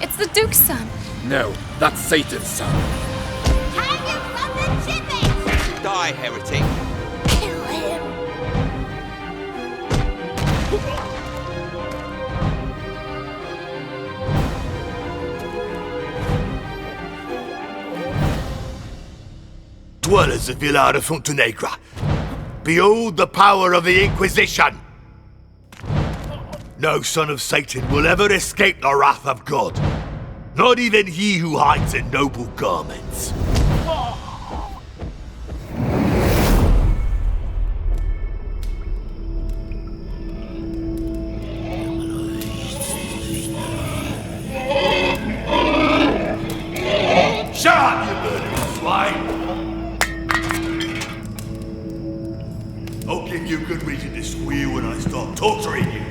it's the Duke's son. No, that's Satan's son. Hang him from the gibbet! Die, heretic. Kill him! Dwellers of Villa de Fontenegre, behold the power of the Inquisition! No son of Satan will ever escape the wrath of God, not even he who hides in noble garments. Shut up, you murdering swine! I'll give you good reason to squeal when I start torturing you.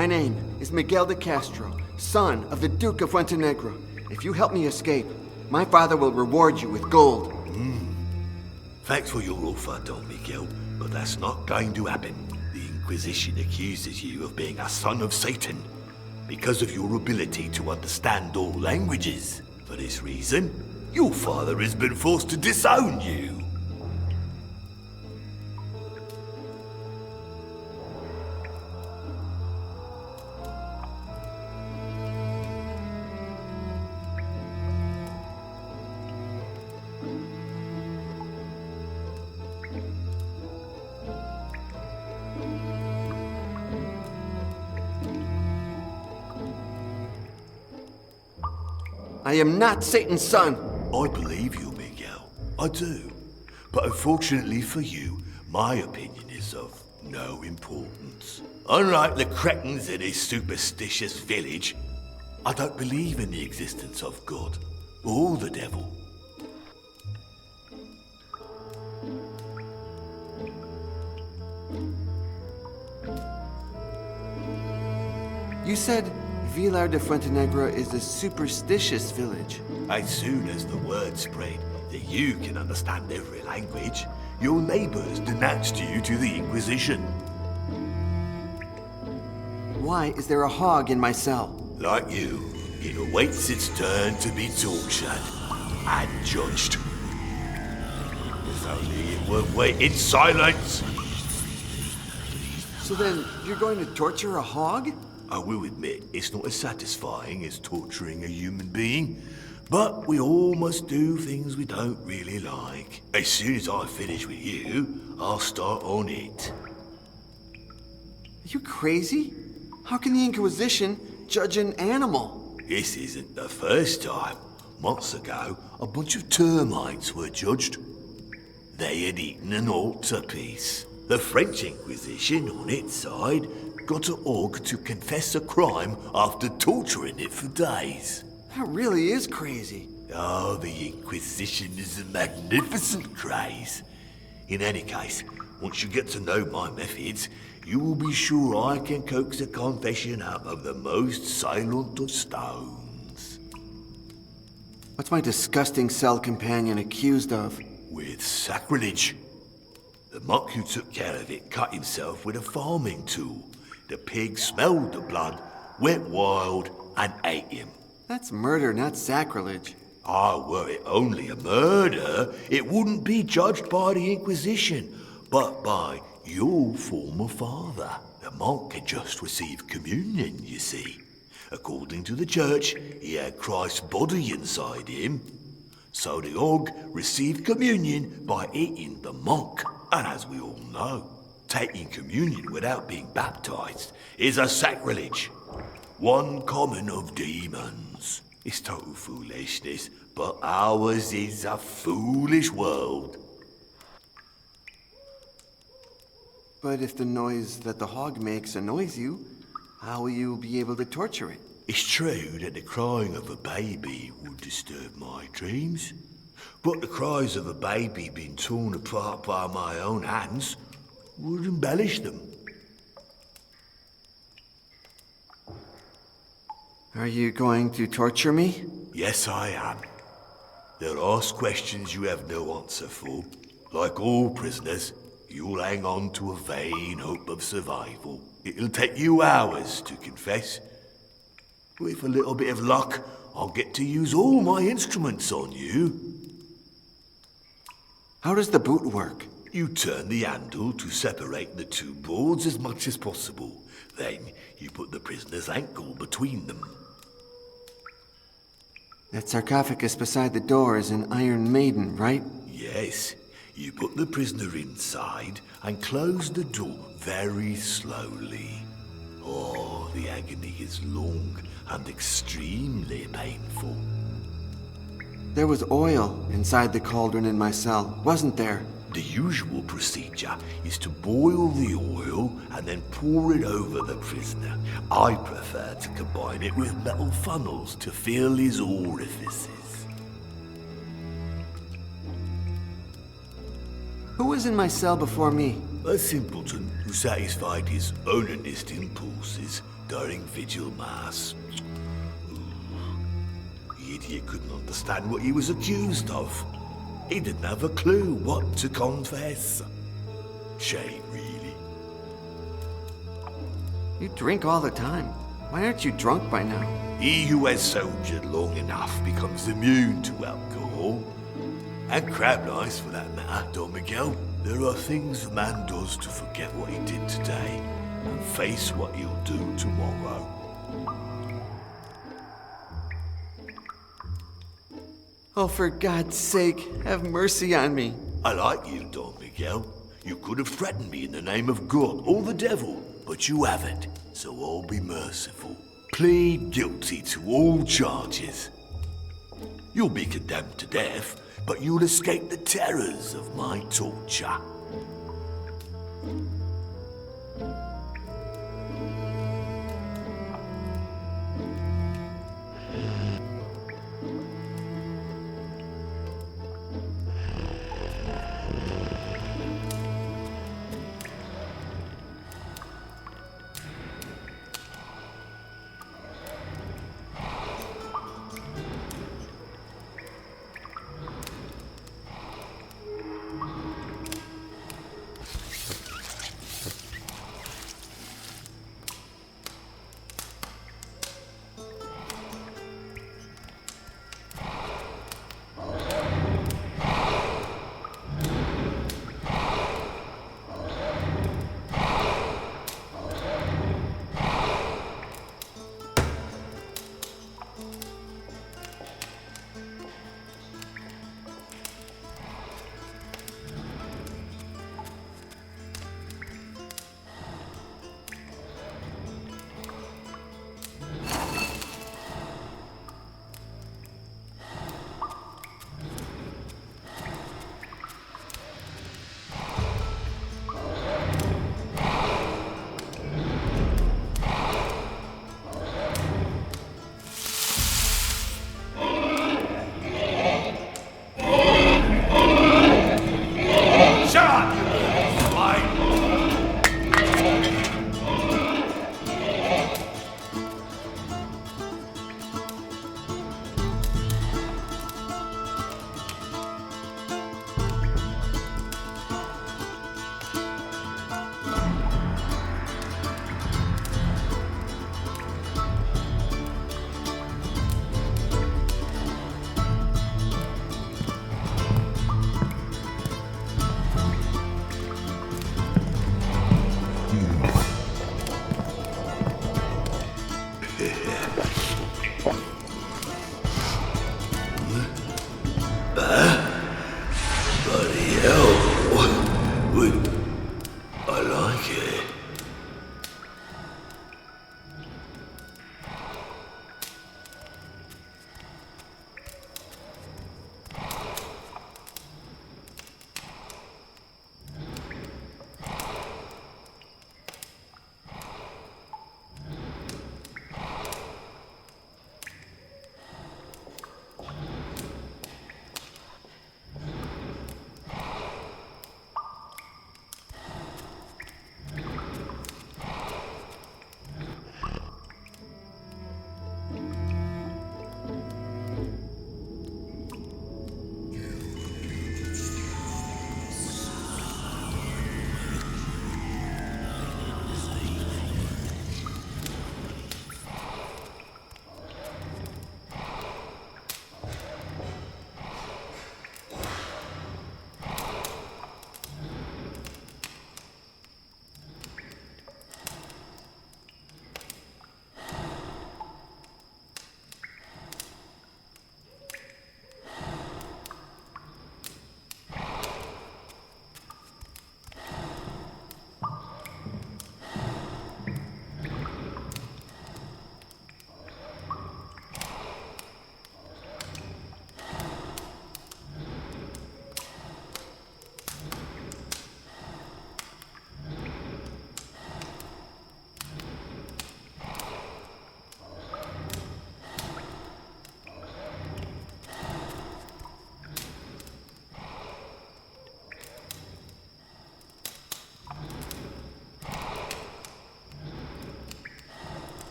My name is Miguel de Castro, son of the Duke of Fuentenegra. If you help me escape, my father will reward you with gold. Thanks for your offer, Don Miguel, but that's not going to happen. The Inquisition accuses you of being a son of Satan because of your ability to understand all languages. For this reason, your father has been forced to disown you. I am not Satan's son. I believe you, Miguel. I do. But unfortunately for you, my opinion is of no importance. Unlike the cretins in this superstitious village, I don't believe in the existence of God or the devil. You said Vilar de Fuentenegra is a superstitious village. As soon as the word spread that you can understand every language, your neighbors denounced you to the Inquisition. Why is there a hog in my cell? Like you, it awaits its turn to be tortured and judged. If only it would wait in silence. So then, you're going to torture a hog? I will admit, it's not as satisfying as torturing a human being, but we all must do things we don't really like. As soon as I finish with you, I'll start on it. Are you crazy? How can the Inquisition judge an animal? This isn't the first time. Months ago, a bunch of termites were judged. They had eaten an altarpiece. The French Inquisition, on its side, got a hog to confess a crime after torturing it for days. That really is crazy. Oh, the Inquisition is a magnificent craze. In any case, once you get to know my methods, you will be sure I can coax a confession out of the most silent of stones. What's my disgusting cell companion accused of? With sacrilege. The monk who took care of it cut himself with a farming tool. The pig smelled the blood, went wild, and ate him. That's murder, not sacrilege. Ah, were it only a murder, it wouldn't be judged by the Inquisition, but by your former father. The monk had just received communion, you see. According to the church, he had Christ's body inside him. So the hog received communion by eating the monk. And as we all know, taking communion without being baptized is a sacrilege. One common of demons. It's total foolishness, but ours is a foolish world. But if the noise that the hog makes annoys you, how will you be able to torture it? It's true that the crying of a baby would disturb my dreams, but the cries of a baby being torn apart by my own hands would embellish them. Are you going to torture me? Yes, I am. They'll ask questions you have no answer for. Like all prisoners, you'll hang on to a vain hope of survival. It'll take you hours to confess. With a little bit of luck, I'll get to use all my instruments on you. How does the boot work? You turn the handle to separate the two boards as much as possible. Then you put the prisoner's ankle between them. That sarcophagus beside the door is an Iron Maiden, right? Yes. You put the prisoner inside and close the door very slowly. Oh, the agony is long and extremely painful. There was oil inside the cauldron in my cell, wasn't there? The usual procedure is to boil the oil and then pour it over the prisoner. I prefer to combine it with metal funnels to fill his orifices. Who was in my cell before me? A simpleton who satisfied his onanist impulses during Vigil Mass. The idiot couldn't understand what he was accused of. He didn't have a clue what to confess. Shame, really. You drink all the time. Why aren't you drunk by now? He who has soldiered long enough becomes immune to alcohol. And crab lice, for that matter, Don Miguel. There are things a man does to forget what he did today and face what he'll do tomorrow. Oh, for God's sake, have mercy on me. I like you, Don Miguel. You could have threatened me in the name of God or the devil, but you haven't, so I'll be merciful. Plead guilty to all charges. You'll be condemned to death, but you'll escape the terrors of my torture.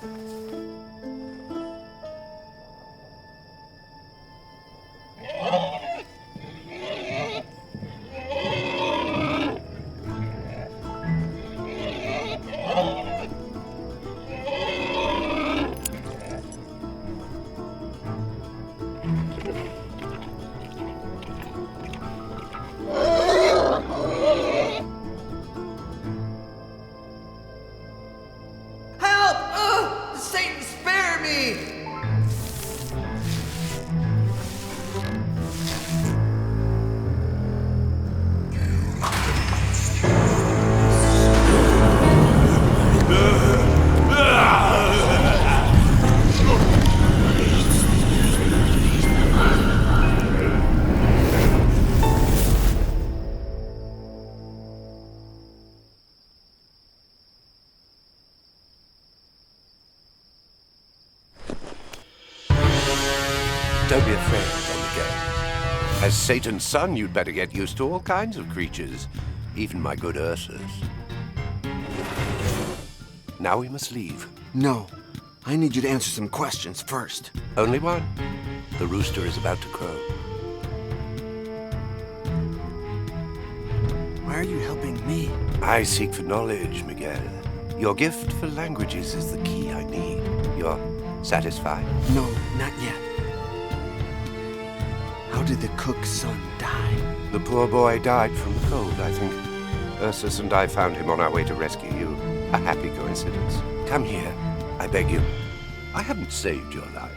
Help! Satan, spare me! Don't be afraid, Timecode. As Satan's son, you'd better get used to all kinds of creatures, even my good Ursus. Now we must leave. No. I need you to answer some questions first. Only one. The rooster is about to crow. Why are you helping me? I seek for knowledge, Miguel. Your gift for languages is the key I need. You're satisfied? No, not yet. How did the cook's son die? The poor boy died from the cold, I think. Ursus and I found him on our way to rescue you. A happy coincidence. Come here, I beg you. I haven't saved your life.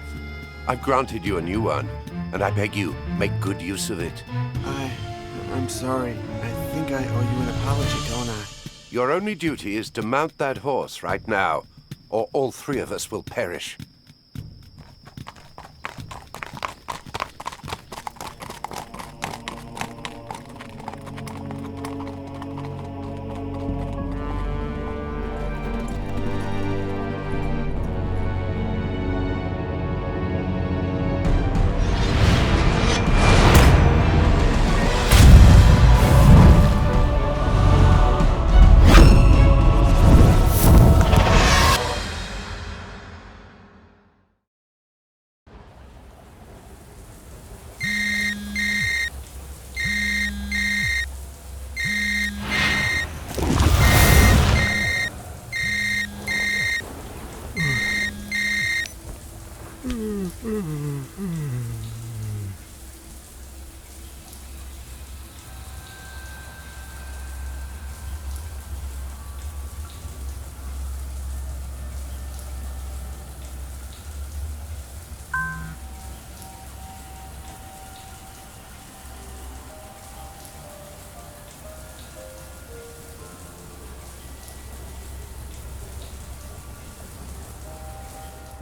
I've granted you a new one, and I beg you, make good use of it. I'm sorry. I think I owe you an apology, don't I? Your only duty is to mount that horse right now, or all three of us will perish.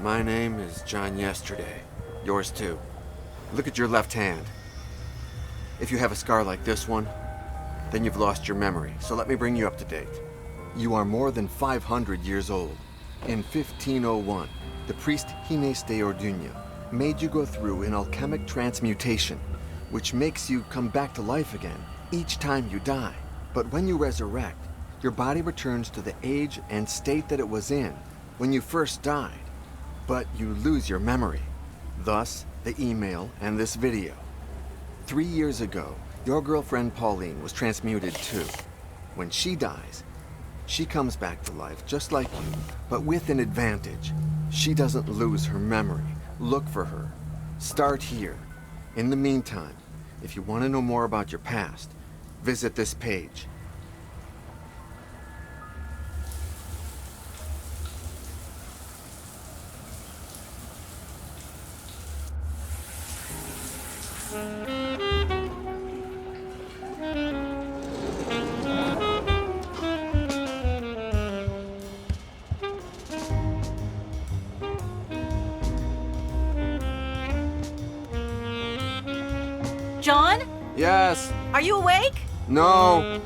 My name is John Yesterday. Yours too. Look at your left hand. If you have a scar like this one, then you've lost your memory, so let me bring you up to date. You are more than 500 years old. In 1501, the priest Gines de Orduña made you go through an alchemic transmutation, which makes you come back to life again each time you die. But when you resurrect, your body returns to the age and state that it was in when you first died. But you lose your memory. Thus, the email and this video. 3 years ago, your girlfriend Pauline was transmuted too. When she dies, she comes back to life just like you, but with an advantage. She doesn't lose her memory. Look for her. Start here. In the meantime, if you want to know more about your past, visit this page. John? Yes. Are you awake? No.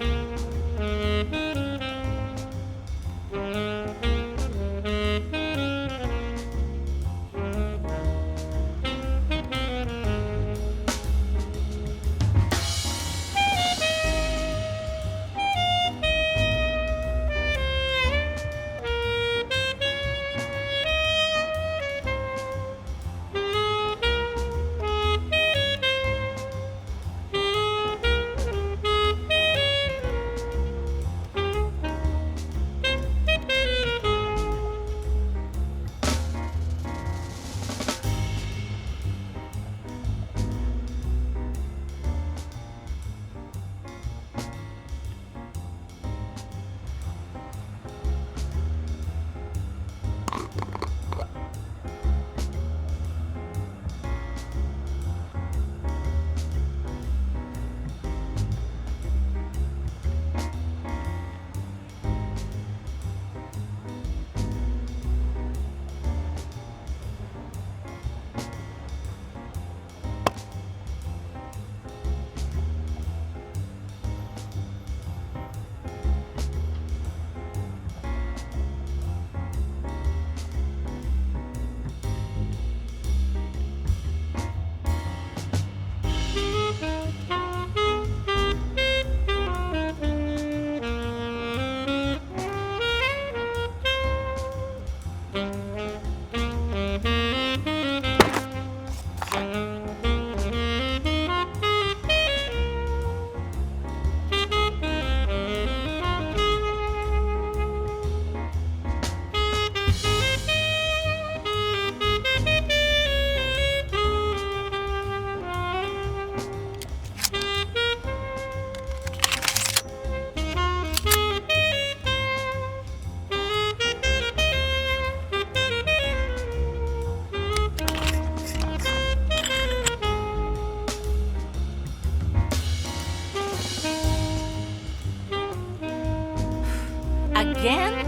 Again?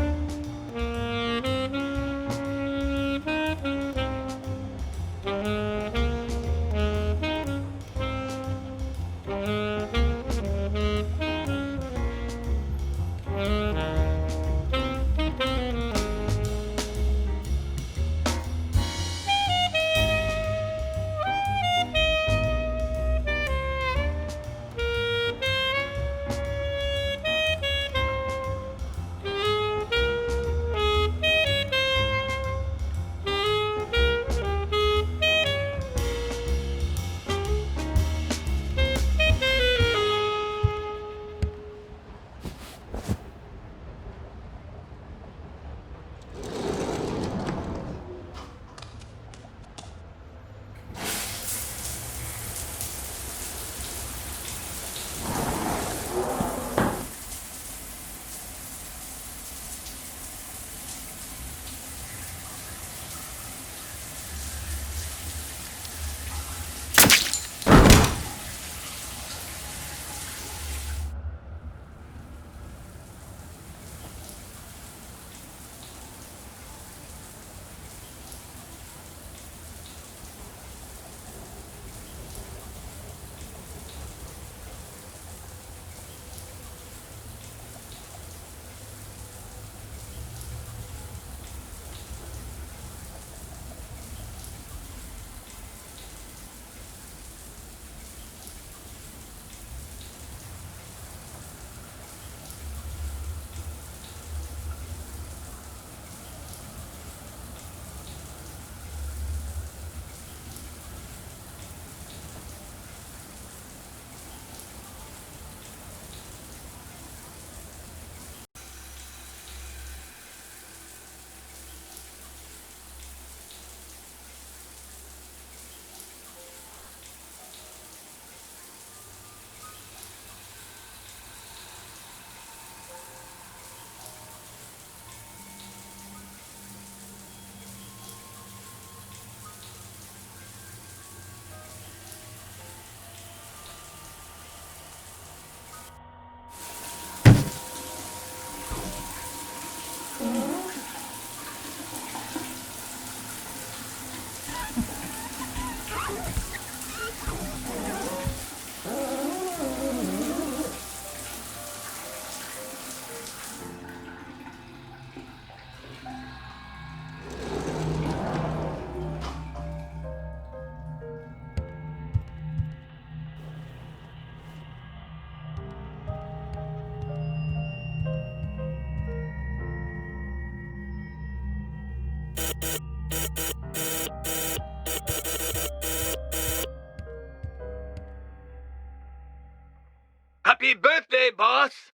Happy birthday, boss!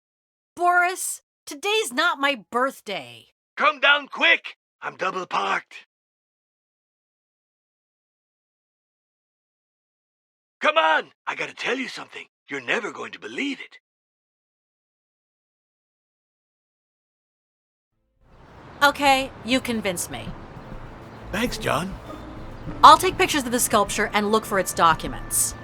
Boris, today's not my birthday. Come down quick! I'm double parked. Come on! I gotta tell you something. You're never going to believe it. Okay, you convinced me. Thanks, John. I'll take pictures of the sculpture and look for its documents.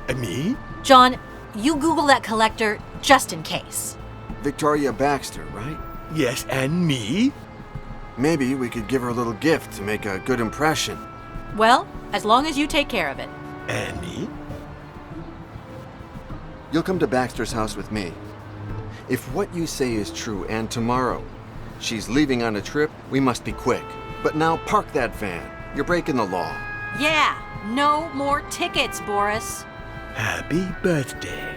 And me? John, you Google that collector just in case. Victoria Baxter, right? Yes, and me? Maybe we could give her a little gift to make a good impression. Well, as long as you take care of it. And me? You'll come to Baxter's house with me. If what you say is true and tomorrow she's leaving on a trip, we must be quick. But now park that van. You're breaking the law. Yeah, no more tickets, Boris. Happy birthday.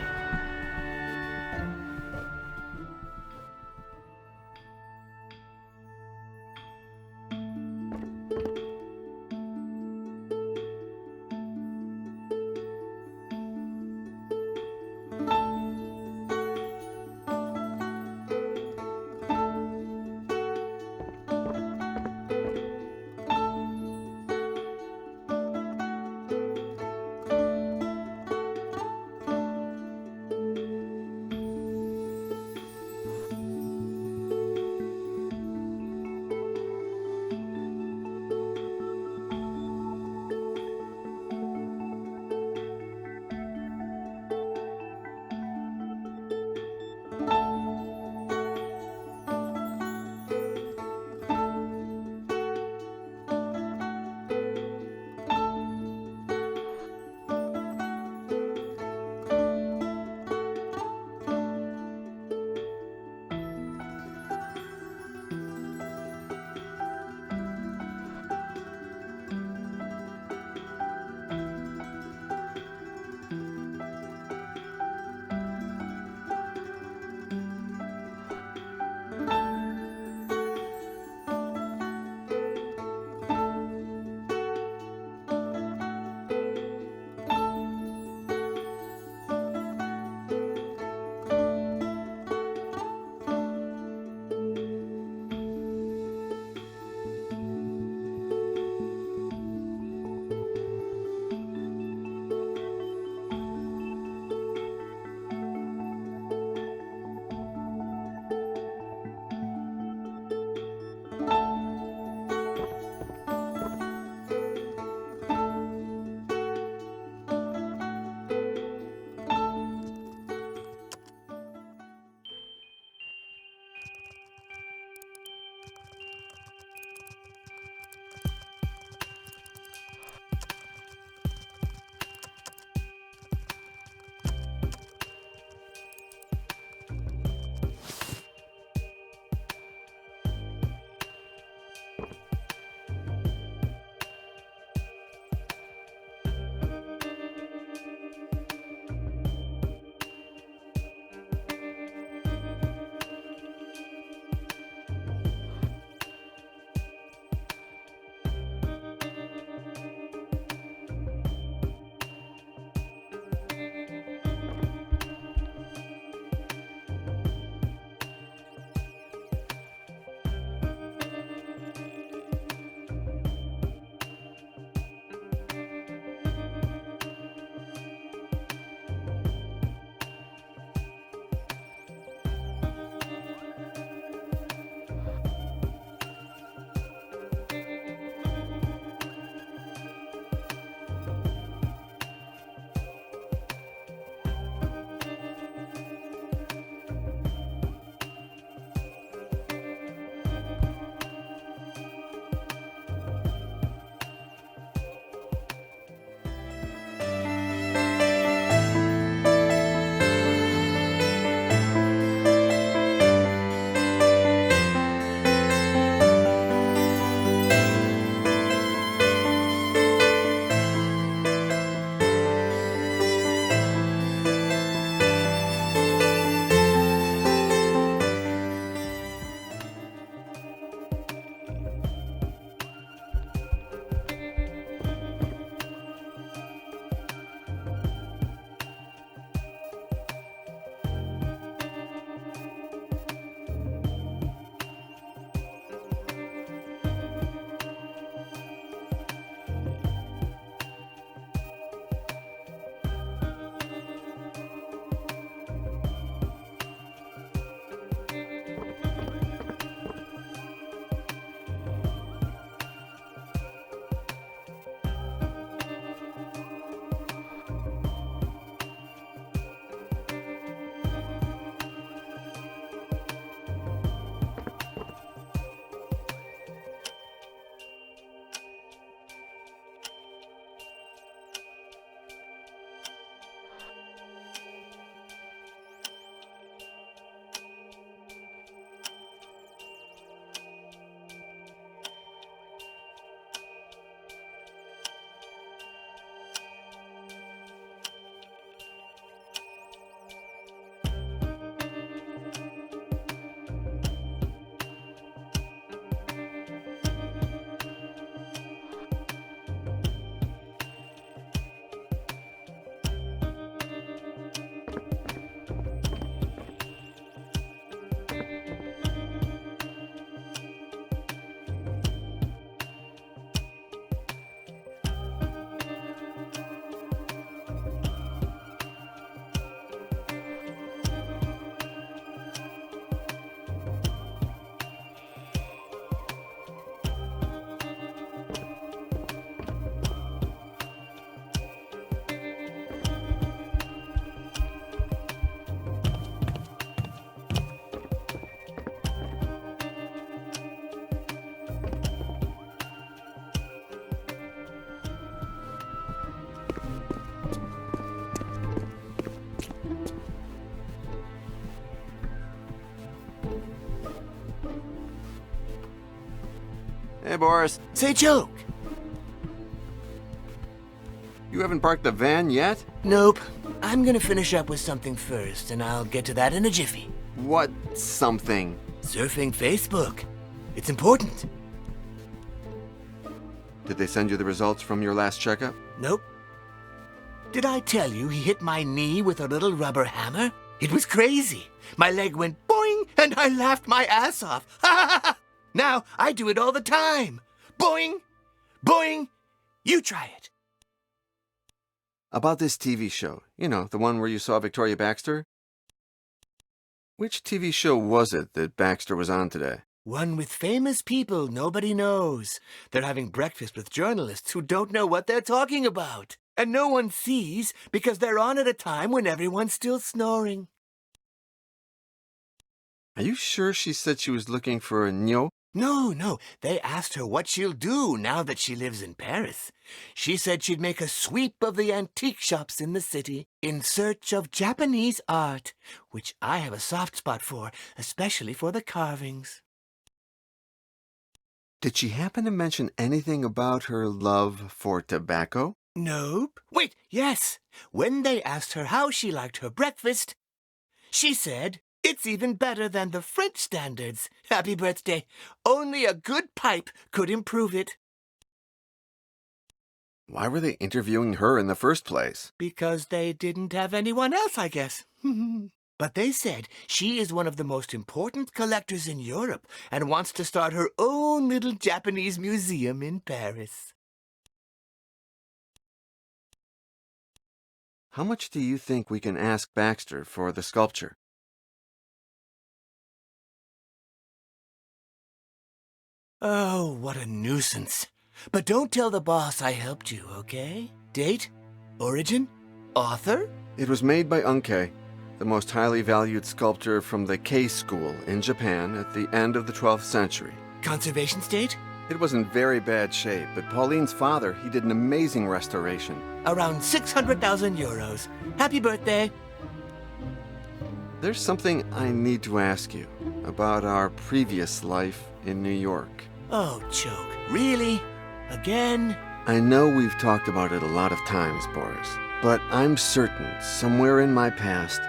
Hey, Boris. Say, Choke. You haven't parked the van yet? Nope. I'm gonna finish up with something first, and I'll get to that in a jiffy. What something? Surfing Facebook. It's important. Did they send you the results from your last checkup? Nope. Did I tell you he hit my knee with a little rubber hammer? It was crazy. My leg went boing, and I laughed my ass off. Now I do it all the time. Boing, boing. You try it. About this TV show. You know, the one where you saw Victoria Baxter? Which TV show was it that Baxter was on today? One with famous people nobody knows. They're having breakfast with journalists who don't know what they're talking about. And no one sees because they're on at a time when everyone's still snoring. Are you sure she said she was looking for a Nyo? No. They asked her what she'll do now that she lives in Paris. She said she'd make a sweep of the antique shops in the city in search of Japanese art, which I have a soft spot for, especially for the carvings. Did she happen to mention anything about her love for tobacco? Nope. Wait, yes. When they asked her how she liked her breakfast, she said, "It's even better than the French standards. Happy birthday. Only a good pipe could improve it." Why were they interviewing her in the first place? Because they didn't have anyone else, I guess. But they said she is one of the most important collectors in Europe and wants to start her own little Japanese museum in Paris. How much do you think we can ask Baxter for the sculpture? Oh, what a nuisance. But don't tell the boss I helped you, okay? Date? Origin? Author? It was made by Unkei, the most highly valued sculptor from the Kei school in Japan at the end of the 12th century. Conservation state? It was in very bad shape, but Pauline's father, he did an amazing restoration. Around 600,000 euros. Happy birthday. There's something I need to ask you about our previous life in New York. Oh, Choke. Really? Again? I know we've talked about it a lot of times, Boris, but I'm certain somewhere in my past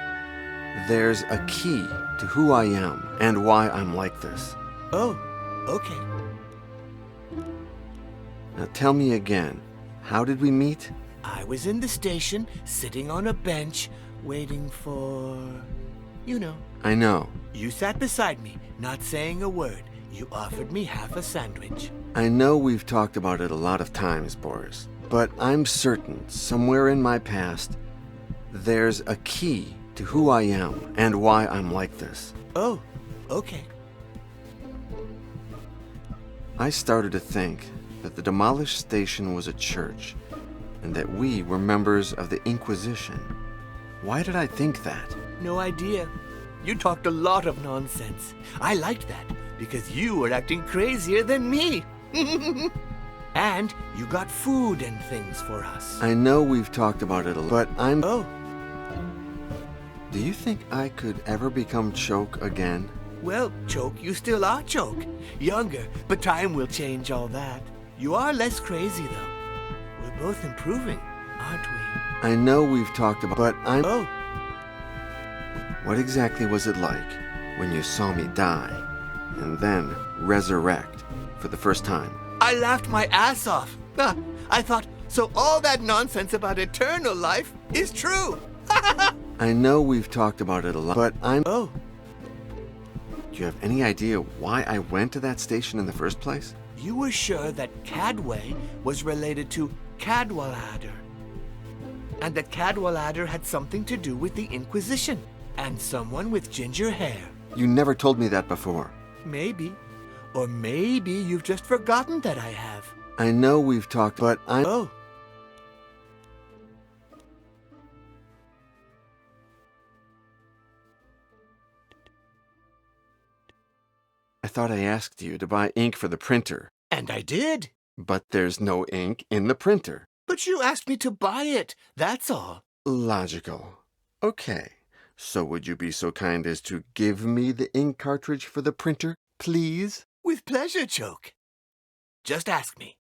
there's a key to who I am and why I'm like this. Oh, okay. Now tell me again, how did we meet? I was in the station, sitting on a bench, waiting for... you know. I know. You sat beside me, not saying a word. You offered me half a sandwich. I know we've talked about it a lot of times, Boris, but I'm certain somewhere in my past there's a key to who I am and why I'm like this. Oh, okay. I started to think that the demolished station was a church and that we were members of the Inquisition. Why did I think that? No idea. You talked a lot of nonsense. I liked that because you were acting crazier than me. And you got food and things for us. I know we've talked about it a lot, but I'm... Oh, Do you think I could ever become Choke again? well, Choke, you still are Choke. Younger, but time will change all that. You are less crazy, though. We're both improving, aren't we? I know we've talked about, but I'm... Oh, What exactly was it like when you saw me die and then resurrect for the first time? I laughed my ass off. I thought, so all that nonsense about eternal life is true. I know we've talked about it a lot, but I'm... Oh, Do you have any idea why I went to that station in the first place? you were sure that Cadway was related to Cadwallader, and that Cadwallader had something to do with the Inquisition, and someone with ginger hair. You never told me that before. Maybe. Or maybe you've just forgotten that I have. I know we've talked, but I'm... Oh, I thought I asked you to buy ink for the printer, and I did. but there's no ink in the printer. But you asked me to buy it, that's all. Logical. Okay. So would you be so kind as to give me the ink cartridge for the printer, please? With pleasure, Choke. Just ask me.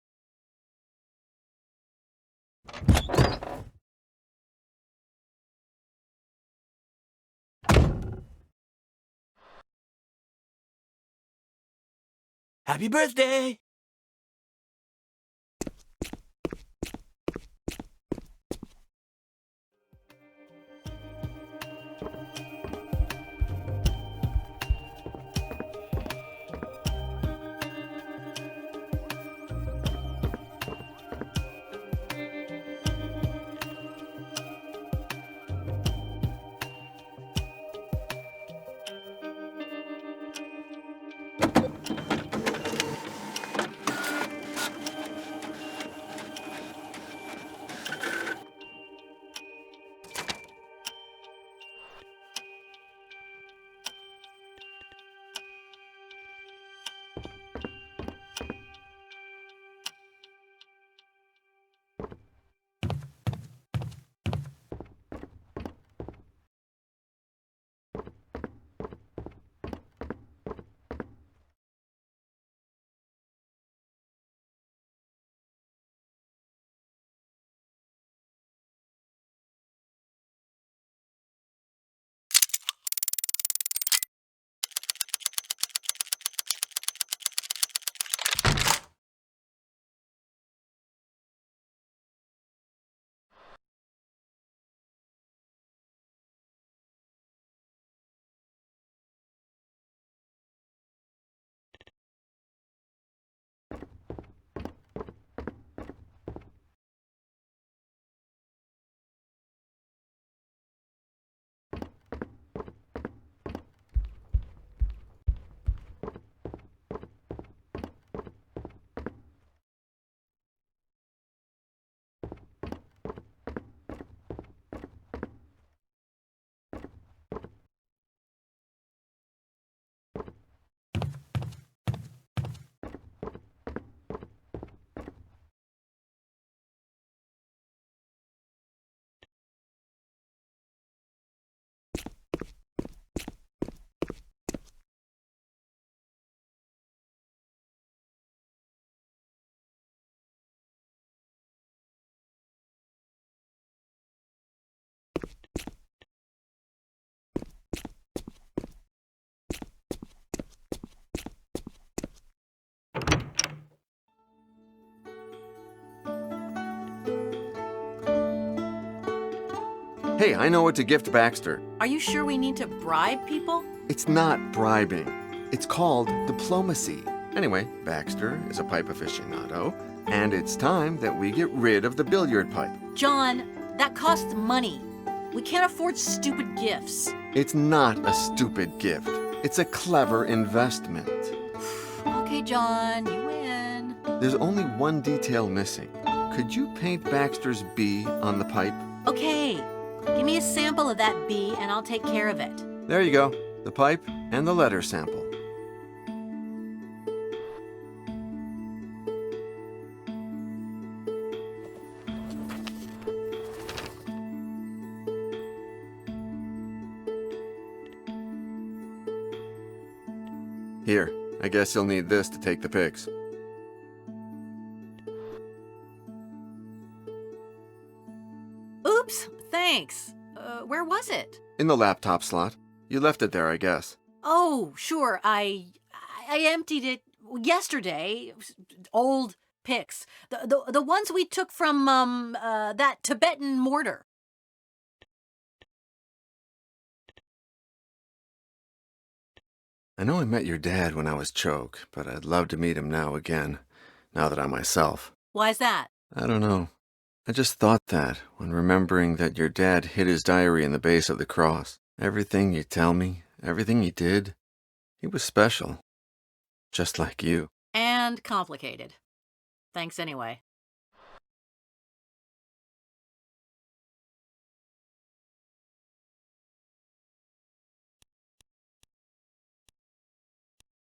Happy birthday! Hey, I know what to gift Baxter. Are you sure we need to bribe people? It's not bribing. It's called diplomacy. Anyway, Baxter is a pipe aficionado, and it's time that we get rid of the billiard pipe. John, that costs money. We can't afford stupid gifts. It's not a stupid gift. It's a clever investment. Okay, John, you win. There's only one detail missing. Could you paint Baxter's B on the pipe? Okay, give me a sample of that bee and I'll take care of it. There you go. The pipe and the letter sample. Here, I guess you'll need this to take the pics. Oops, thanks. Where was it? In the laptop slot. You left it there, I guess. Oh, sure. I emptied it yesterday. Old pics. The ones we took from that Tibetan mortar. I know I met your dad when I was Choke, but I'd love to meet him now again, now that I'm myself. Why's that? I don't know. I just thought that when remembering that your dad hid his diary in the base of the cross. Everything you tell me, everything he did, he was special. Just like you. And complicated. Thanks anyway.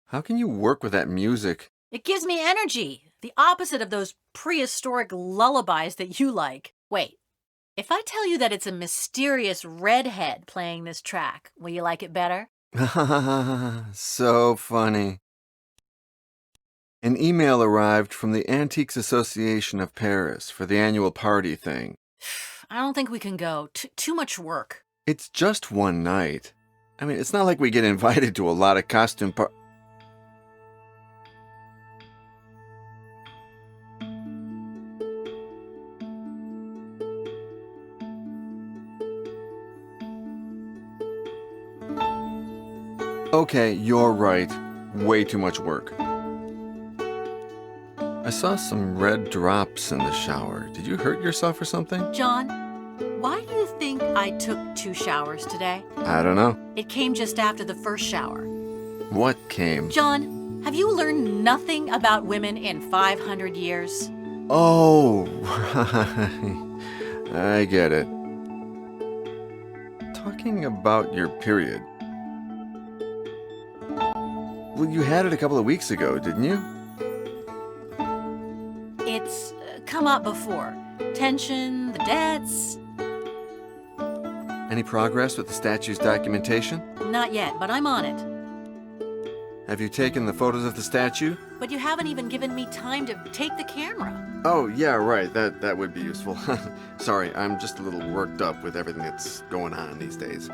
How can you work with that music? It gives me energy. The opposite of those prehistoric lullabies that you like. Wait, if I tell you that it's a mysterious redhead playing this track, will you like it better? So funny. An email arrived from the Antiques Association of Paris for the annual party thing. I don't think we can go. Too much work. It's just one night. I mean, it's not like we get invited to a lot of costume Okay, you're right. Way too much work. I saw some red drops in the shower. Did you hurt yourself or something? John, why do you think I took 2 showers today? I don't know. It came just after the first shower. What came? John, have you learned nothing about women in 500 years? Oh, right. I get it. Talking about your period. Well, you had it a couple of weeks ago, didn't you? It's come up before. Tension, the debts. Any progress with the statue's documentation? Not yet, but I'm on it. Have you taken the photos of the statue? But you haven't even given me time to take the camera. Oh, yeah, right. That would be useful. Sorry, I'm just a little worked up with everything that's going on these days.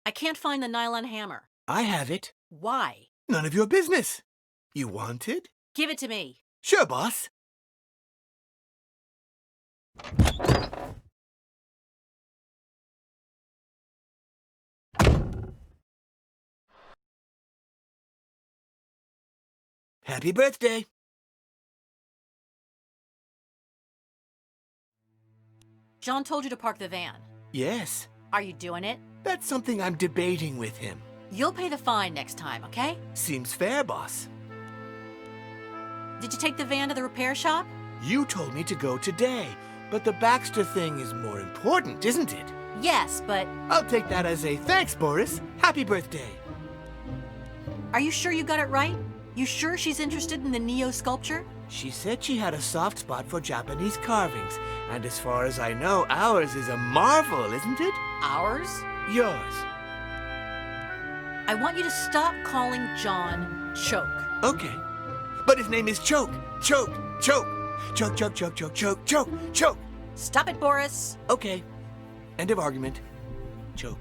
I can't find the nylon hammer. I have it. Why? None of your business. You want it? Give it to me. Sure, boss. Happy birthday. John told you to park the van. Yes, Are you doing it? that's something I'm debating with him. You'll pay the fine next time, okay? Seems fair, boss. Did you take the van to the repair shop? You told me to go today, but the Baxter thing is more important, isn't it? Yes, but I'll take that as a thanks, Boris. Happy birthday. are you sure you got it right? You sure she's interested in the Neo sculpture? She said she had a soft spot for Japanese carvings, and as far as I know, ours is a marvel, isn't it? Ours? Yours. I want you to stop calling John Choke. Okay. But his name is Choke. Choke. Choke. Choke, choke, choke, choke, choke, choke, choke. Stop it, Boris. Okay. End of argument. Choke.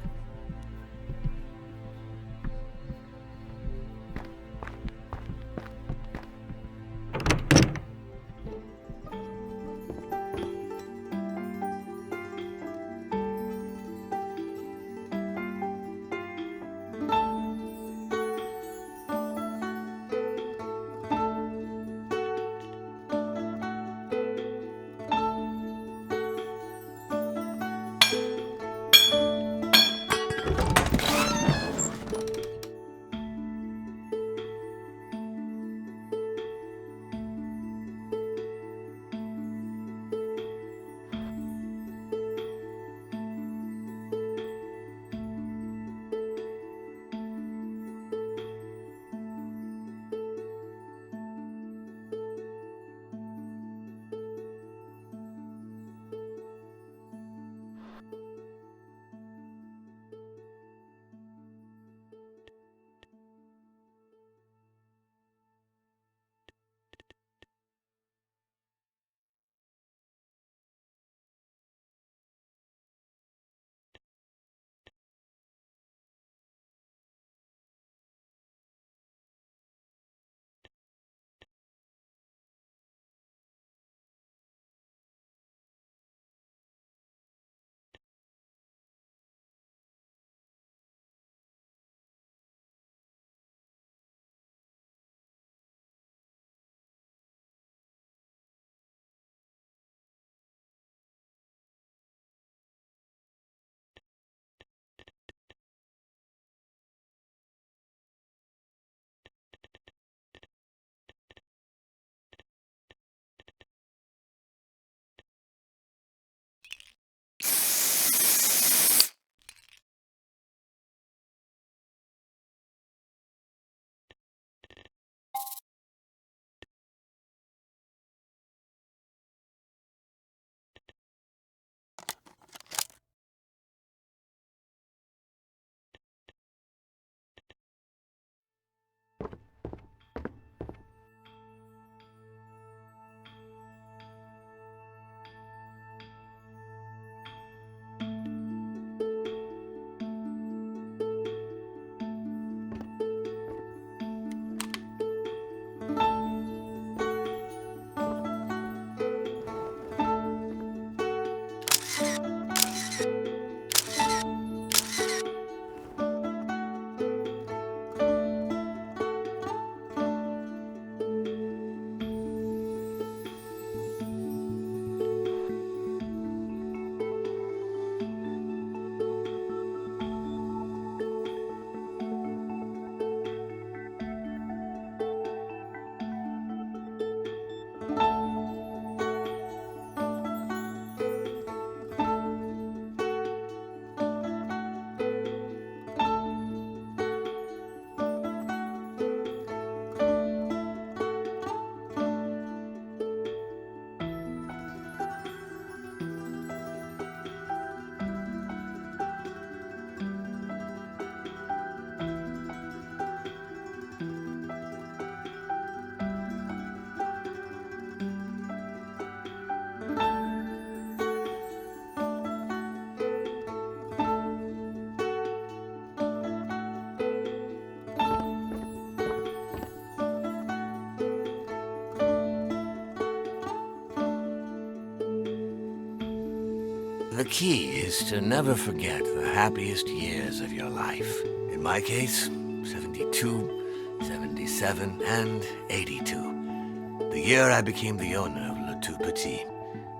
The key is to never forget the happiest years of your life. In my case, 72, 77, and 82. The year I became the owner of Le Tout Petit.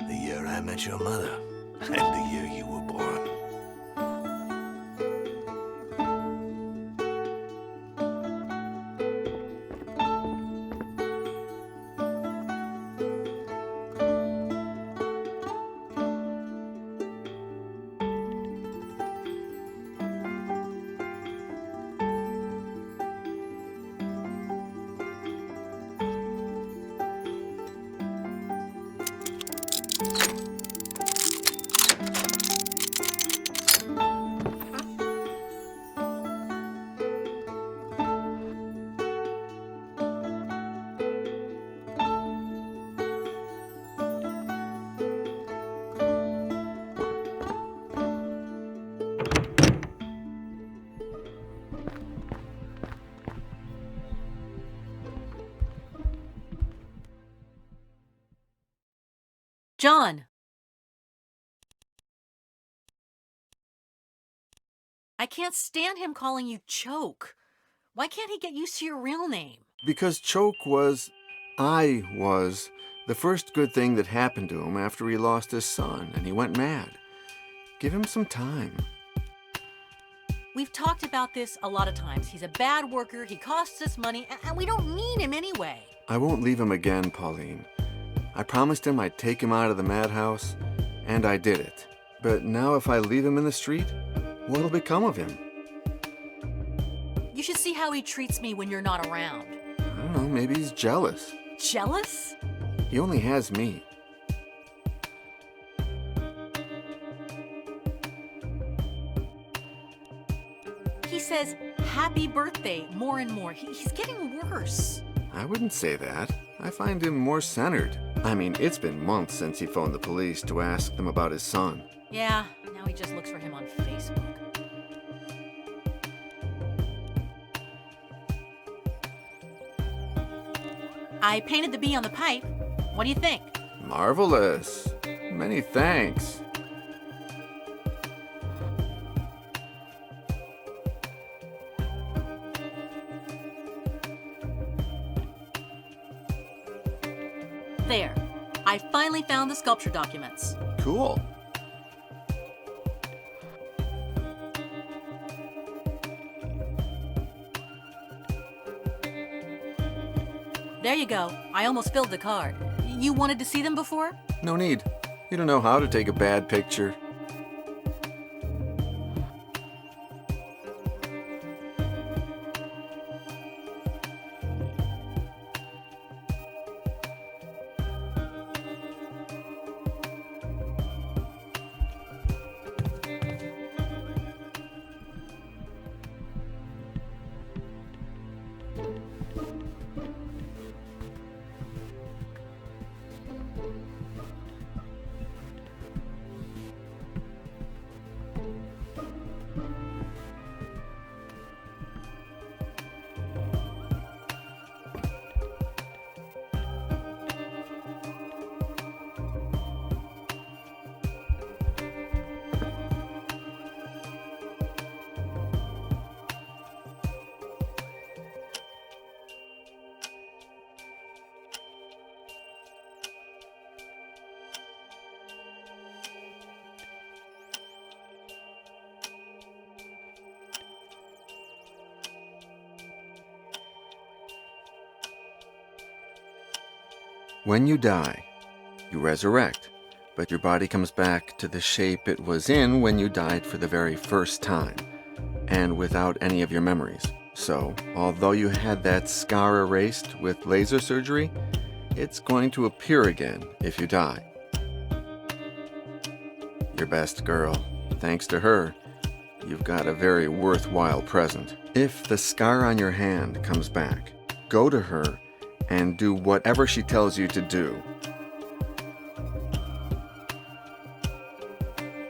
The year I met your mother. And the year you were born. John! I can't stand him calling you Choke. Why can't he get used to your real name? Because I was, the first good thing that happened to him after he lost his son and he went mad. Give him some time. We've talked about this a lot of times. He's a bad worker, he costs us money, and we don't need him anyway. I won't leave him again, Pauline. I promised him I'd take him out of the madhouse, and I did it. But now if I leave him in the street, what'll become of him? You should see how he treats me when you're not around. I don't know, maybe he's jealous. Jealous? He only has me. He says, happy birthday, more and more. He's getting worse. I wouldn't say that. I find him more centered. I mean, it's been months since he phoned the police to ask them about his son. Yeah, now he just looks for him on Facebook. I painted the bee on the pipe. What do you think? Marvelous. Many thanks. There. I finally found the sculpture documents. Cool. There you go. I almost filled the card. You wanted to see them before? No need. You don't know how to take a bad picture. When you die, you resurrect, but your body comes back to the shape it was in when you died for the very first time, and without any of your memories. So, although you had that scar erased with laser surgery, it's going to appear again if you die. Your best girl. Thanks to her, you've got a very worthwhile present. If the scar on your hand comes back, go to her and do whatever she tells you to do.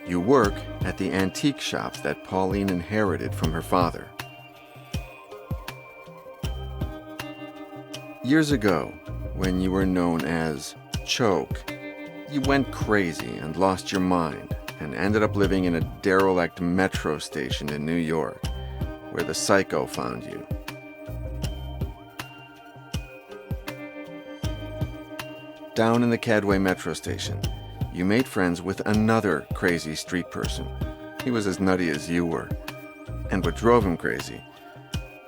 You work at the antique shop that Pauline inherited from her father. Years ago, when you were known as Choke, you went crazy and lost your mind. and ended up living in a derelict metro station in New York, where the psycho found you. Down in the Cadway metro station, you made friends with another crazy street person. He was as nutty as you were. And what drove him crazy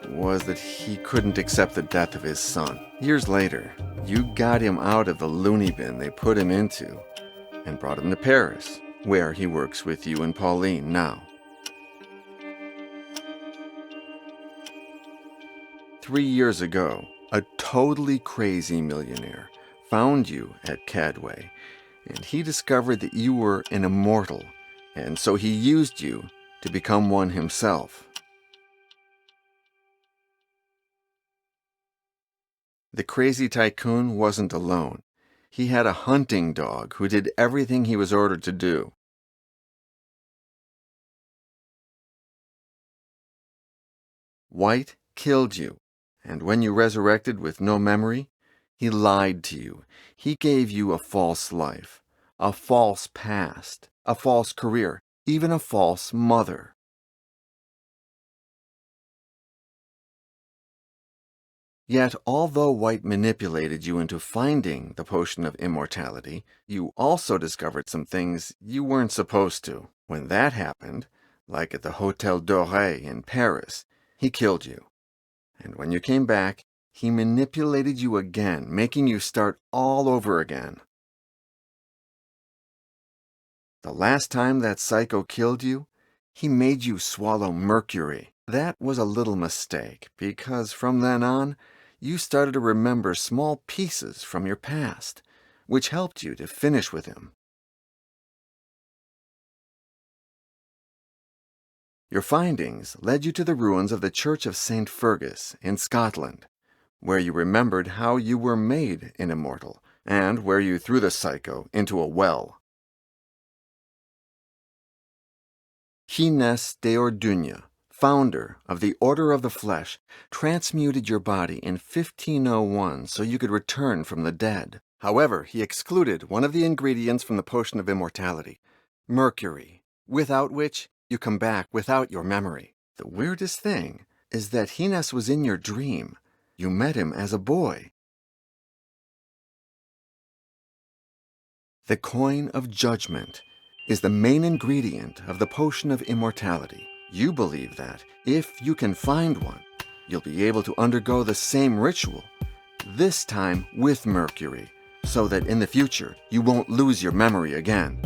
was that he couldn't accept the death of his son. Years later, you got him out of the loony bin they put him into and brought him to Paris, where he works with you and Pauline now. 3 years ago, a totally crazy millionaire found you at Cadway, and he discovered that you were an immortal, and so he used you to become one himself. The crazy tycoon wasn't alone. He had a hunting dog who did everything he was ordered to do. White killed you, and when you resurrected with no memory, he lied to you. He gave you a false life, a false past, a false career, even a false mother. Yet, although White manipulated you into finding the potion of immortality, you also discovered some things you weren't supposed to. When that happened, like at the Hôtel Doré in Paris, he killed you. And when you came back, he manipulated you again, making you start all over again. The last time that psycho killed you, he made you swallow mercury. That was a little mistake, because from then on, you started to remember small pieces from your past, which helped you to finish with him. Your findings led you to the ruins of the Church of St. Fergus in Scotland, where you remembered how you were made an immortal, and where you threw the psycho into a well. Gines de Orduña, founder of the Order of the Flesh, transmuted your body in 1501 so you could return from the dead. However, he excluded one of the ingredients from the potion of immortality, mercury, without which you come back without your memory. The weirdest thing is that Gines was in your dream. You met him as a boy. The coin of judgment is the main ingredient of the potion of immortality. You believe that, if you can find one, you'll be able to undergo the same ritual, this time with mercury, so that in the future you won't lose your memory again.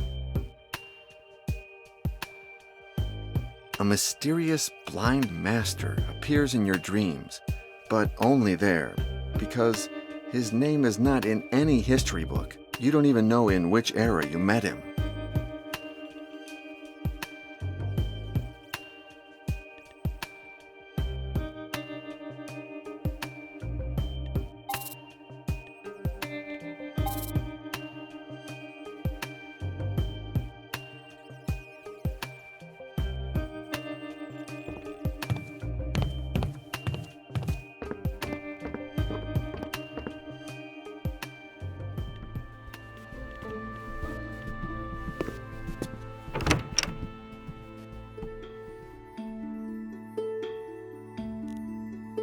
A mysterious blind master appears in your dreams, but only there, because his name is not in any history book. You don't even know in which era you met him.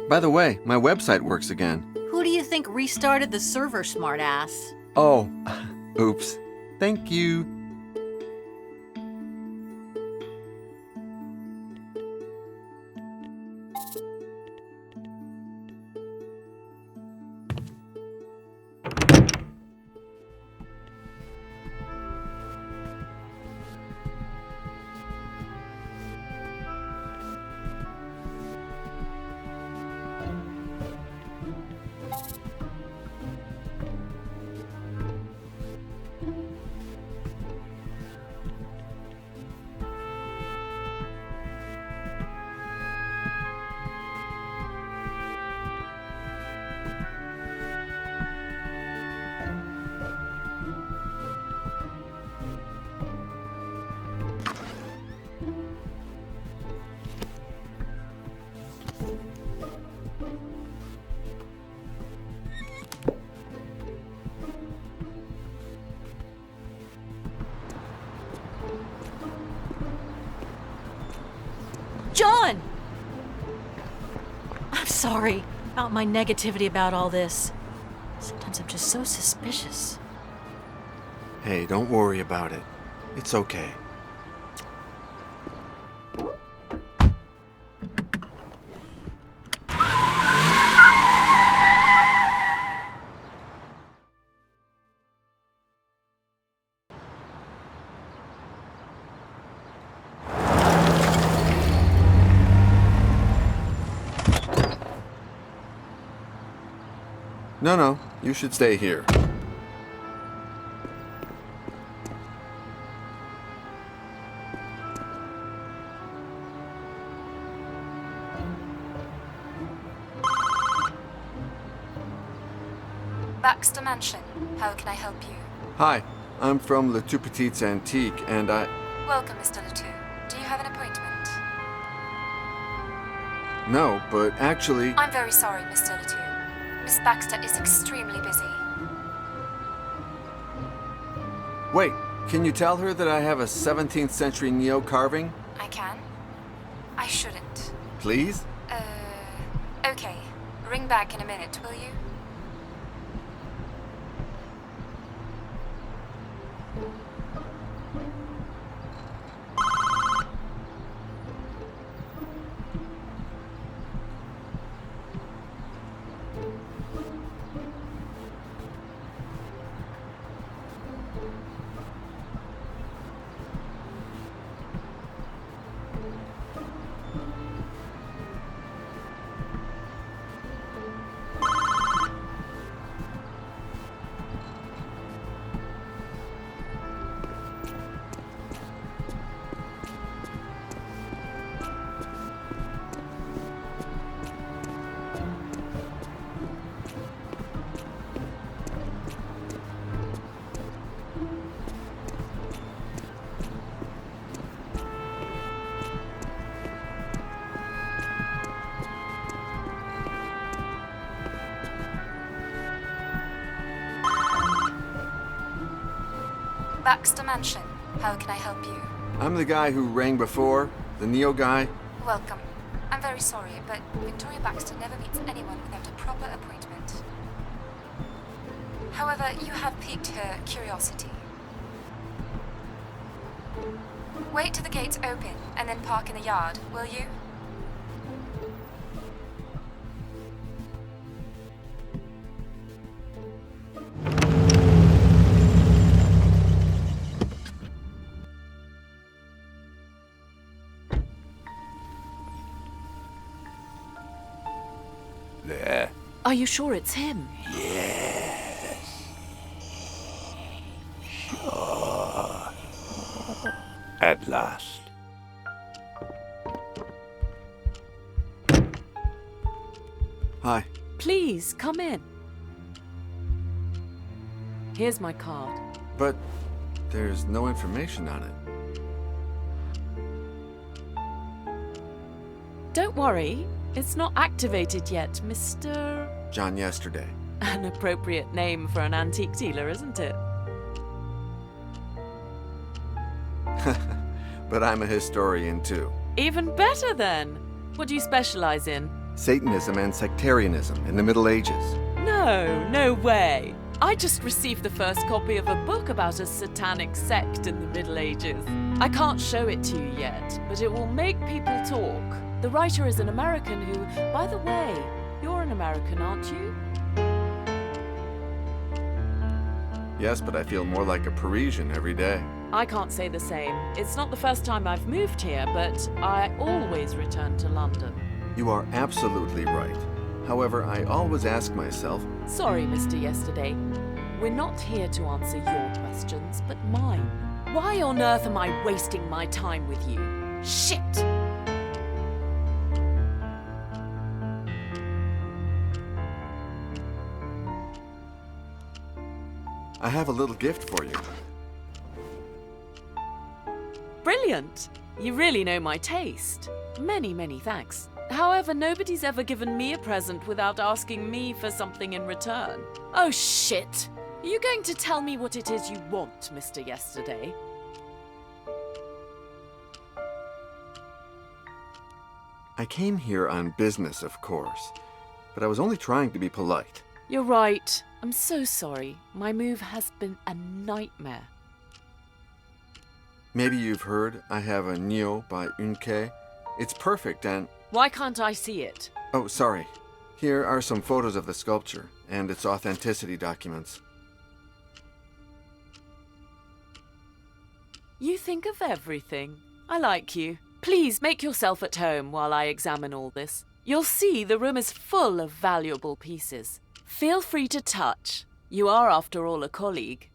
By the way, my website works again. Who do you think restarted the server, smartass? Oh, oops. Thank you. John! I'm sorry about my negativity about all this. Sometimes I'm just so suspicious. Hey, don't worry about it. It's okay. No, you should stay here. Baxter Mansion. How can I help you? Hi, I'm from Le Tout Petit's Antique, and I... Welcome, Mr. Letou. Do you have an appointment? No, but actually... I'm very sorry, Mr. Letou. Miss Baxter is extremely busy. Wait, can you tell her that I have a 17th century Neo carving? I can? I shouldn't. Please? Okay. Ring back in a minute, will you? Baxter Mansion. How can I help you? I'm the guy who rang before, the Neo guy. Welcome. I'm very sorry, but Victoria Baxter never meets anyone without a proper appointment. However, you have piqued her curiosity. Wait till the gates open and then park in the yard, will you? There. Are you sure it's him? Yes. Sure. At last. Hi. Please, come in. Here's my card. But there's no information on it. Don't worry, it's not activated yet, Mr. John Yesterday. An appropriate name for an antique dealer, isn't it? But I'm a historian too. Even better then! What do you specialize in? Satanism and sectarianism in the Middle Ages. No way! I just received the first copy of a book about a satanic sect in the Middle Ages. I can't show it to you yet, but it will make people talk. The writer is an American who, by the way, you're an American, aren't you? Yes, but I feel more like a Parisian every day. I can't say the same. It's not the first time I've moved here, but I always return to London. You are absolutely right. However, I always ask myself... Sorry, Mr. Yesterday. We're not here to answer your questions, but mine. Why on earth am I wasting my time with you? Shit! I have a little gift for you. Brilliant! You really know my taste. Many thanks. However, nobody's ever given me a present without asking me for something in return. Oh shit! Are you going to tell me what it is you want, Mr. Yesterday? I came here on business, of course, but I was only trying to be polite. You're right. I'm so sorry. My move has been a nightmare. Maybe you've heard I have a Neo by Unke. It's perfect and... Why can't I see it? Oh, sorry. Here are some photos of the sculpture and its authenticity documents. You think of everything. I like you. Please make yourself at home while I examine all this. You'll see the room is full of valuable pieces. Feel free to touch. You are, after all, a colleague.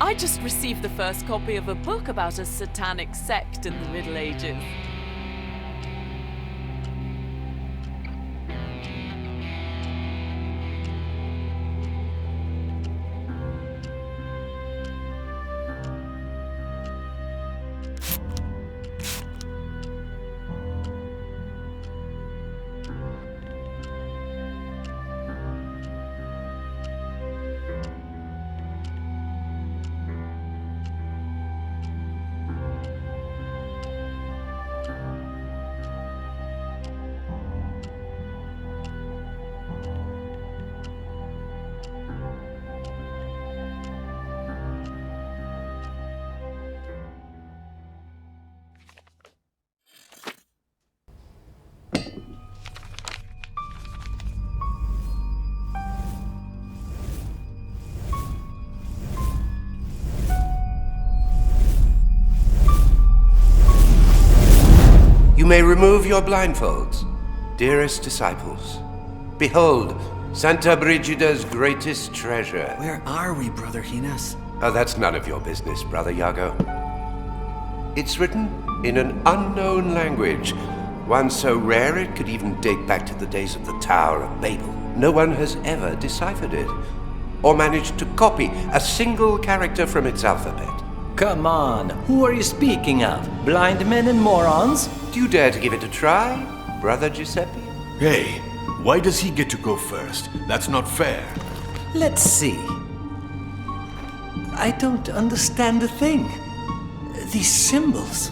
I just received the first copy of a book about a satanic sect in the Middle Ages. You may remove your blindfolds, dearest disciples. Behold, Santa Brigida's greatest treasure. Where are we, Brother Hinas? Oh, that's none of your business, Brother Iago. It's written in an unknown language, one so rare it could even date back to the days of the Tower of Babel. No one has ever deciphered it, or managed to copy a single character from its alphabet. Come on, who are you speaking of? Blind men and morons? Do you dare to give it a try, Brother Giuseppe? Hey, Why does he get to go first? That's not fair. Let's see. I don't understand a thing. These symbols.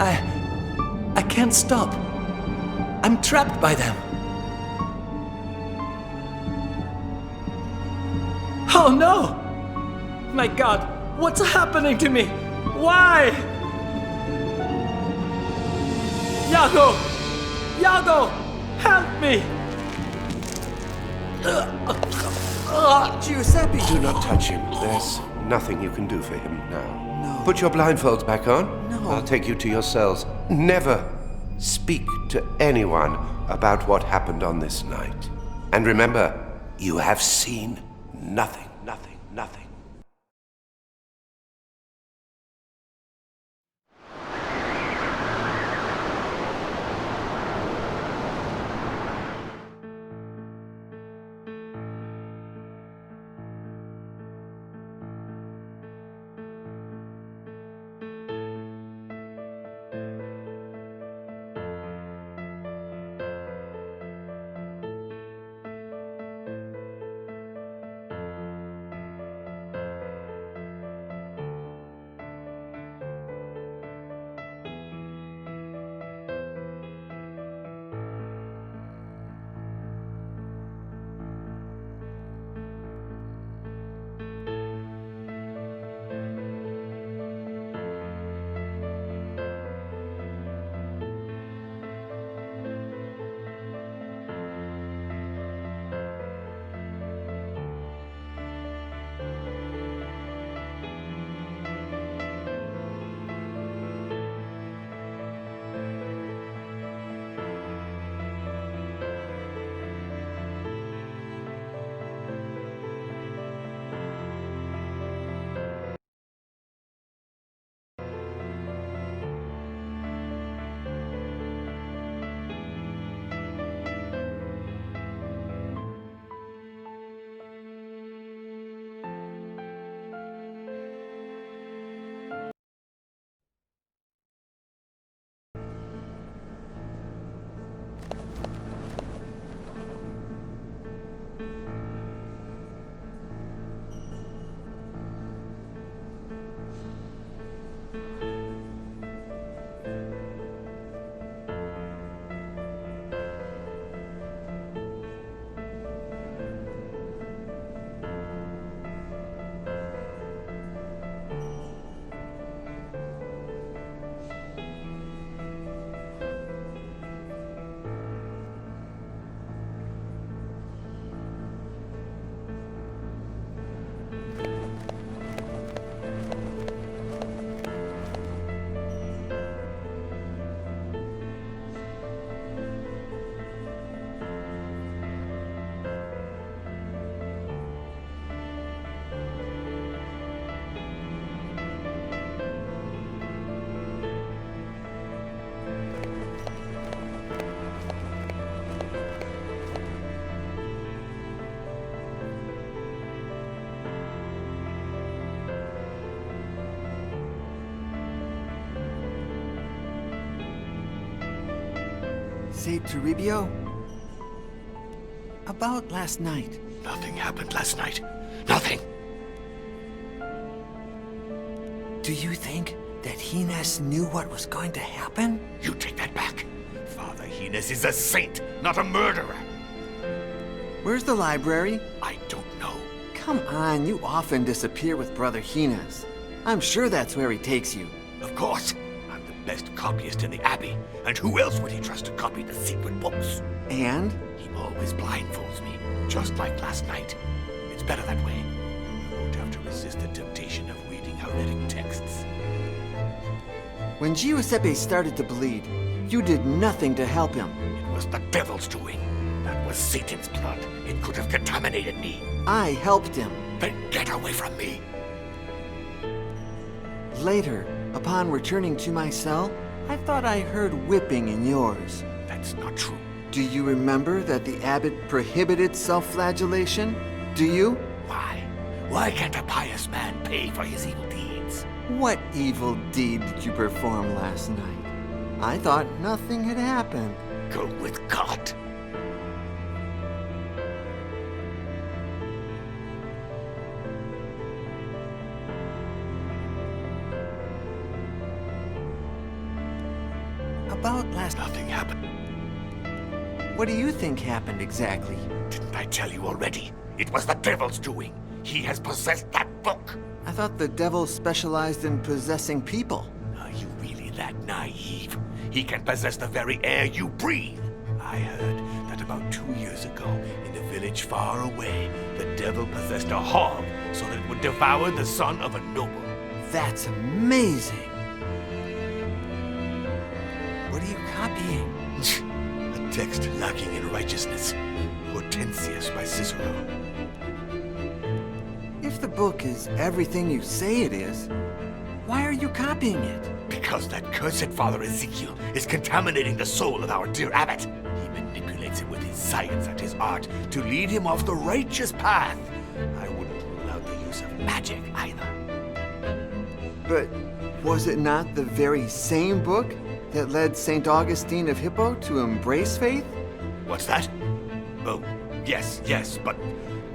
I can't stop. I'm trapped by them. Oh no! My God, what's happening to me? Why? Iago! Iago! Help me! Giuseppe! Do not touch him. There's nothing you can do for him now. No. Put your blindfolds back on. No. I'll take you to your cells. Never speak to anyone about what happened on this night. And remember, you have seen nothing. Nothing. Say, Toribio? About last night. Nothing happened last night. Nothing. Do you think that Hines knew what was going to happen? You take that back. Father Hines is a saint, not a murderer. Where's the library? I don't know. Come on, you often disappear with Brother Hines. I'm sure that's where he takes you. Of course. I'm the best copyist in the Abbey. And who else would he trust to copy the secret books? And? He always blindfolds me, just like last night. It's better that way. You won't have to resist the temptation of reading heretic texts. When Giuseppe started to bleed, you did nothing to help him. It was the devil's doing. That was Satan's blood. It could have contaminated me. I helped him. Then get away from me. Later, upon returning to my cell, I thought I heard whipping in yours. That's not true. Do you remember that the abbot prohibited self-flagellation? Do you? Why? Why can't a pious man pay for his evil deeds? What evil deed did you perform last night? I thought nothing had happened. Go with God. about last... Nothing happened. What do you think happened exactly? Didn't I tell you already? It was the devil's doing. He has possessed that book. I thought the devil specialized in possessing people. Are you really that naive? He can possess the very air you breathe. I heard that about 2 years ago, in a village far away, the devil possessed a hog so that it would devour the son of a noble. That's amazing. What are you copying? A text lacking in righteousness. Hortensius by Cicero. If the book is everything you say it is, why are you copying it? Because that cursed Father Ezekiel is contaminating the soul of our dear abbot. He manipulates it with his science and his art to lead him off the righteous path. I wouldn't rule out the use of magic either. But was it not the very same book that led St. Augustine of Hippo to embrace faith? What's that? Oh, yes, but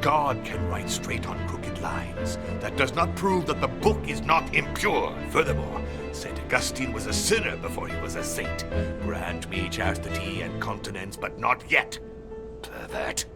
God can write straight on crooked lines. That does not prove that the book is not impure. Furthermore, St. Augustine was a sinner before he was a saint. Grant me chastity and continence, but not yet. Pervert.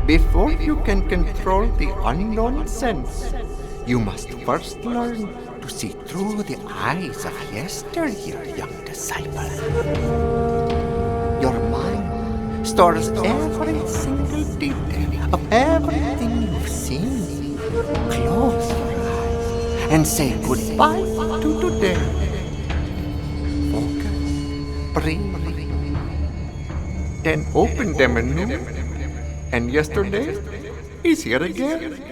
Before you can control the unknown sense, you must first learn to see through the eyes of yesteryear, young disciple. Your mind stores every single detail of everything you've seen. Close your eyes and say goodbye to today. Focus, breathe, then open them anew. And yesterday is here again.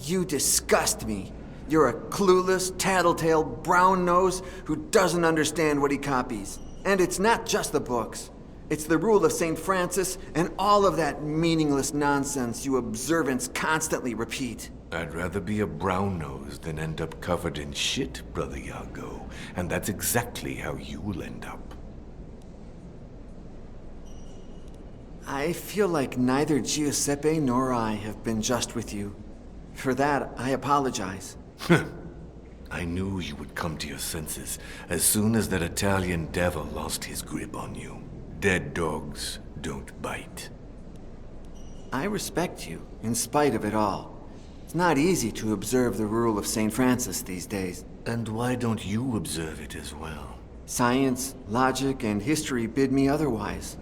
You disgust me. You're a clueless, tattletale, brown nose who doesn't understand what he copies. And it's not just the books. It's the rule of St. Francis and all of that meaningless nonsense you observants constantly repeat. I'd rather be a brown-nose than end up covered in shit, Brother Iago. And that's exactly how you will end up. I feel like neither Giuseppe nor I have been just with you. For that, I apologize. I knew you would come to your senses as soon as that Italian devil lost his grip on you. Dead dogs don't bite. I respect you, in spite of it all. It's not easy to observe the rule of St. Francis these days. And why don't you observe it as well? Science, logic, and history bid me otherwise.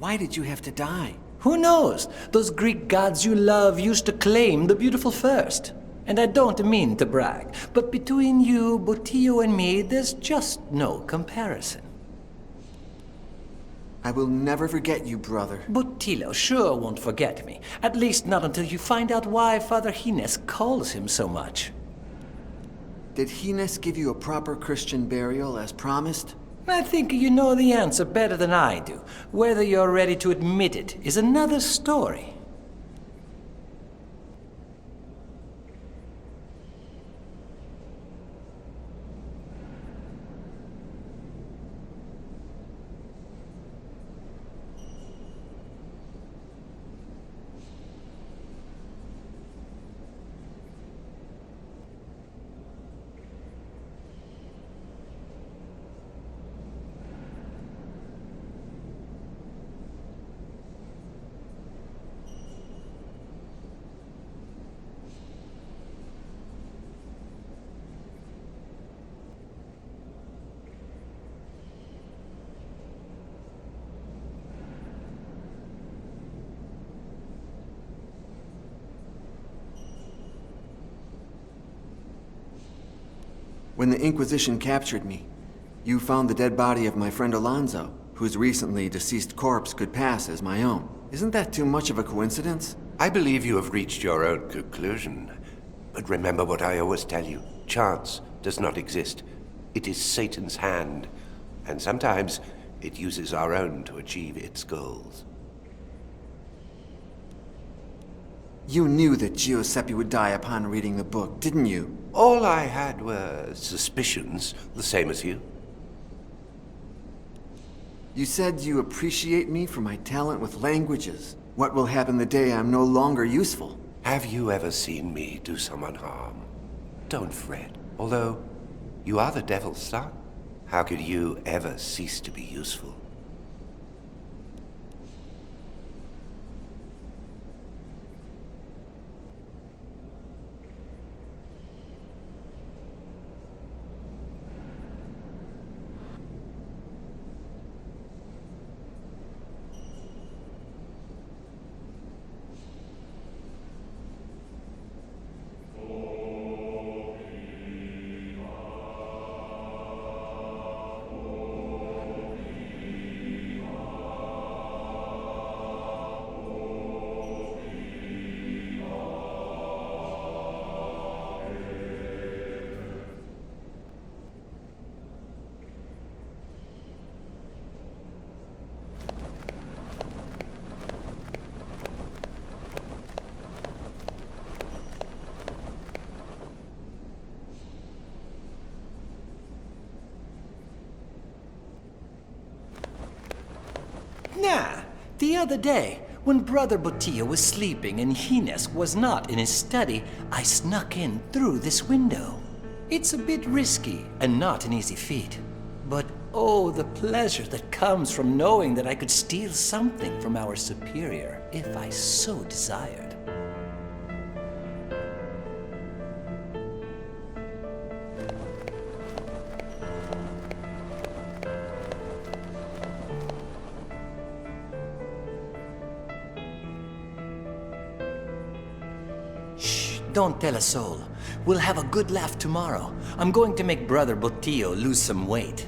Why did you have to die? Who knows? Those Greek gods you love used to claim the beautiful first. And I don't mean to brag, but between you, Botillo, and me, there's just no comparison. I will never forget you, brother. Botillo sure won't forget me. At least not until you find out why Father Gines calls him so much. Did Gines give you a proper Christian burial as promised? I think you know the answer better than I do. Whether you're ready to admit it is another story. When the Inquisition captured me, you found the dead body of my friend Alonso, whose recently deceased corpse could pass as my own. Isn't that too much of a coincidence? I believe you have reached your own conclusion. But remember what I always tell you. Chance does not exist. It is Satan's hand. And sometimes it uses our own to achieve its goals. You knew that Giuseppe would die upon reading the book, didn't you? All I had were suspicions, the same as you. You said you appreciate me for my talent with languages. What will happen the day I'm no longer useful? Have you ever seen me do someone harm? Don't fret. Although, you are the devil's son. How could you ever cease to be useful? Nah, the other day, when Brother Botillo was sleeping and Gines was not in his study, I snuck in through this window. It's a bit risky and not an easy feat, but Oh, the pleasure that comes from knowing that I could steal something from our superior, if I so desired. Shh, don't tell a soul. We'll have a good laugh tomorrow. I'm going to make Brother Botillo lose some weight.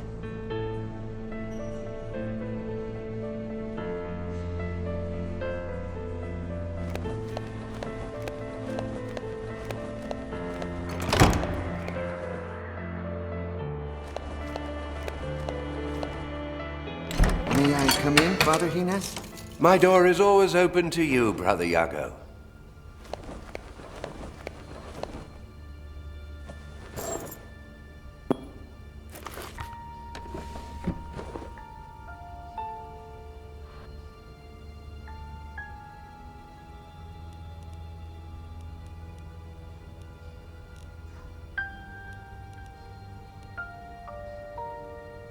May I come in, Father Hines? My door is always open to you, Brother Iago.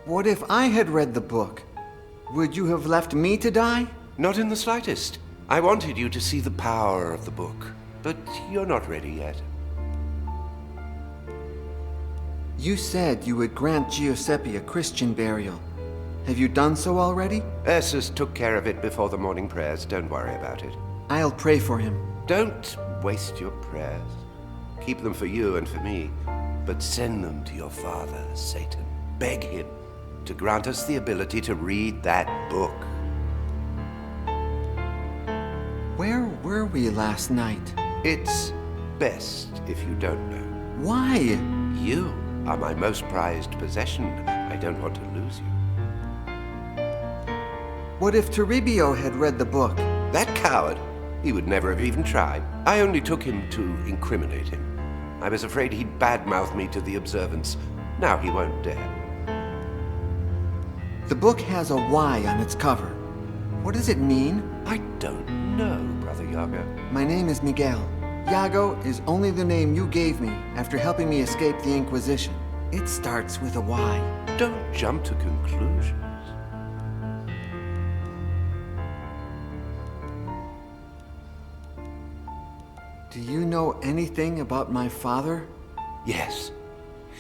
What if I had read the book? Would you have left me to die? Not in the slightest. I wanted you to see the power of the book, but you're not ready yet. You said you would grant Giuseppe a Christian burial. Have you done so already? Ursus took care of it before the morning prayers. Don't worry about it. I'll pray for him. Don't waste your prayers. Keep them for you and for me, but send them to your father, Satan. Beg him to grant us the ability to read that book. Where were we last night? It's best if you don't know. Why? You are my most prized possession. I don't want to lose you. What if Toribio had read the book? That coward! He would never have even tried. I only took him to incriminate him. I was afraid he'd badmouth me to the observants. Now he won't dare. The book has a Y on its cover. What does it mean? I don't know, Brother Iago. My name is Miguel. Iago is only the name you gave me after helping me escape the Inquisition. It starts with a Y. Don't jump to conclusions. Do you know anything about my father? Yes.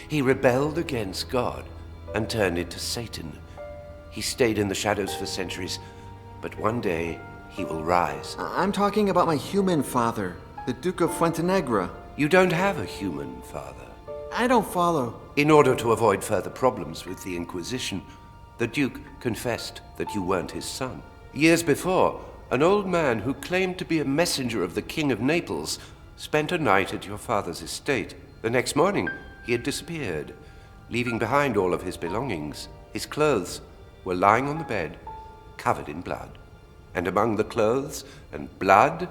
He rebelled against God and turned into Satan. He stayed in the shadows for centuries, but one day he will rise. I'm talking about my human father, the Duke of Fuentenegra. You don't have a human father. I don't follow. In order to avoid further problems with the Inquisition, the Duke confessed that you weren't his son. Years before, an old man who claimed to be a messenger of the King of Naples spent a night at your father's estate. The next morning, he had disappeared, leaving behind all of his belongings. His clothes were lying on the bed, covered in blood. And among the clothes and blood,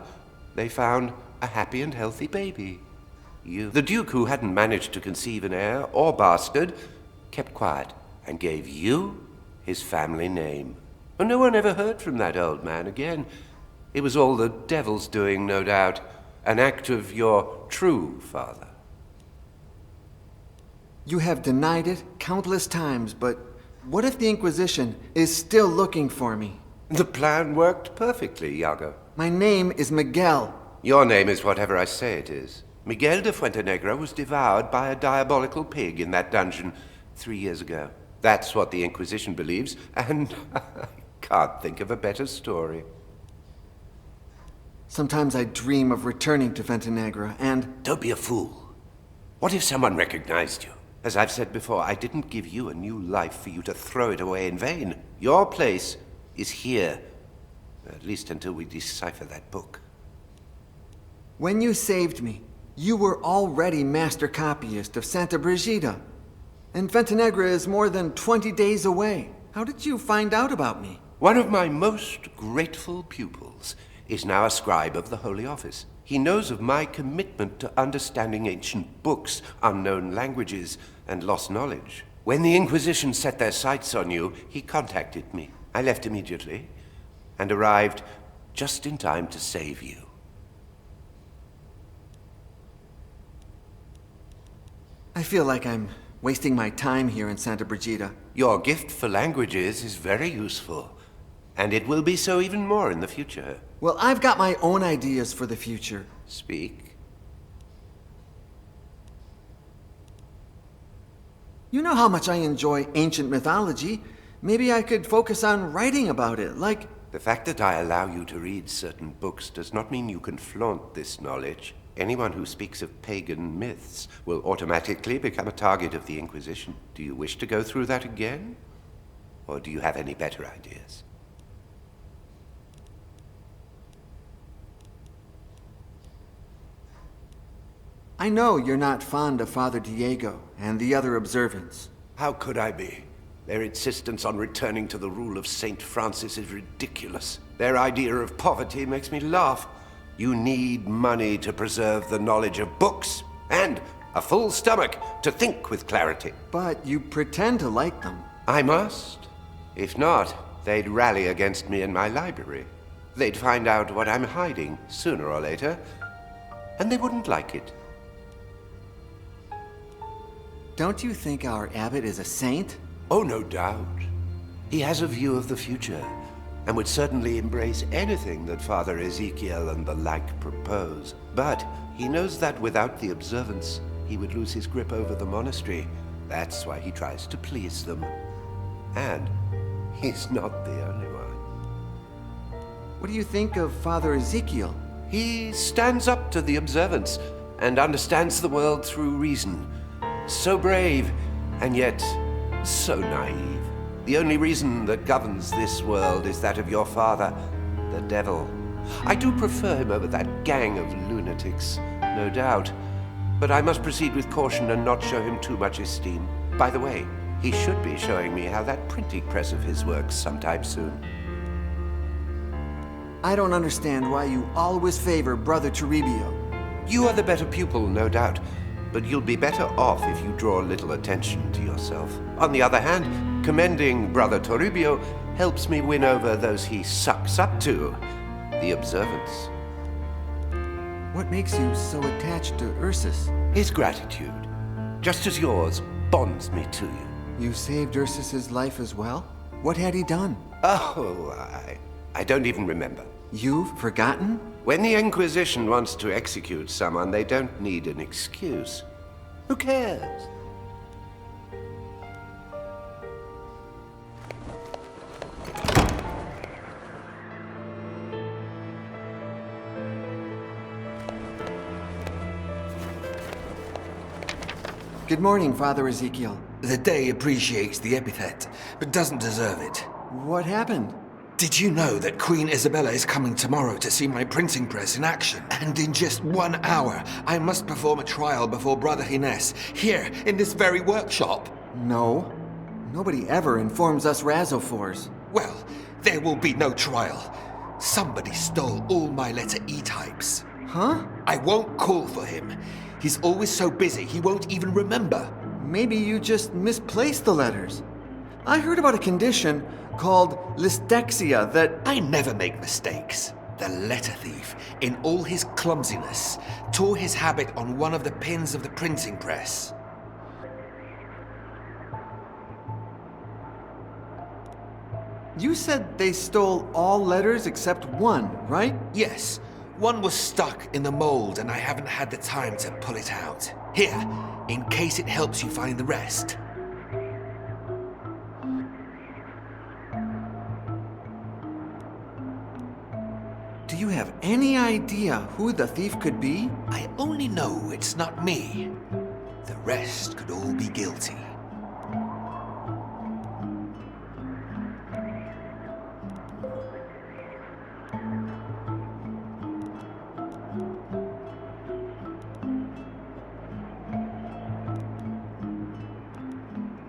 they found a happy and healthy baby. You. The Duke, who hadn't managed to conceive an heir or bastard, kept quiet and gave you his family name. And no one ever heard from that old man again. It was all the devil's doing, no doubt. An act of your true father. You have denied it countless times, but what if the Inquisition is still looking for me? The plan worked perfectly, Iago. My name is Miguel. Your name is whatever I say it is. Miguel de Fuentenegra was devoured by a diabolical pig in that dungeon 3 years ago. That's what the Inquisition believes, and I can't think of a better story. Sometimes I dream of returning to Fuentenegra, and... Don't be a fool. What if someone recognized you? As I've said before, I didn't give you a new life for you to throw it away in vain. Your place is here, at least until we decipher that book. When you saved me, you were already master copyist of Santa Brigida. And Fuentenegra is more than 20 days away. How did you find out about me? One of my most grateful pupils is now a scribe of the Holy Office. He knows of my commitment to understanding ancient books, unknown languages, and lost knowledge. When the Inquisition set their sights on you, he contacted me. I left immediately and arrived just in time to save you. I feel like I'm wasting my time here in Santa Brigida. Your gift for languages is very useful, and it will be so even more in the future. Well, I've got my own ideas for the future. Speak. You know how much I enjoy ancient mythology. Maybe I could focus on writing about it, like... The fact that I allow you to read certain books does not mean you can flaunt this knowledge. Anyone who speaks of pagan myths will automatically become a target of the Inquisition. Do you wish to go through that again? Or do you have any better ideas? I know you're not fond of Father Diego and the other observants. How could I be? Their insistence on returning to the rule of Saint Francis is ridiculous. Their idea of poverty makes me laugh. You need money to preserve the knowledge of books, and a full stomach to think with clarity. But you pretend to like them. I must. If not, they'd rally against me in my library. They'd find out what I'm hiding sooner or later, and they wouldn't like it. Don't you think our abbot is a saint? Oh, no doubt. He has a view of the future, and would certainly embrace anything that Father Ezekiel and the like propose. But he knows that without the observance, he would lose his grip over the monastery. That's why he tries to please them. And he's not the only one. What do you think of Father Ezekiel? He stands up to the observance and understands the world through reason. So brave, and yet so naive. The only reason that governs this world is that of your father, the devil. I do prefer him over that gang of lunatics, no doubt. But I must proceed with caution and not show him too much esteem. By the way, he should be showing me how that printing press of his works sometime soon. I don't understand why you always favor Brother Toribio. You are the better pupil, no doubt. But you'll be better off if you draw little attention to yourself. On the other hand, commending Brother Toribio helps me win over those he sucks up to, the observants. What makes you so attached to Ursus? His gratitude, just as yours, bonds me to you. You saved Ursus's life as well? What had he done? Oh, I don't even remember. You've forgotten? When the Inquisition wants to execute someone, they don't need an excuse. Who cares? Good morning, Father Ezekiel. The day appreciates the epithet, but doesn't deserve it. What happened? Did you know that Queen Isabella is coming tomorrow to see my printing press in action? And in just 1 hour, I must perform a trial before Brother Gines, here, in this very workshop. No. Nobody ever informs us Razophors. Well, there will be no trial. Somebody stole all my letter E types. Huh? I won't call for him. He's always so busy, he won't even remember. Maybe you just misplaced the letters. I heard about a condition called lystexia that... I never make mistakes. The letter thief, in all his clumsiness, tore his habit on one of the pins of the printing press. You said they stole all letters except one, right? Yes. One was stuck in the mold and I haven't had the time to pull it out. Here, in case it helps you find the rest. Do you have any idea who the thief could be? I only know it's not me. The rest could all be guilty.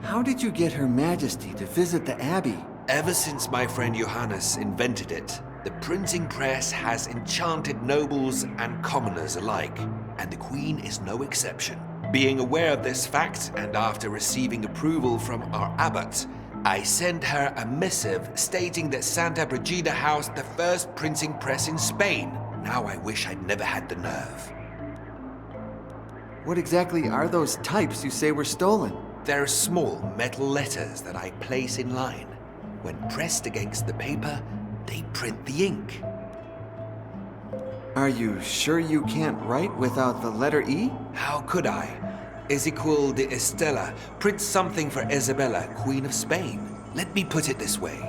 How did you get Her Majesty to visit the Abbey? Ever since my friend Johannes invented it, the printing press has enchanted nobles and commoners alike, and the Queen is no exception. Being aware of this fact, and after receiving approval from our abbot, I sent her a missive stating that Santa Brigida housed the first printing press in Spain. Now I wish I'd never had the nerve. What exactly are those types you say were stolen? There are small metal letters that I place in line. When pressed against the paper, they print the ink. Are you sure you can't write without the letter E? How could I? Ezequiel de Estella prints something for Isabella, Queen of Spain. Let me put it this way.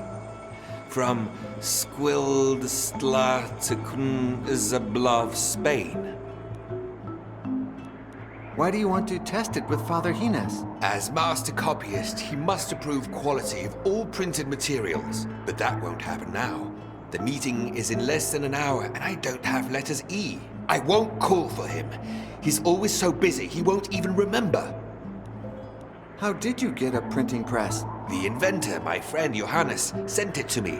From Squildstla to Kun Zablov, Spain. Why do you want to test it with Father Hines? As master copyist, he must approve quality of all printed materials. But that won't happen now. The meeting is in less than an hour, and I don't have letters E. I won't call for him. He's always so busy, he won't even remember. How did you get a printing press? The inventor, my friend Johannes, sent it to me.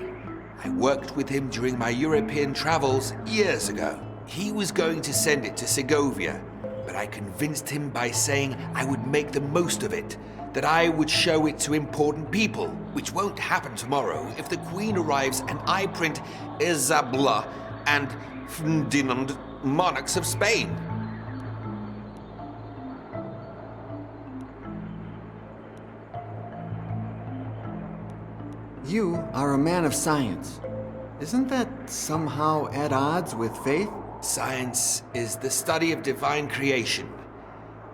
I worked with him during my European travels years ago. He was going to send it to Segovia, but I convinced him by saying I would make the most of it, that I would show it to important people, which won't happen tomorrow if the Queen arrives and I print Isabella and Ferdinand, monarchs of Spain. You are a man of science. Isn't that somehow at odds with faith? Science is the study of divine creation.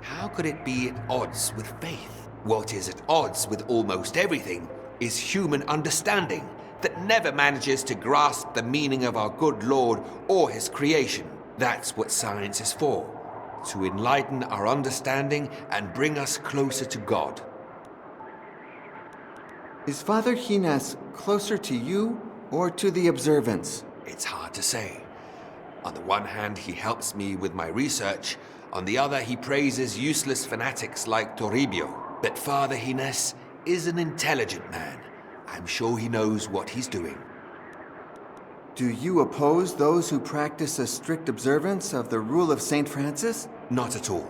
How could it be at odds with faith? What is at odds with almost everything is human understanding that never manages to grasp the meaning of our good Lord or his creation. That's what science is for, to enlighten our understanding and bring us closer to God. Is Father Hines closer to you or to the observance? It's hard to say. On the one hand, he helps me with my research. On the other, he praises useless fanatics like Toribio. But Father Hines is an intelligent man. I'm sure he knows what he's doing. Do you oppose those who practice a strict observance of the rule of St. Francis? Not at all.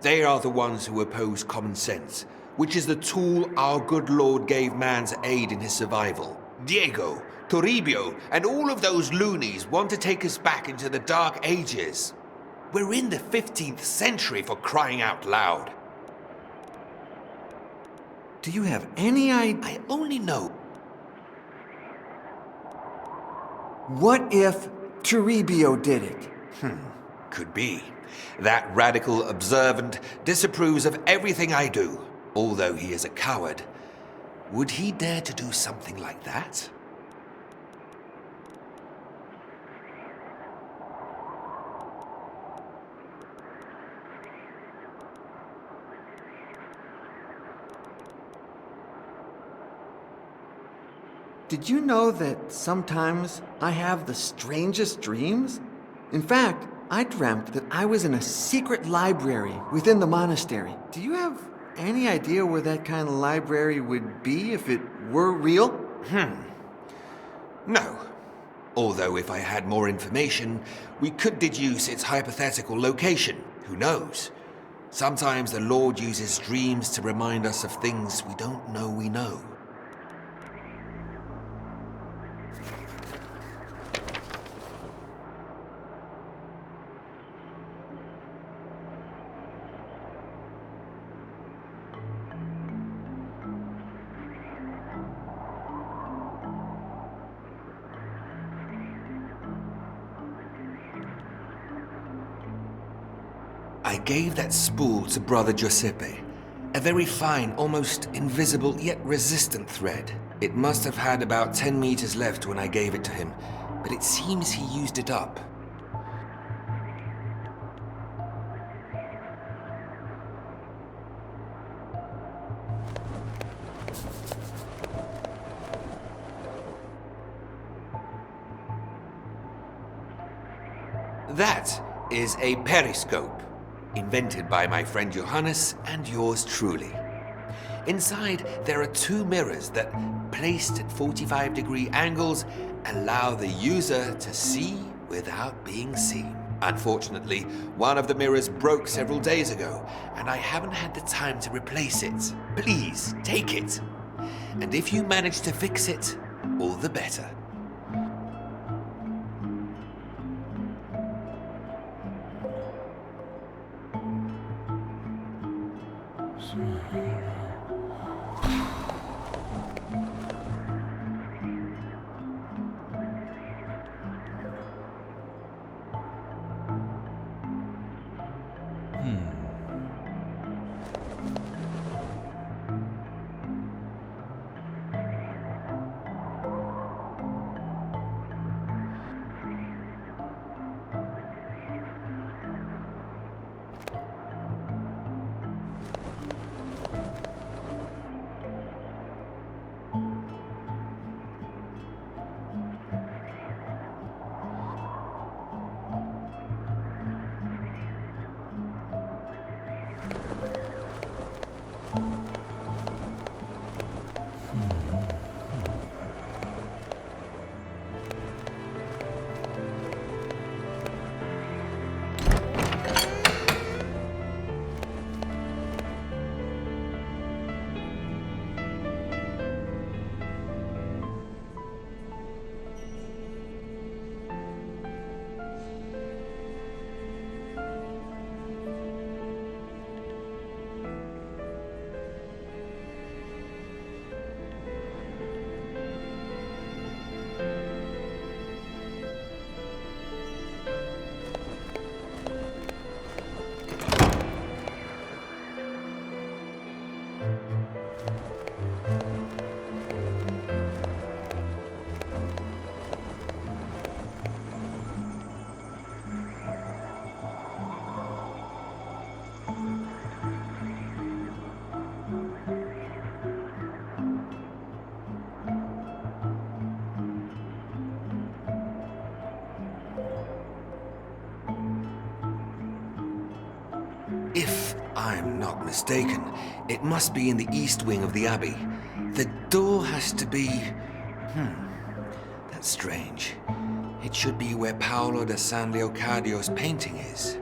They are the ones who oppose common sense, which is the tool our good Lord gave man to aid in his survival. Diego, Toribio, and all of those loonies want to take us back into the Dark Ages. We're in the 15th century, for crying out loud. Do you have any idea? I only know. What if Toribio did it? Could be. That radical observant disapproves of everything I do, although he is a coward. Would he dare to do something like that? Did you know that sometimes I have the strangest dreams? In fact, I dreamt that I was in a secret library within the monastery. Do you have any idea where that kind of library would be if it were real? No. Although if I had more information, we could deduce its hypothetical location. Who knows? Sometimes the Lord uses dreams to remind us of things we don't know we know. I gave that spool to Brother Giuseppe. A very fine, almost invisible, yet resistant thread. It must have had about 10 meters left when I gave it to him, but it seems he used it up. That is a periscope, invented by my friend Johannes and yours truly. Inside, there are 2 mirrors that, placed at 45-degree angles, allow the user to see without being seen. Unfortunately, one of the mirrors broke several days ago, and I haven't had the time to replace it. Please, take it. And if you manage to fix it, all the better. If I'm not mistaken, it must be in the east wing of the Abbey. The door has to be... That's strange. It should be where Paolo da San Leocadio's painting is.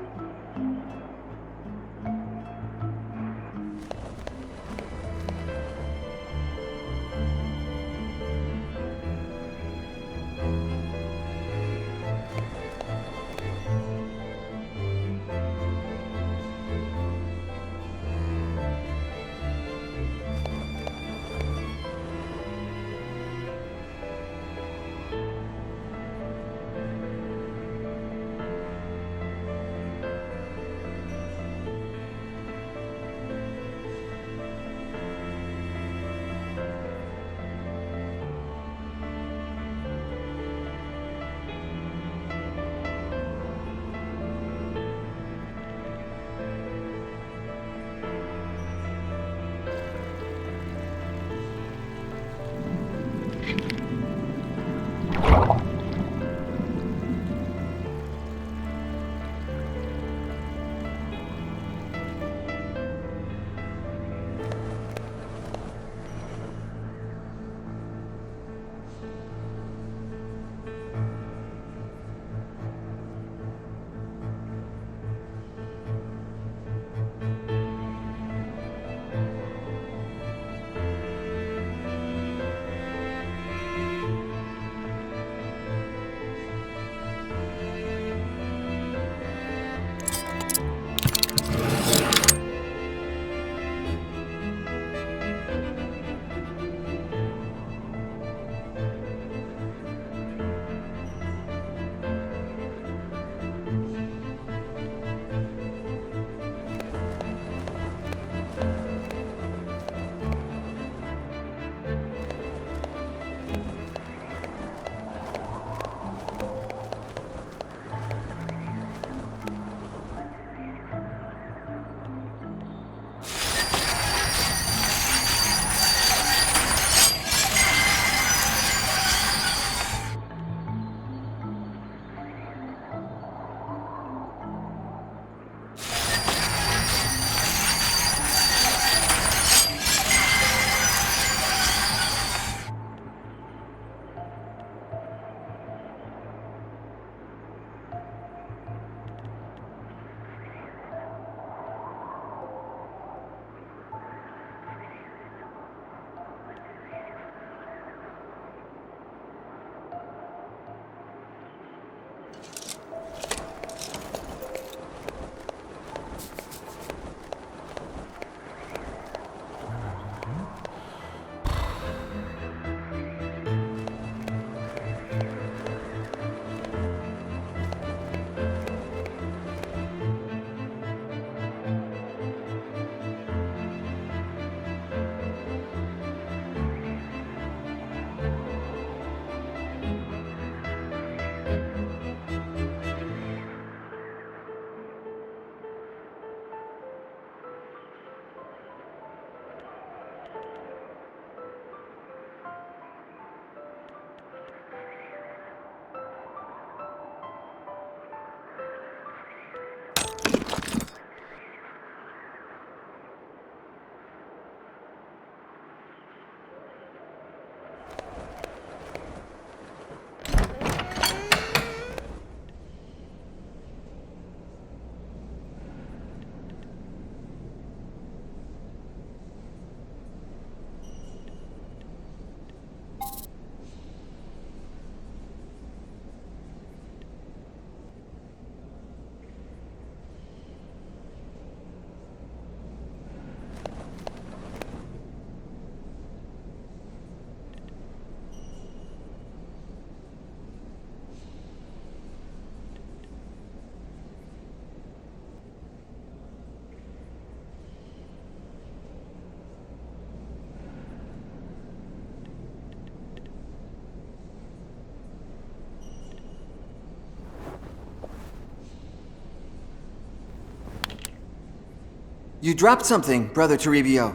You dropped something, Brother Toribio.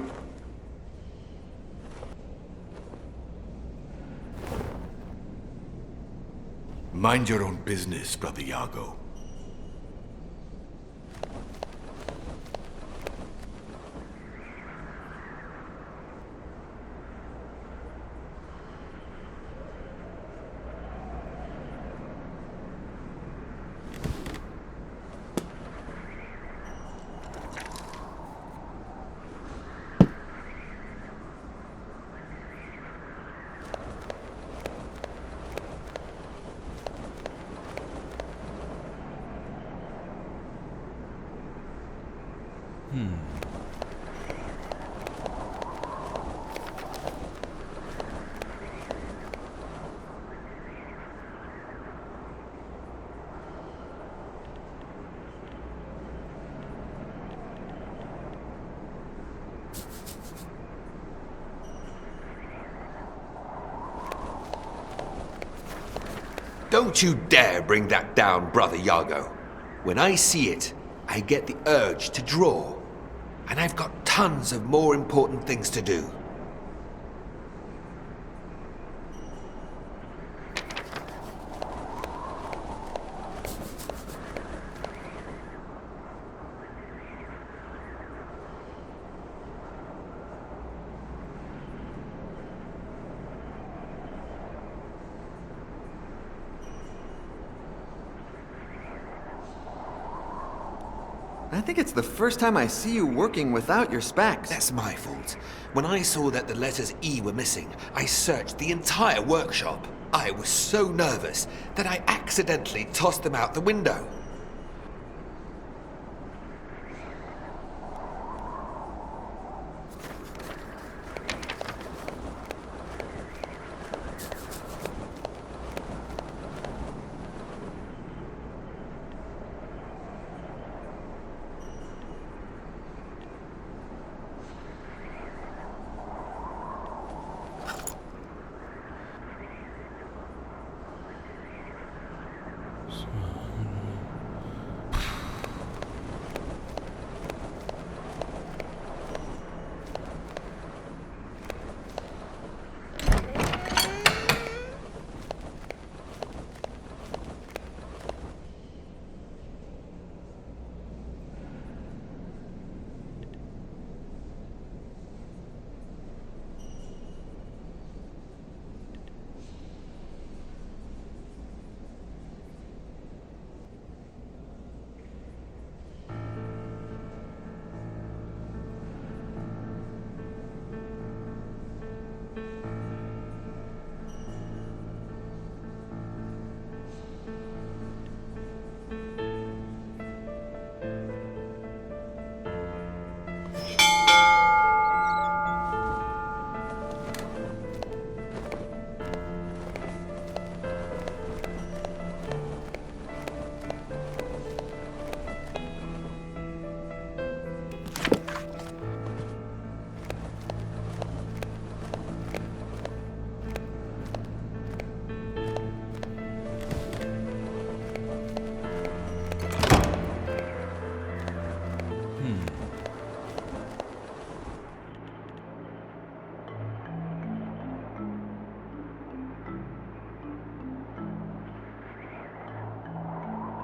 Mind your own business, Brother Iago. Don't you dare bring that down, Brother Iago. When I see it, I get the urge to draw. And I've got tons of more important things to do. I think it's the first time I see you working without your specs. That's my fault. When I saw that the letters E were missing, I searched the entire workshop. I was so nervous that I accidentally tossed them out the window.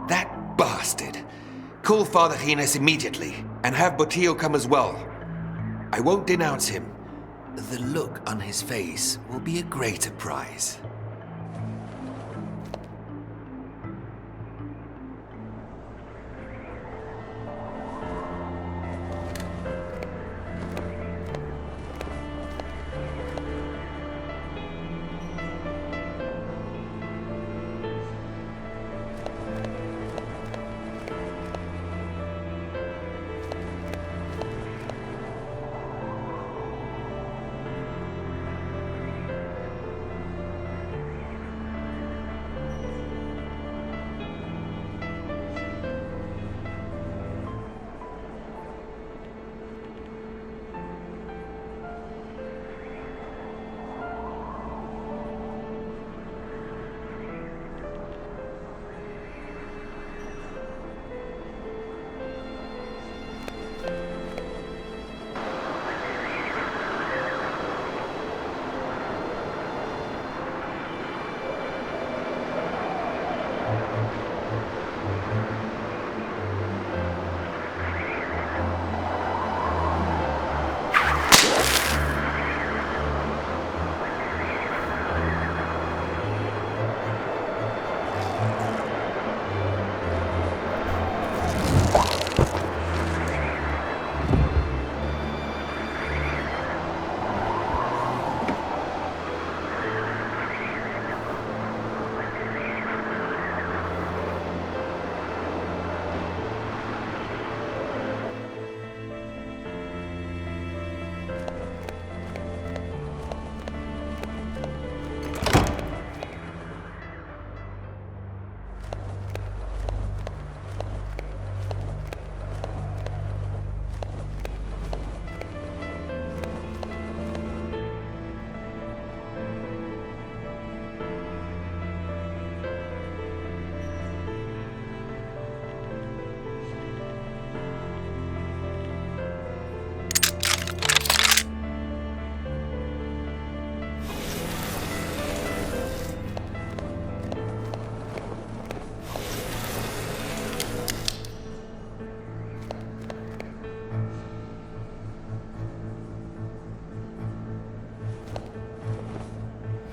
That bastard! Call Father Hines immediately, and have Botillo come as well. I won't denounce him. The look on his face will be a greater prize.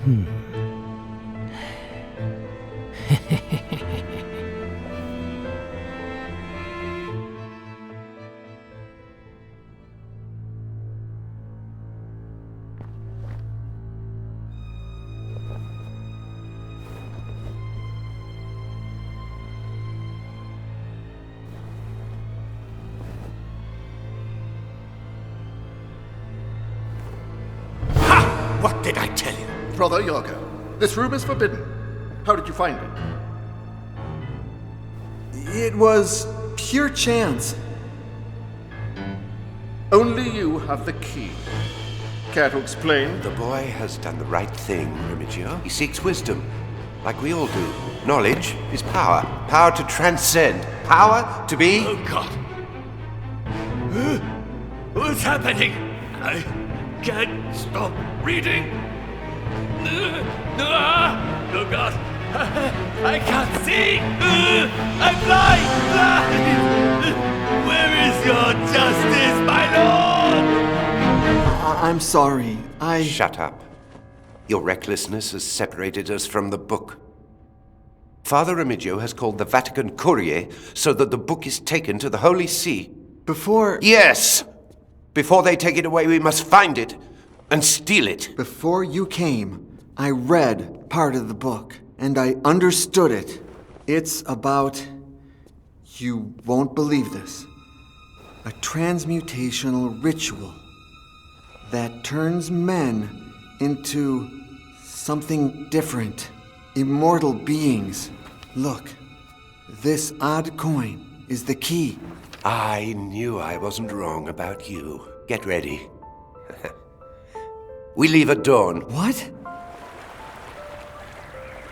What did I tell you? Brother Yaga, this room is forbidden. How did you find it? It was pure chance. Only you have the key. Care to explain? The boy has done the right thing, Remigio. He seeks wisdom, like we all do. Knowledge is power. Power to transcend. Power to be... Oh, God. What's happening? I can't stop reading. Oh, God. I can't see. I'm blind. Where is your justice, my lord? I'm sorry. Shut up. Your recklessness has separated us from the book. Father Remigio has called the Vatican Courier so that the book is taken to the Holy See. Before... Yes! Before they take it away, we must find it and steal it. Before you came, I read part of the book, and I understood it. It's about... You won't believe this. A transmutational ritual that turns men into something different. Immortal beings. Look, this odd coin is the key. I knew I wasn't wrong about you. Get ready. We leave at dawn. What?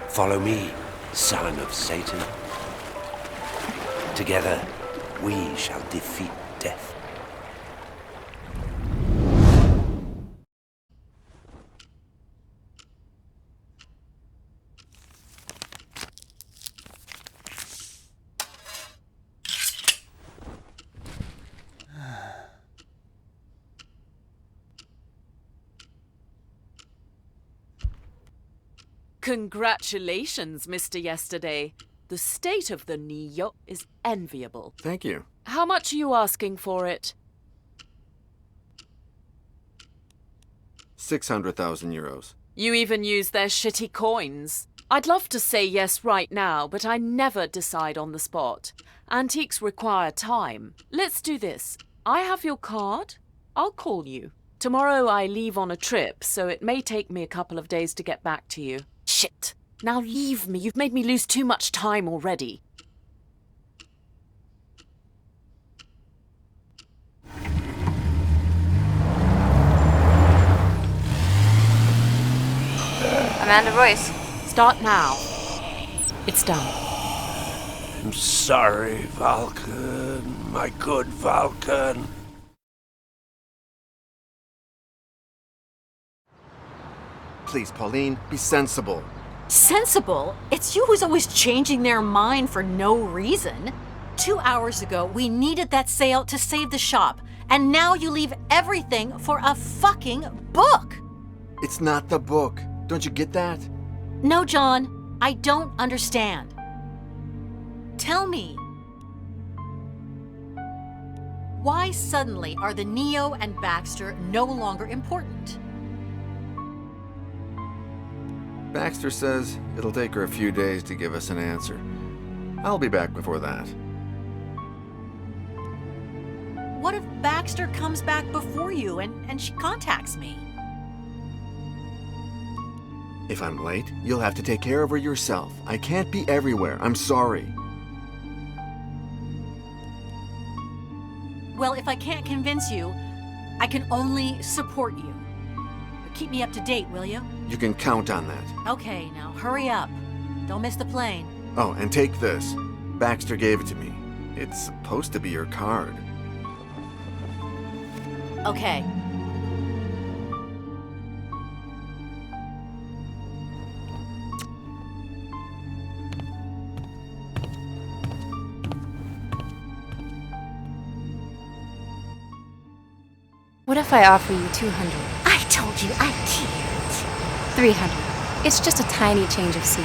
Follow me, son of Satan. Together, we shall defeat death. Congratulations, Mr. Yesterday. The state of the Neo is enviable. Thank you. How much are you asking for it? 600,000 euros. You even use their shitty coins. I'd love to say yes right now, but I never decide on the spot. Antiques require time. Let's do this. I have your card. I'll call you. Tomorrow I leave on a trip, so it may take me a couple of days to get back to you. Shit! Now leave me. You've made me lose too much time already. Amanda Royce. Start now. It's done. I'm sorry, Vulcan. My good Vulcan. Please, Pauline, be sensible. Sensible? It's you who's always changing their mind for no reason. 2 hours ago, we needed that sale to save the shop, and now you leave everything for a fucking book. It's not the book. Don't you get that? No, John, I don't understand. Tell me. Why suddenly are the Neo and Baxter no longer important? Baxter says it'll take her a few days to give us an answer. I'll be back before that. What if Baxter comes back before you and she contacts me? If I'm late, you'll have to take care of her yourself. I can't be everywhere. I'm sorry. Well, if I can't convince you, I can only support you. Keep me up to date, will you? You can count on that. Okay, now hurry up. Don't miss the plane. Oh, and take this. Baxter gave it to me. It's supposed to be your card. Okay. What if I offer you 200? I told you I can't. 300. It's just a tiny change of seat.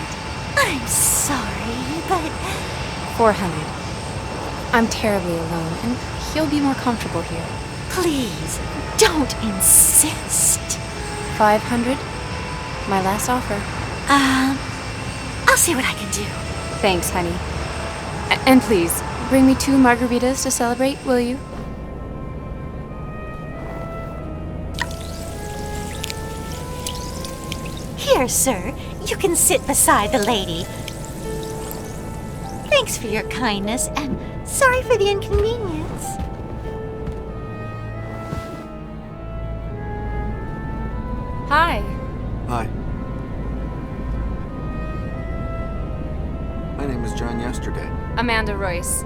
I'm sorry, but 400. I'm terribly alone, and he'll be more comfortable here. please, don't insist. 500? My last offer. I'll see what I can do. Thanks, honey. And please, bring me 2 margaritas to celebrate, will you? Here, sir. You can sit beside the lady. Thanks for your kindness, and sorry for the inconvenience. Hi. Hi. My name is John Yesterday. Amanda Royce.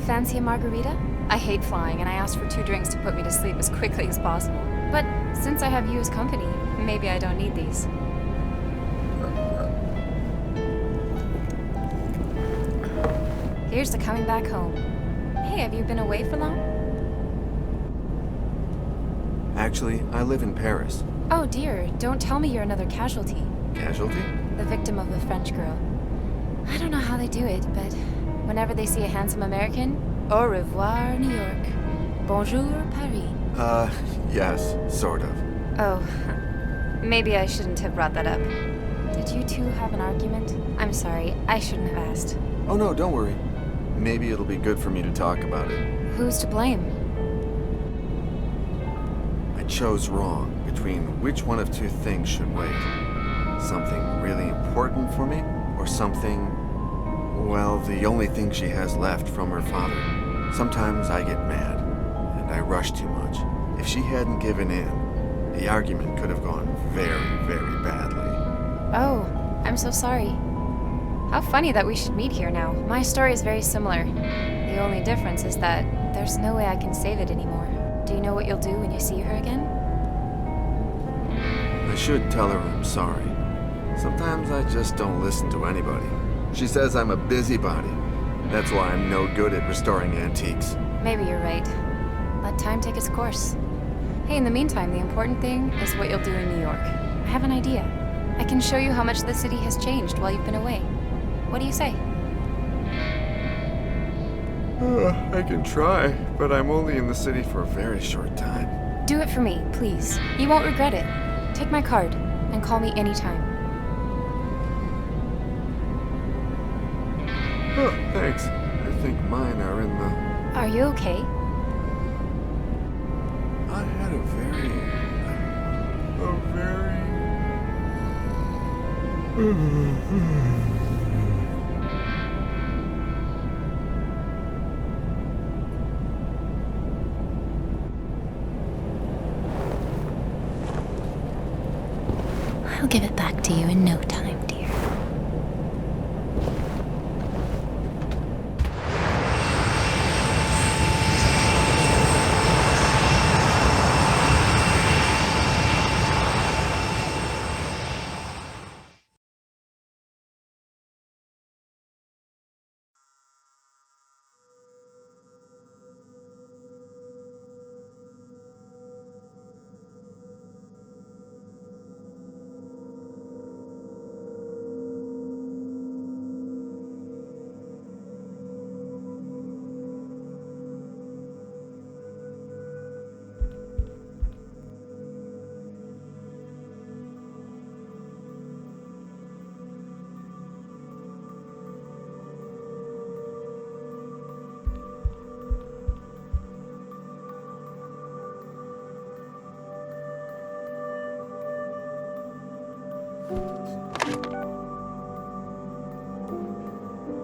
Fancy a margarita? I hate flying, and I asked for 2 drinks to put me to sleep as quickly as possible. But since I have you as company, maybe I don't need these. Here's to coming back home. Hey, have you been away for long? Actually, I live in Paris. Oh dear, don't tell me you're another casualty. Casualty? The victim of the French girl. I don't know how they do it, but whenever they see a handsome American, au revoir, New York. Bonjour, Paris. Yes, sort of. Oh, maybe I shouldn't have brought that up. Did you two have an argument? I'm sorry, I shouldn't have asked. Oh no, don't worry. Maybe it'll be good for me to talk about it. Who's to blame? I chose wrong between which one of 2 things should wait. Something really important for me, or something, well, the only thing she has left from her father. Sometimes I get mad, and I rush too much. If she hadn't given in, the argument could have gone very, very badly. Oh, I'm so sorry. How funny that we should meet here now. My story is very similar. The only difference is that there's no way I can save it anymore. Do you know what you'll do when you see her again? I should tell her I'm sorry. Sometimes I just don't listen to anybody. She says I'm a busybody. That's why I'm no good at restoring antiques. Maybe you're right. Let time take its course. Hey, in the meantime, the important thing is what you'll do in New York. I have an idea. I can show you how much the city has changed while you've been away. What do you say? I can try, but I'm only in the city for a very short time. Do it for me, please. You won't regret it. Take my card and call me anytime. Oh, thanks. I think mine are in the... Are you okay? I had a very... I'll give it back to you in no time, dear.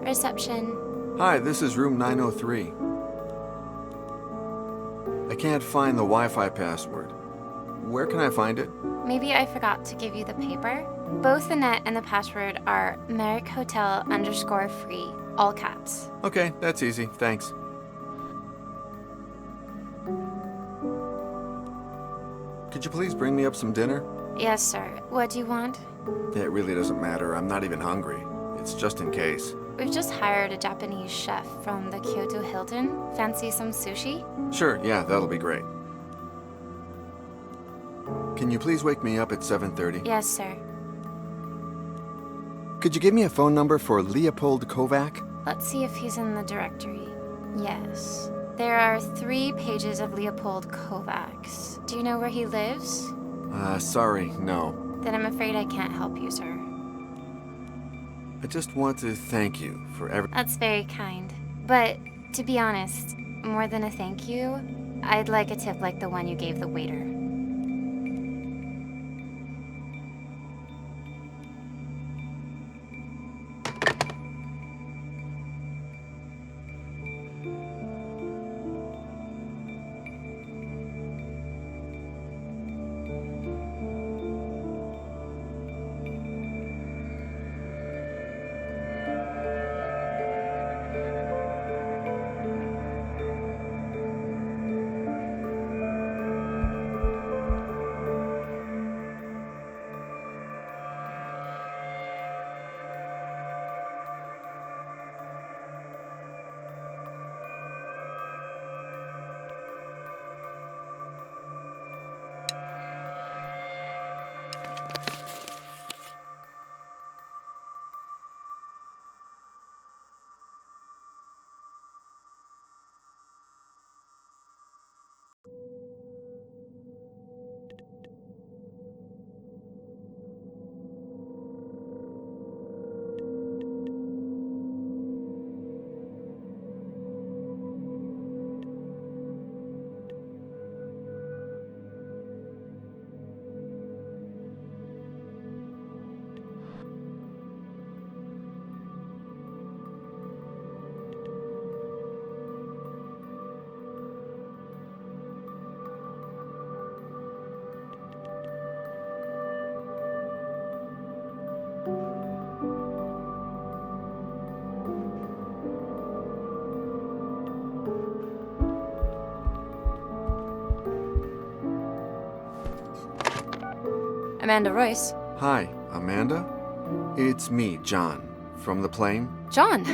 Reception. Hi, this is room 903. I can't find the Wi-Fi password. Where can I find it? Maybe I forgot to give you the paper. Both the net and the password are Merrick Hotel _free, all caps. Okay, that's easy. Thanks. Could you please bring me up some dinner? Yes, sir. What do you want? It really doesn't matter. I'm not even hungry. It's just in case. We've just hired a Japanese chef from the Kyoto Hilton. Fancy some sushi? Sure, yeah, that'll be great. Can you please wake me up at 7:30? Yes, sir. Could you give me a phone number for Leopold Kovac? Let's see if he's in the directory. Yes. There are 3 pages of Leopold Kovacs. Do you know where he lives? Sorry, no. Then I'm afraid I can't help you, sir. I just want to thank you for That's very kind. But, to be honest, more than a thank you, I'd like a tip like the one you gave the waiter. Amanda Royce. Hi, Amanda? It's me, John, from the plane. John!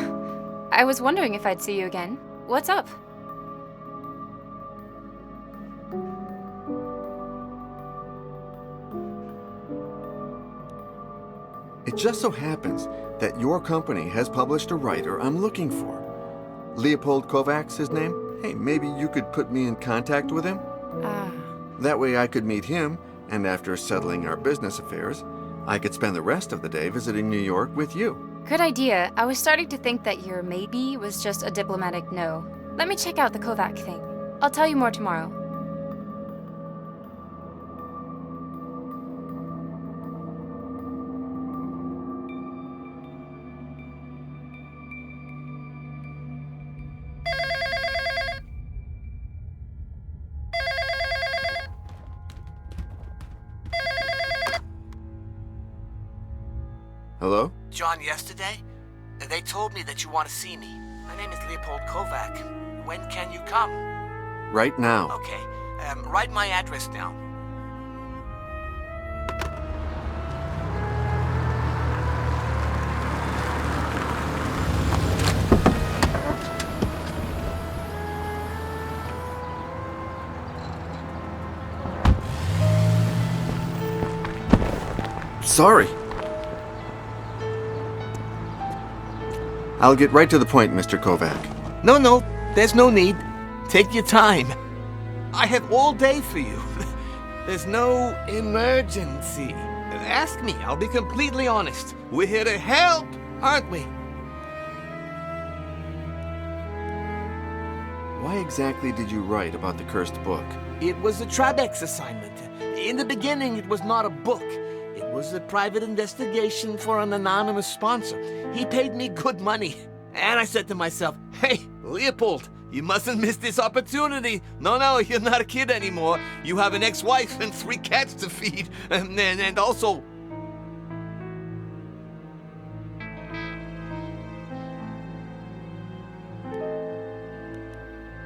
I was wondering if I'd see you again. What's up? It just so happens that your company has published a writer I'm looking for. Leopold Kovac's his name? Hey, maybe you could put me in contact with him? That way I could meet him, and after settling our business affairs, I could spend the rest of the day visiting New York with you. Good idea. I was starting to think that your maybe was just a diplomatic no. Let me check out the Kovac thing. I'll tell you more tomorrow. Hello? John, yesterday? They told me that you want to see me. My name is Leopold Kovac. When can you come? Right now. Okay, write my address down. Sorry. I'll get right to the point, Mr. Kovac. No, there's no need. Take your time. I have all day for you. There's no emergency. Ask me, I'll be completely honest. We're here to help, aren't we? Why exactly did you write about the cursed book? It was a Trabex assignment. In the beginning, it was not a book. It was a private investigation for an anonymous sponsor. He paid me good money. And I said to myself, hey, Leopold, you mustn't miss this opportunity. No, you're not a kid anymore. You have an ex-wife and 3 cats to feed. And also...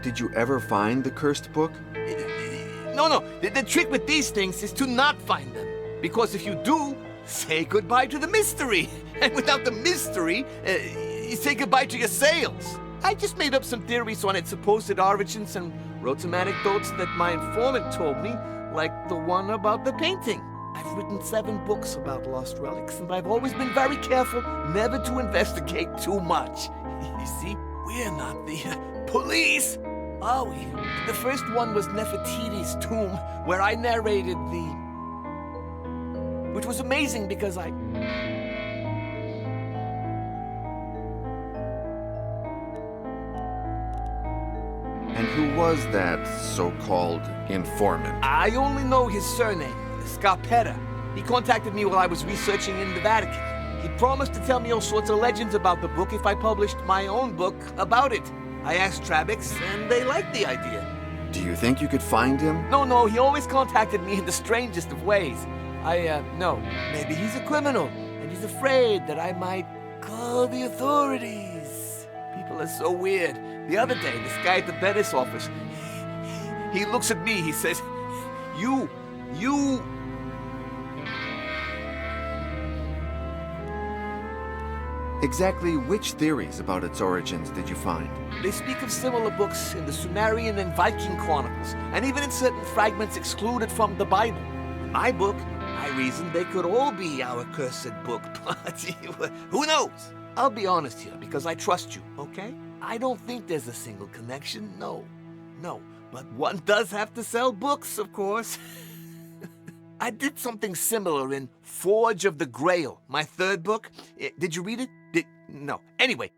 Did you ever find the cursed book? No. The trick with these things is to not find them. Because if you do, say goodbye to the mystery. And without the mystery, you say goodbye to your sales. I just made up some theories on its supposed origins and wrote some anecdotes that my informant told me, like the one about the painting. I've written 7 books about lost relics, and I've always been very careful never to investigate too much. You see, we're not the police, are we? The first one was Nefertiti's tomb, where I narrated which was amazing because I... And who was that so-called informant? I only know his surname, Scarpetta. He contacted me while I was researching in the Vatican. He promised to tell me all sorts of legends about the book if I published my own book about it. I asked Trabix, and they liked the idea. Do you think you could find him? No, he always contacted me in the strangest of ways. No. Maybe he's a criminal, and he's afraid that I might call the authorities. People are so weird. The other day, this guy at the dentist's office, he looks at me, he says, You... Exactly which theories about its origins did you find? They speak of similar books in the Sumerian and Viking chronicles, and even in certain fragments excluded from the Bible. In my book, I reasoned they could all be our cursed book, but who knows? I'll be honest here, because I trust you, okay? I don't think there's a single connection, no. But one does have to sell books, of course. I did something similar in Forge of the Grail, my 3rd book. Did you read it? No. Anyway.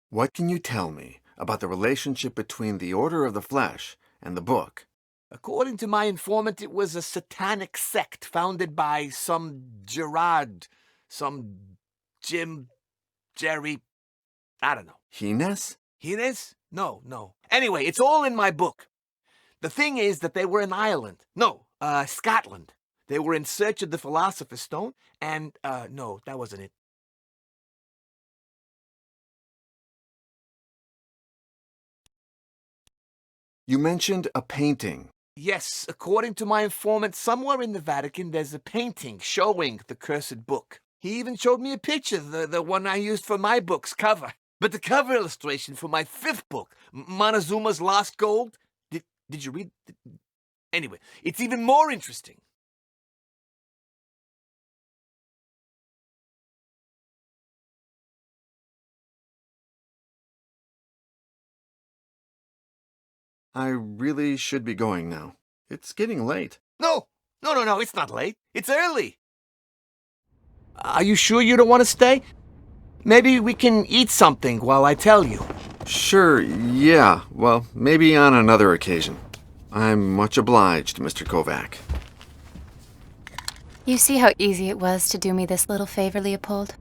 What can you tell me about the relationship between the Order of the Flesh and the book? According to my informant, it was a satanic sect founded by some Gerard, some Jim, Jerry, I don't know. Hines? Hines? No. Anyway, it's all in my book. The thing is that they were in Ireland. No, Scotland. They were in search of the Philosopher's Stone, and, no, that wasn't it. You mentioned a painting. Yes, according to my informant, somewhere in the Vatican there's a painting showing the cursed book. He even showed me a picture, the one I used for my book's cover. But the cover illustration for my 5th book, Montezuma's Lost Gold, did you read? Anyway, it's even more interesting. I really should be going now. It's getting late. No, it's not late. It's early. Are you sure you don't want to stay? Maybe we can eat something while I tell you. Sure, yeah. Well, maybe on another occasion. I'm much obliged, Mr. Kovac. You see how easy it was to do me this little favor, Leopold?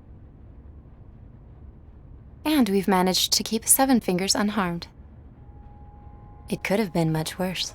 And we've managed to keep 7 fingers unharmed. It could have been much worse.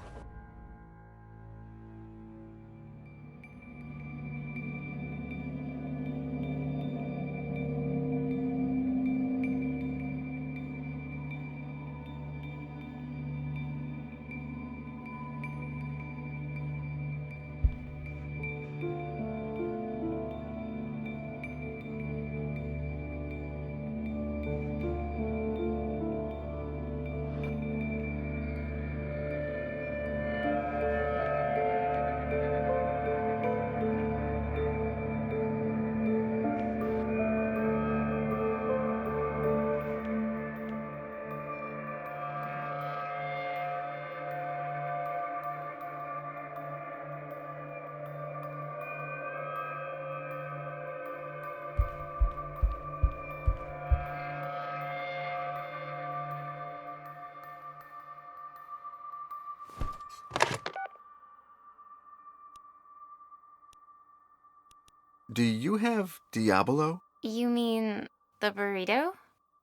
Do you have Diabolo? You mean the burrito?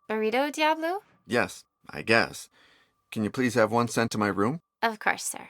Burrito Diablo? Yes, I guess. Can you please have one sent to my room? Of course, sir.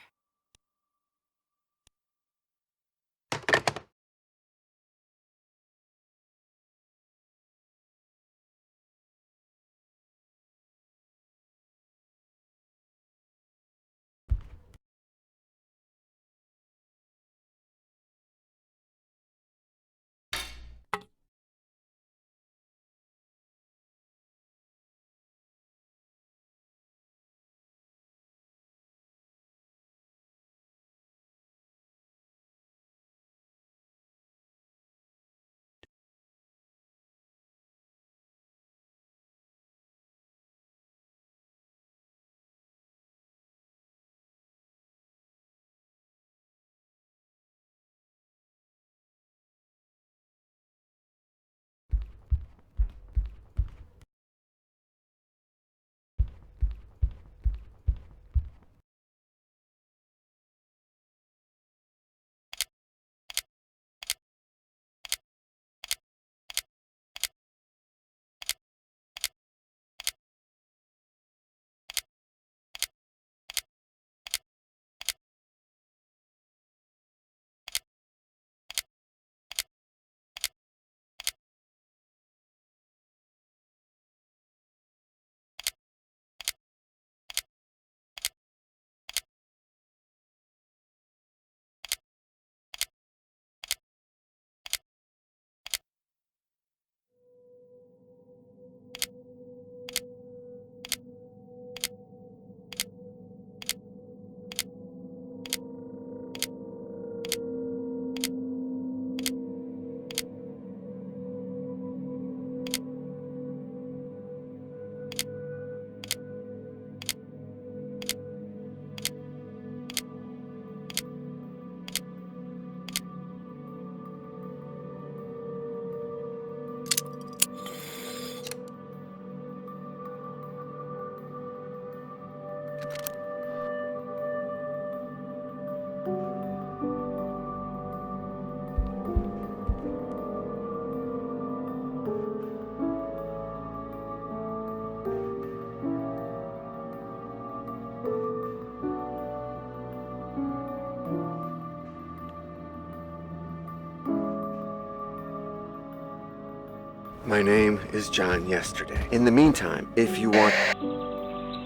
My name is John Yesterday. In the meantime, if you want...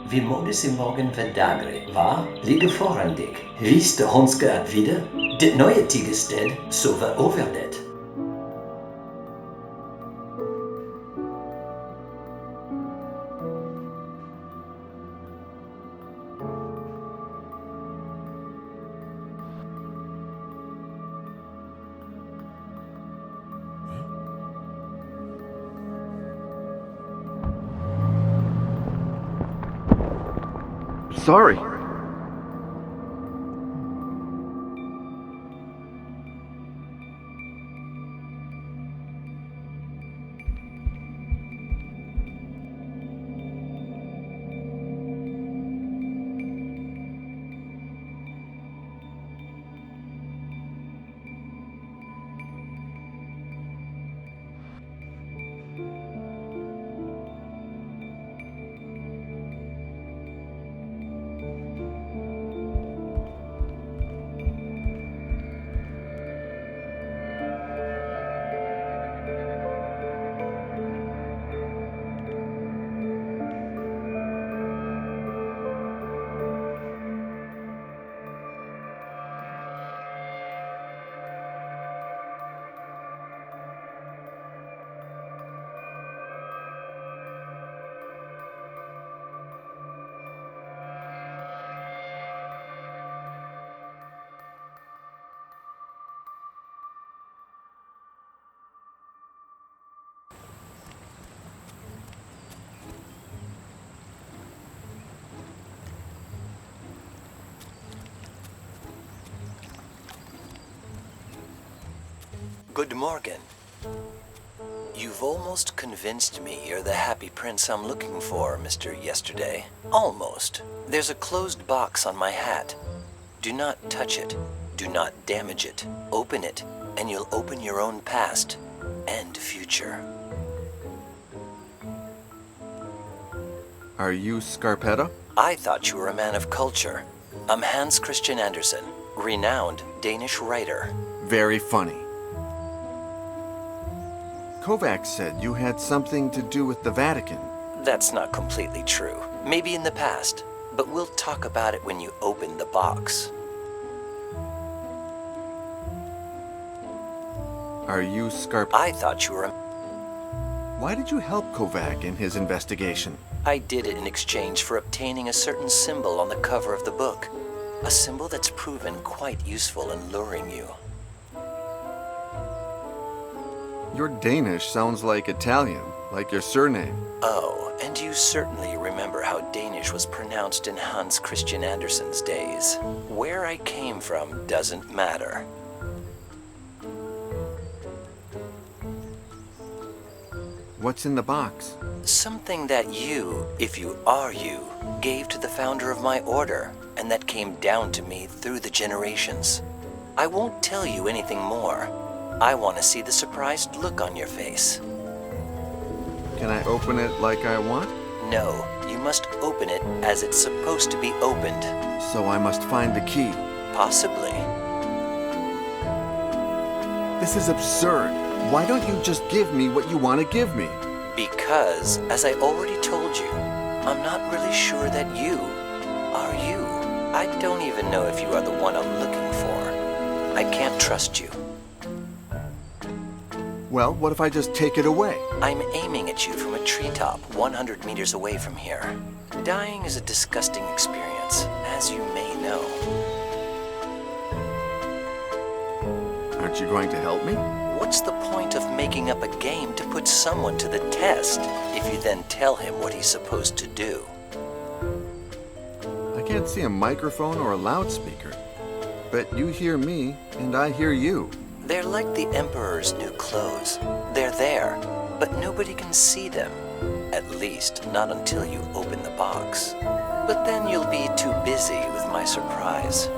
Wie modus im Morgen verdagre, war, liege vorandig. Wies de Honske at wieder, dit neue Tigested, so ver overdet. Sorry. Good morning. You've almost convinced me you're the happy prince I'm looking for, Mr. Yesterday. Almost. There's a closed box on my hat. Do not touch it. Do not damage it. Open it, and you'll open your own past and future. Are you Scarpetta? I thought you were a man of culture. I'm Hans Christian Andersen, renowned Danish writer. Very funny. Kovacs said you had something to do with the Vatican. That's not completely true. Maybe in the past, but we'll talk about it when you open the box. Are you Scarp... I thought you were... Why did you help Kovac in his investigation? I did it in exchange for obtaining a certain symbol on the cover of the book. A symbol that's proven quite useful in luring you. Your Danish sounds like Italian, like your surname. Oh, and you certainly remember how Danish was pronounced in Hans Christian Andersen's days. Where I came from doesn't matter. What's in the box? Something that you, if you are you, gave to the founder of my order, and that came down to me through the generations. I won't tell you anything more. I want to see the surprised look on your face. Can I open it like I want? No, you must open it as it's supposed to be opened. So I must find the key. Possibly. This is absurd. Why don't you just give me what you want to give me? Because, as I already told you, I'm not really sure that you are you. I don't even know if you are the one I'm looking for. I can't trust you. Well, what if I just take it away? I'm aiming at you from a treetop 100 meters away from here. Dying is a disgusting experience, as you may know. Aren't you going to help me? What's the point of making up a game to put someone to the test if you then tell him what he's supposed to do? I can't see a microphone or a loudspeaker, but you hear me and I hear you. They're like the Emperor's new clothes. They're there, but nobody can see them. At least, not until you open the box. But then you'll be too busy with my surprise.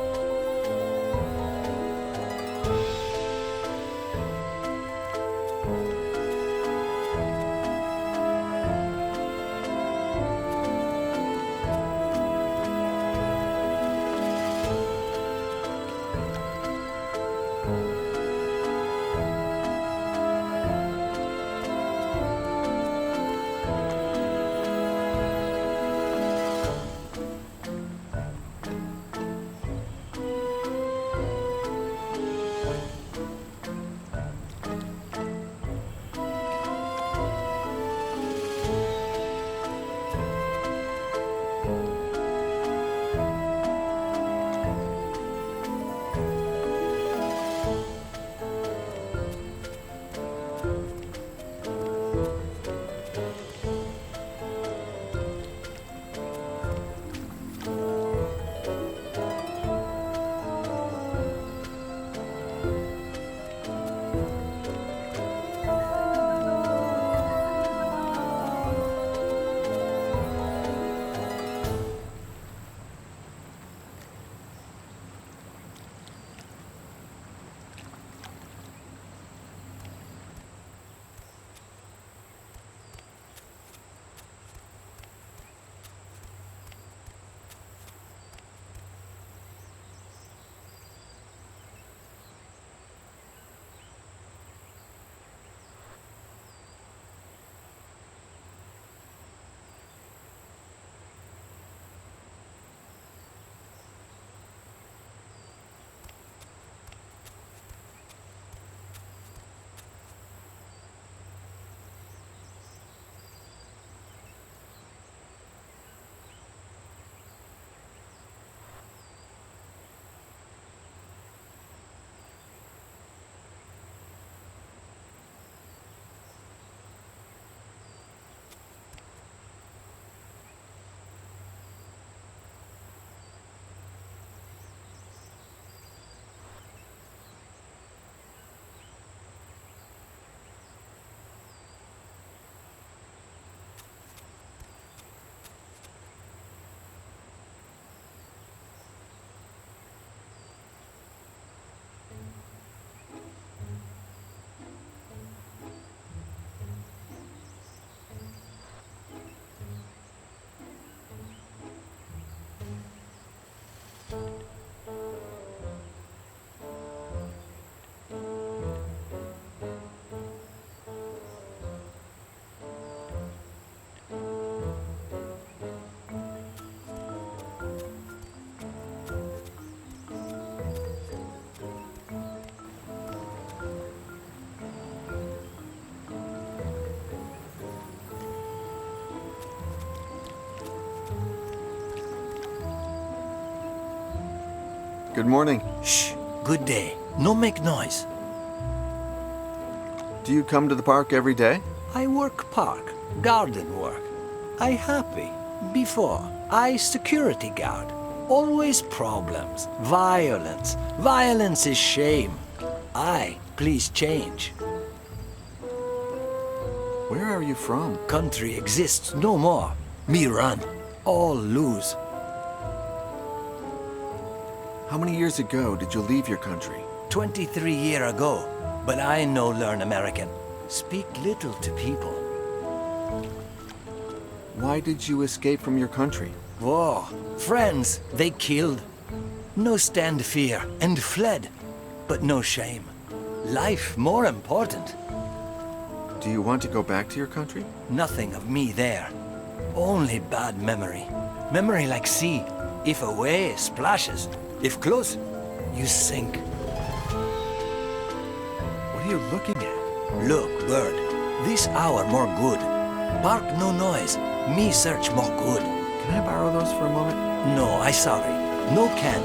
Good morning. Shh. Good day. No make noise. Do you come to the park every day? I work park. Garden work. I happy. Before, I security guard. Always problems. Violence. Violence is shame. I please change. Where are you from? Country exists no more. Me run. All lose. How many years ago did you leave your country? 23 years ago. But I no learn American. Speak little to people. Why did you escape from your country? War. Friends, they killed. No stand fear and fled. But no shame. Life more important. Do you want to go back to your country? Nothing of me there. Only bad memory. Memory like sea. If away, splashes. If close, you sink. What are you looking at? Look, bird. This hour more good. Bark no noise. Me search more good. Can I borrow those for a moment? No, I sorry. No can.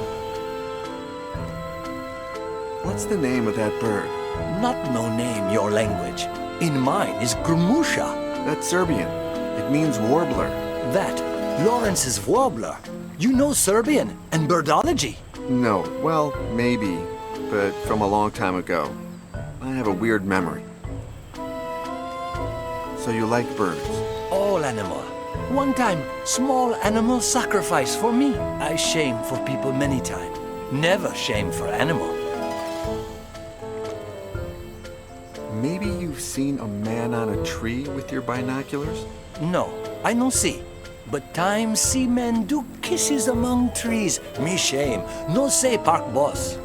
What's the name of that bird? Not no name your language. In mine is Grumusha. That's Serbian. It means warbler. That, Lawrence's warbler. You know Serbian and birdology. No, well, maybe, but from a long time ago. I have a weird memory. So you like birds? All animal. One time, small animal sacrifice for me. I shame for people many time. Never shame for animal. Maybe you've seen a man on a tree with your binoculars? No, I no see. But time see men do kisses among trees. Me shame. No say park boss.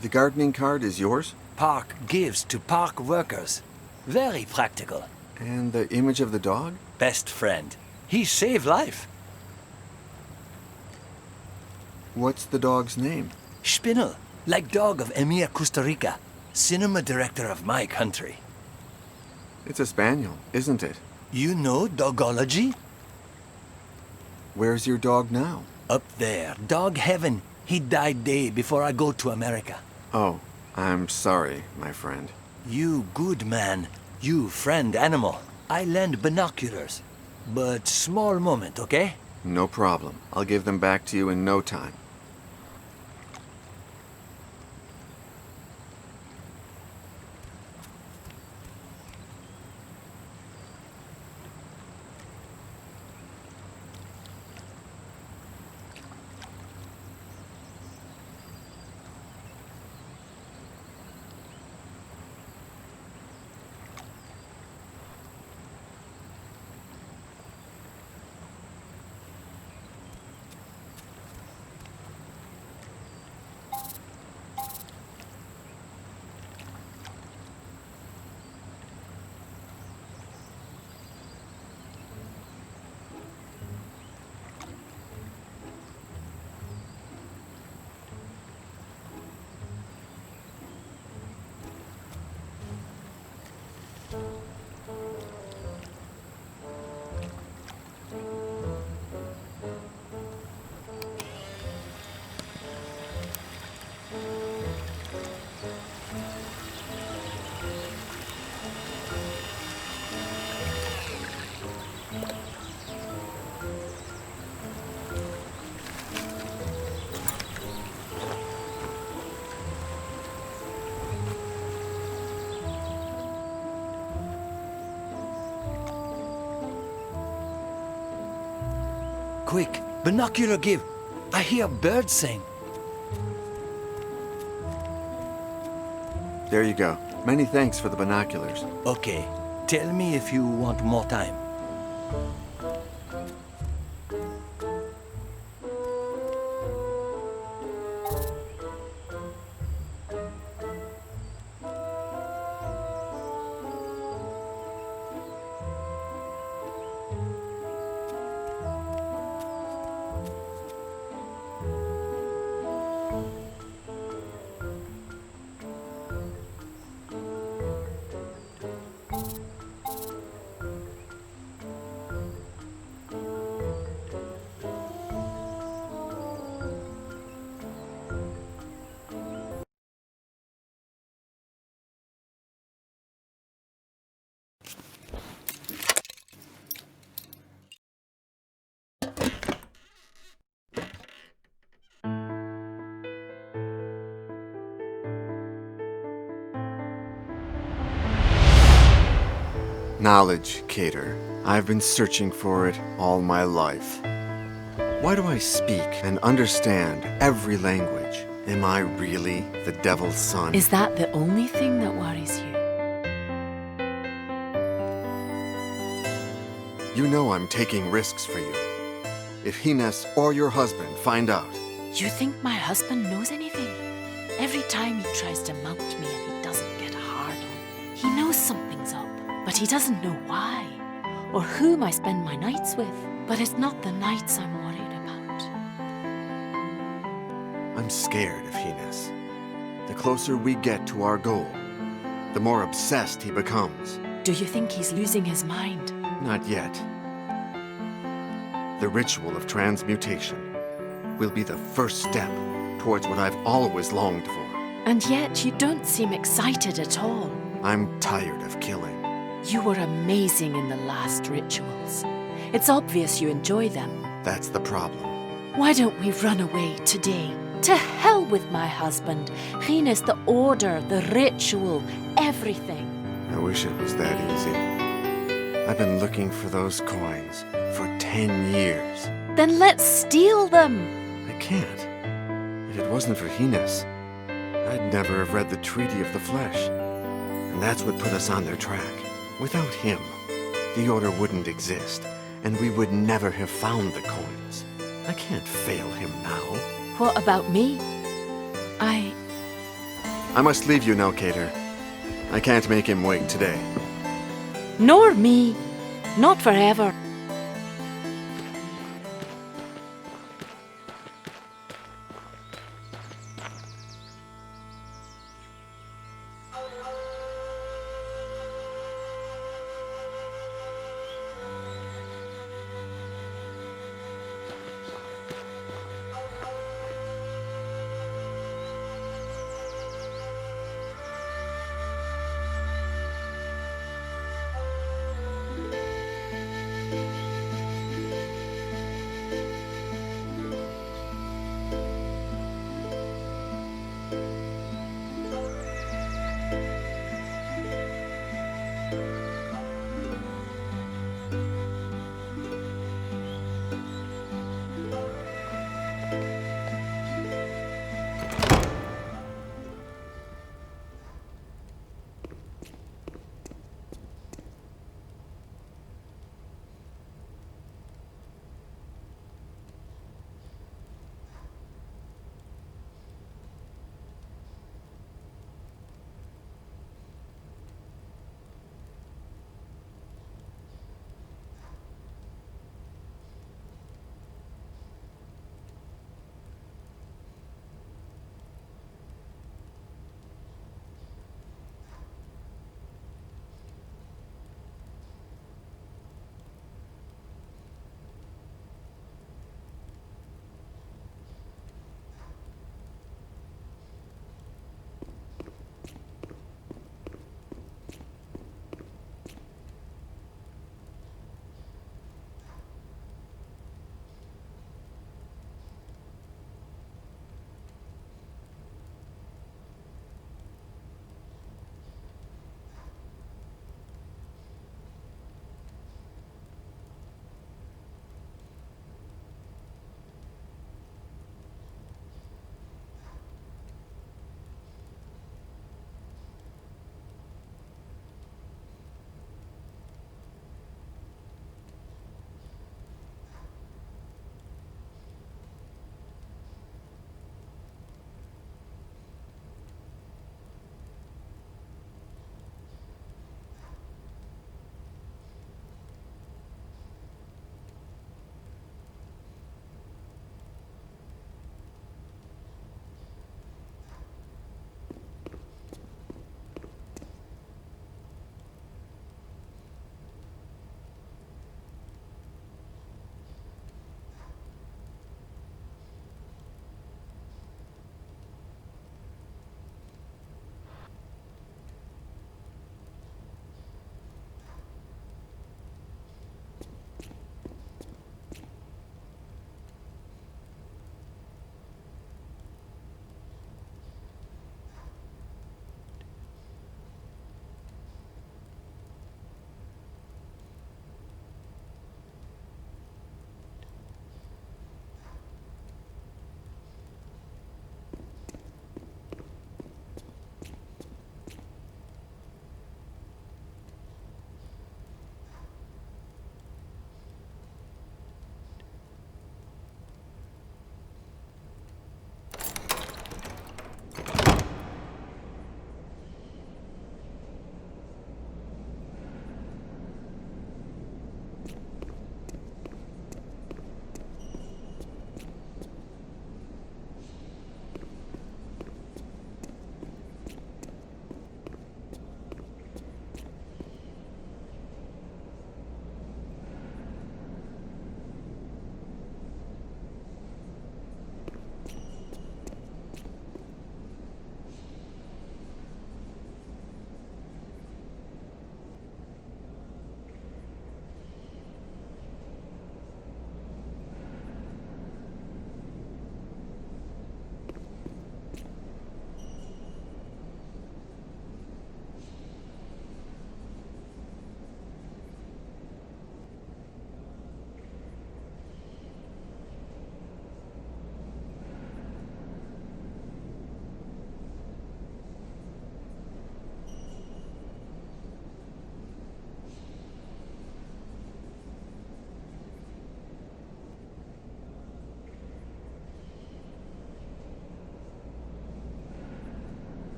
The gardening cart is yours? Park gives to park workers. Very practical. And the image of the dog? Best friend. He saved life. What's the dog's name? Spinel, like dog of Emir Costa Rica. Cinema director of my country. It's a spaniel, isn't it? You know dogology? Where's your dog now? Up there, dog heaven. He died day before I go to America. Oh, I'm sorry, my friend. You good man. You friend animal. I lend binoculars. But small moment, okay? No problem. I'll give them back to you in no time. quick. Binocular give. I hear birds sing. There you go. Many thanks for the binoculars. Okay. Tell me if you want more time. Knowledge, Cater. I've been searching for it all my life. Why do I speak and understand every language? Am I really the devil's son? Is that the only thing that worries you? You know I'm taking risks for you. If Hines or your husband find out... You think my husband knows anything? Every time he tries to mount me and he doesn't get hard on, he knows something's up, but he doesn't know why, or whom I spend my nights with. But it's not the nights I'm worried about. I'm scared of Hines. The closer we get to our goal, the more obsessed he becomes. Do you think he's losing his mind? Not yet. The ritual of transmutation will be the first step towards what I've always longed for. And yet you don't seem excited at all. I'm tired of killing. You were amazing in the last rituals. It's obvious you enjoy them. That's the problem. Why don't we run away today? To hell with my husband. Hines, the order, the ritual, everything. I wish it was that easy. I've been looking for those coins for 10 years. Then let's steal them. I can't. If it wasn't for Hines, I'd never have read the Treaty of the Flesh. And that's what put us on their track. Without him, the Order wouldn't exist, and we would never have found the coins. I can't fail him now. What about me? I must leave you now, Cater. I can't make him wait today. Nor me. Not forever.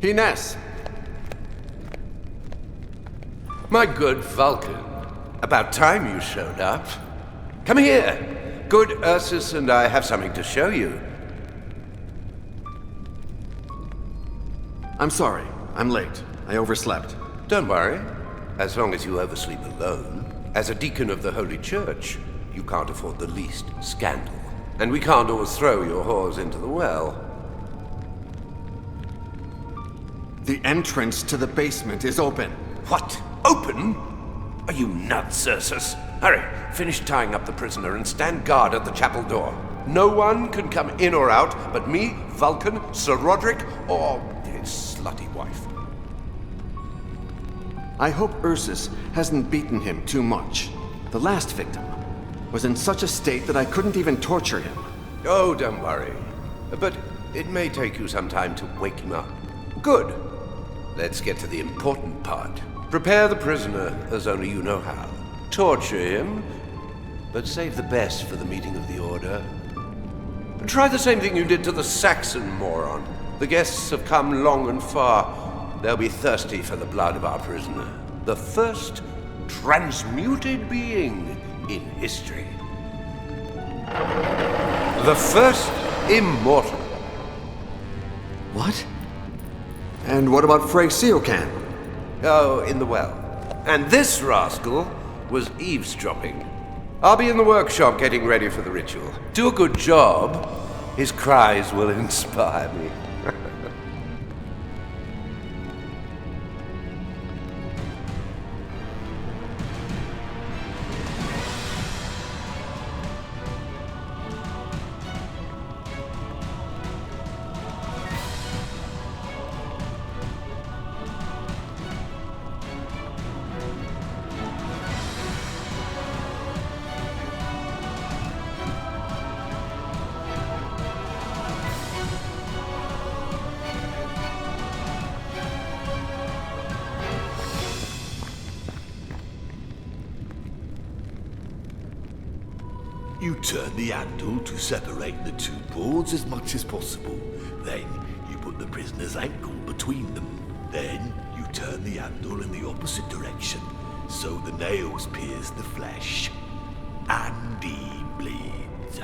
Ines! My good Vulcan. About time you showed up. Come here. Good Ursus and I have something to show you. I'm sorry. I'm late. I overslept. Don't worry. As long as you oversleep alone. As a deacon of the Holy Church, you can't afford the least scandal. And we can't always throw your whores into the well. The entrance to the basement is open. What? Open? Are you nuts, Ursus? Hurry, finish tying up the prisoner and stand guard at the chapel door. No one can come in or out but me, Vulcan, Sir Roderick, or his slutty wife. I hope Ursus hasn't beaten him too much. The last victim was in such a state that I couldn't even torture him. Oh, don't worry. But it may take you some time to wake him up. Good. Let's get to the important part. Prepare the prisoner as only you know how. Torture him, but save the best for the meeting of the Order. Try the same thing you did to the Saxon moron. The guests have come long and far. They'll be thirsty for the blood of our prisoner. The first transmuted being in history. The first immortal. What? And what about Frey Seocan? Oh, in the well. And this rascal was eavesdropping. I'll be in the workshop getting ready for the ritual. Do a good job. His cries will inspire me. You turn the handle to separate the two boards as much as possible. Then you put the prisoner's ankle between them. Then you turn the handle in the opposite direction, so the nails pierce the flesh. And he bleeds.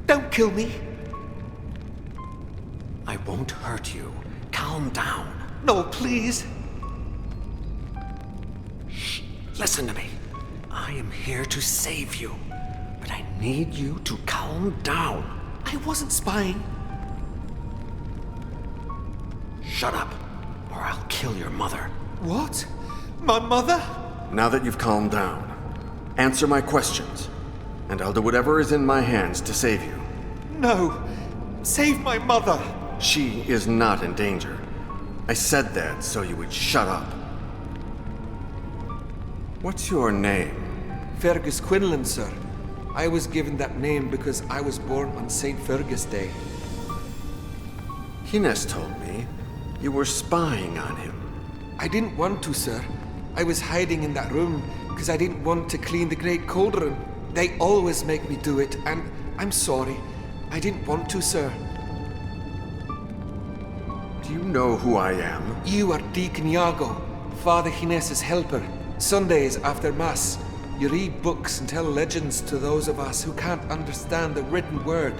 Don't kill me. I won't hurt you. Calm down. No, please. Shh. Listen to me. I am here to save you. But I need you to calm down. I wasn't spying. Shut up, or I'll kill your mother. What? My mother? Now that you've calmed down, answer my questions, and I'll do whatever is in my hands to save you. No. Save my mother. She is not in danger. I said that so you would shut up. What's your name? Fergus Quinlan, sir. I was given that name because I was born on St. Fergus Day. Hines told me you were spying on him. I didn't want to, sir. I was hiding in that room because I didn't want to clean the Great Cauldron. They always make me do it, and I'm sorry. I didn't want to, sir. Do you know who I am? You are Deacon Iago, Father Hines' helper. Sundays after Mass, you read books and tell legends to those of us who can't understand the written word.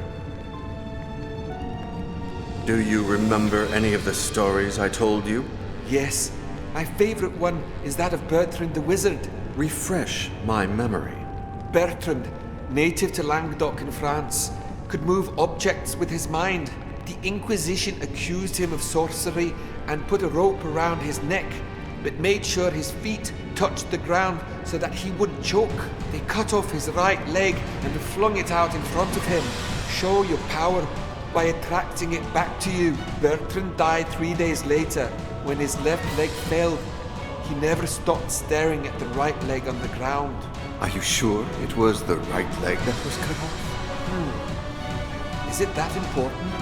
Do you remember any of the stories I told you? Yes. My favorite one is that of Bertrand the Wizard. Refresh my memory. Bertrand, native to Languedoc in France, could move objects with his mind. The Inquisition accused him of sorcery and put a rope around his neck, but made sure his feet touched the ground so that he wouldn't choke. They cut off his right leg and flung it out in front of him. Show your power by attracting it back to you. Bertrand died 3 days later when his left leg failed. He never stopped staring at the right leg on the ground. Are you sure it was the right leg that was cut off? Is it that important?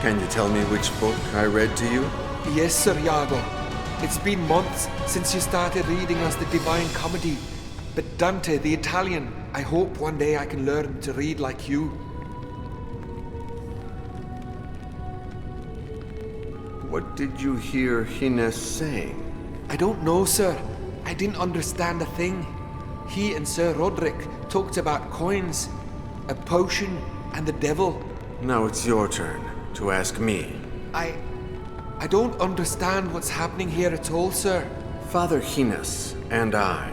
Can you tell me which book I read to you? Yes, Sir Iago. It's been months since you started reading us the Divine Comedy. But Dante, the Italian, I hope one day I can learn to read like you. What did you hear Hines saying? I don't know, sir. I didn't understand a thing. He and Sir Roderick talked about coins, a potion, and the devil. Now it's your turn to ask me. I don't understand what's happening here at all, sir. Father Hines and I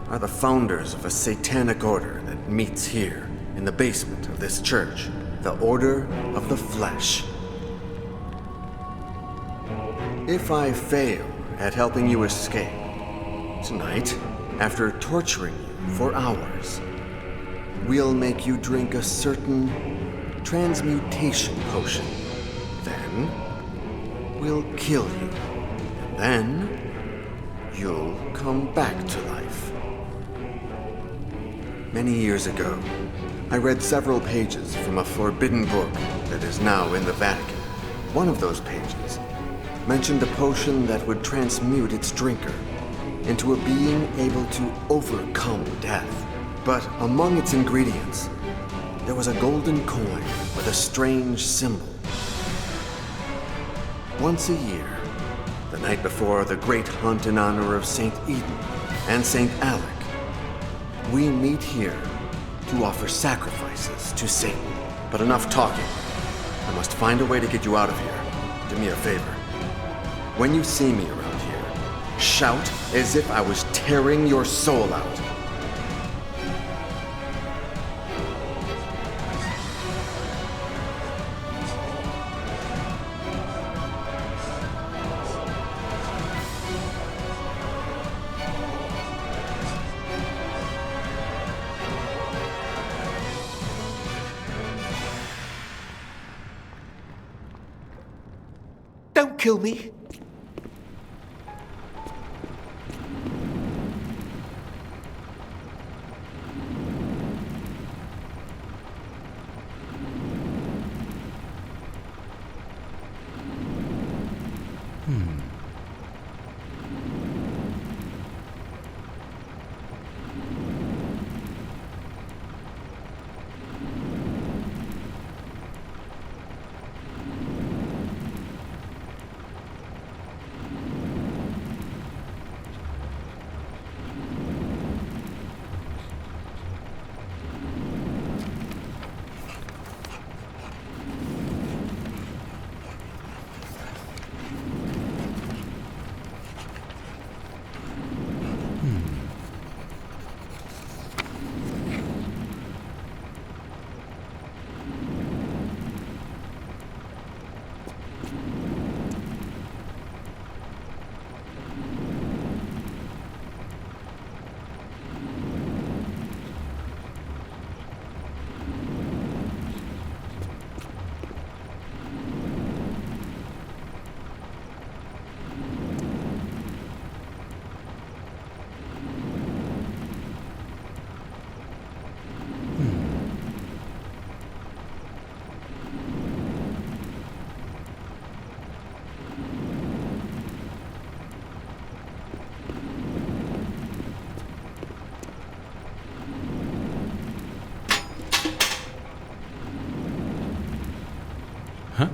are the founders of a satanic order that meets here in the basement of this church, the Order of the Flesh. If I fail at helping you escape, tonight, after torturing you for hours, we'll make you drink a certain transmutation potion. Then, we'll kill you. And then, you'll come back to life. Many years ago, I read several pages from a forbidden book that is now in the Vatican. One of those pages mentioned a potion that would transmute its drinker into a being able to overcome death. But among its ingredients, there was a golden coin with a strange symbol. Once a year, the night before the great hunt in honor of St. Eden and St. Alec, we meet here to offer sacrifices to Satan. But enough talking. I must find a way to get you out of here. Do me a favor. When you see me around here, shout as if I was tearing your soul out. Don't kill me. Huh?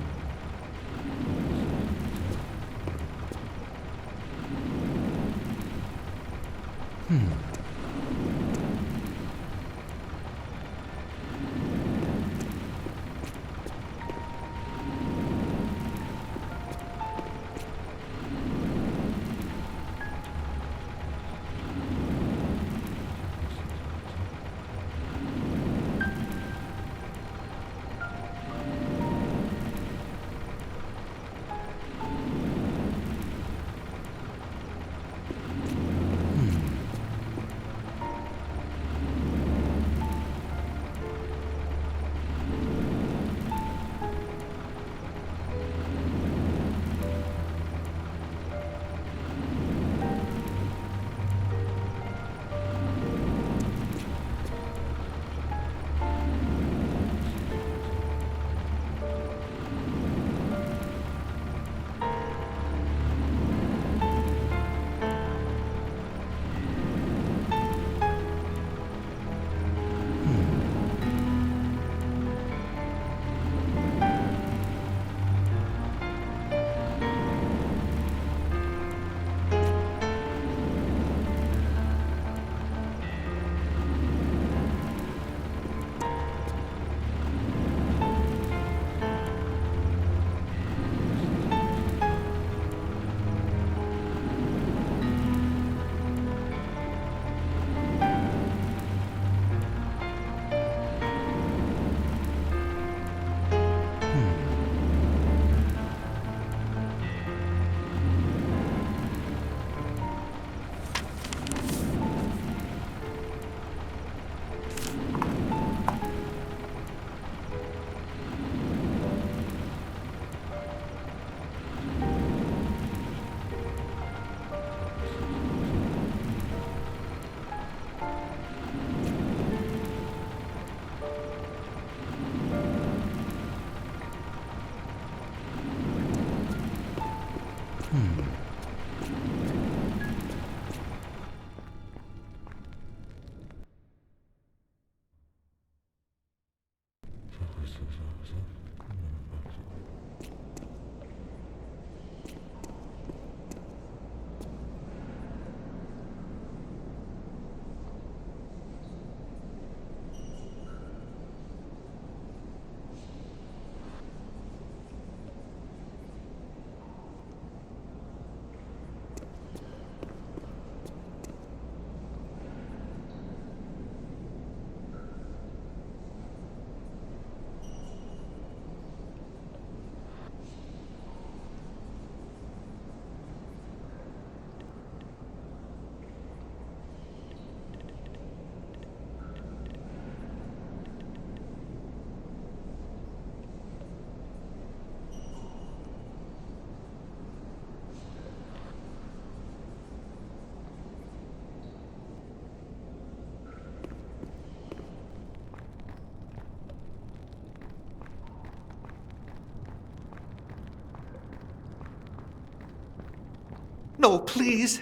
No, please.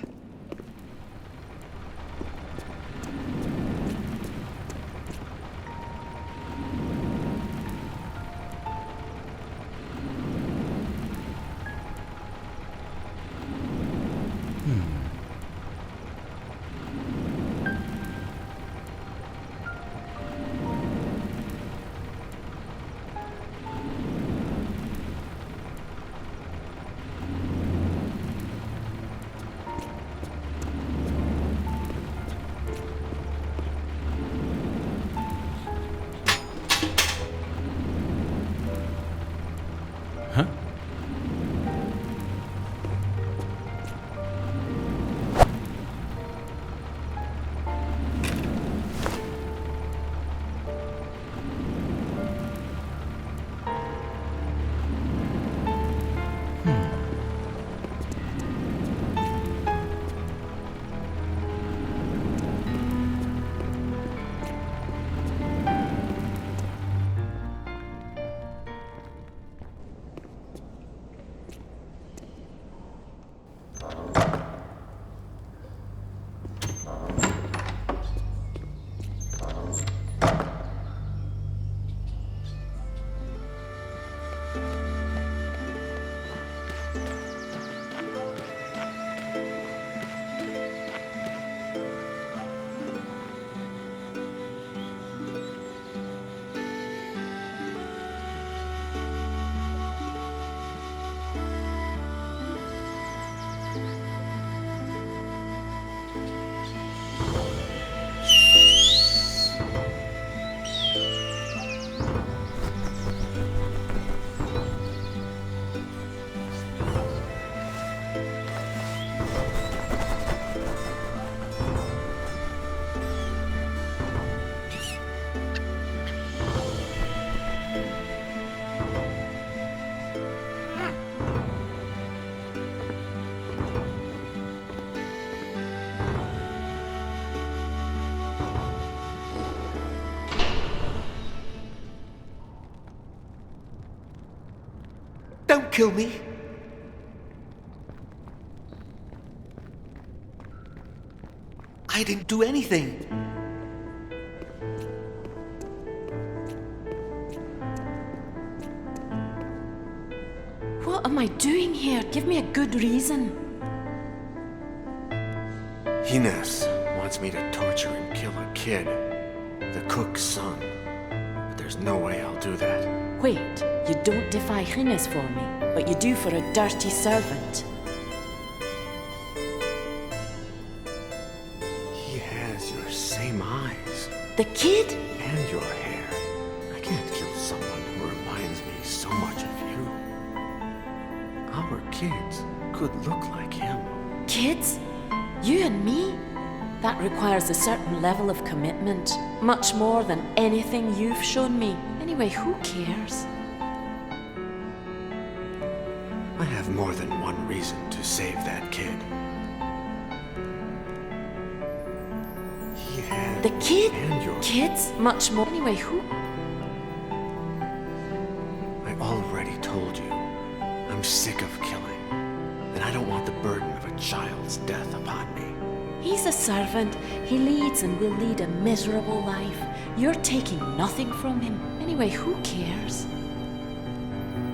Don't kill me. I didn't do anything. What am I doing here? Give me a good reason. Hines wants me to torture and kill a kid, the cook's son. But there's no way I'll do that. Wait, you don't defy Hines for me, but you do for a dirty servant. He has your same eyes. The kid? And your hair. I can't kill someone who reminds me so much of you. Our kids could look like him. Kids? You and me? That requires a certain level of commitment, much more than anything you've shown me. Anyway, who cares? I have more than one reason to save that kid. He had The kid? and your Kids? Much more. Anyway, who? I already told you. I'm sick of killing, and I don't want the burden of a child's death upon me. He's a servant. He leads and will lead a miserable life. You're taking nothing from him. Anyway, who cares?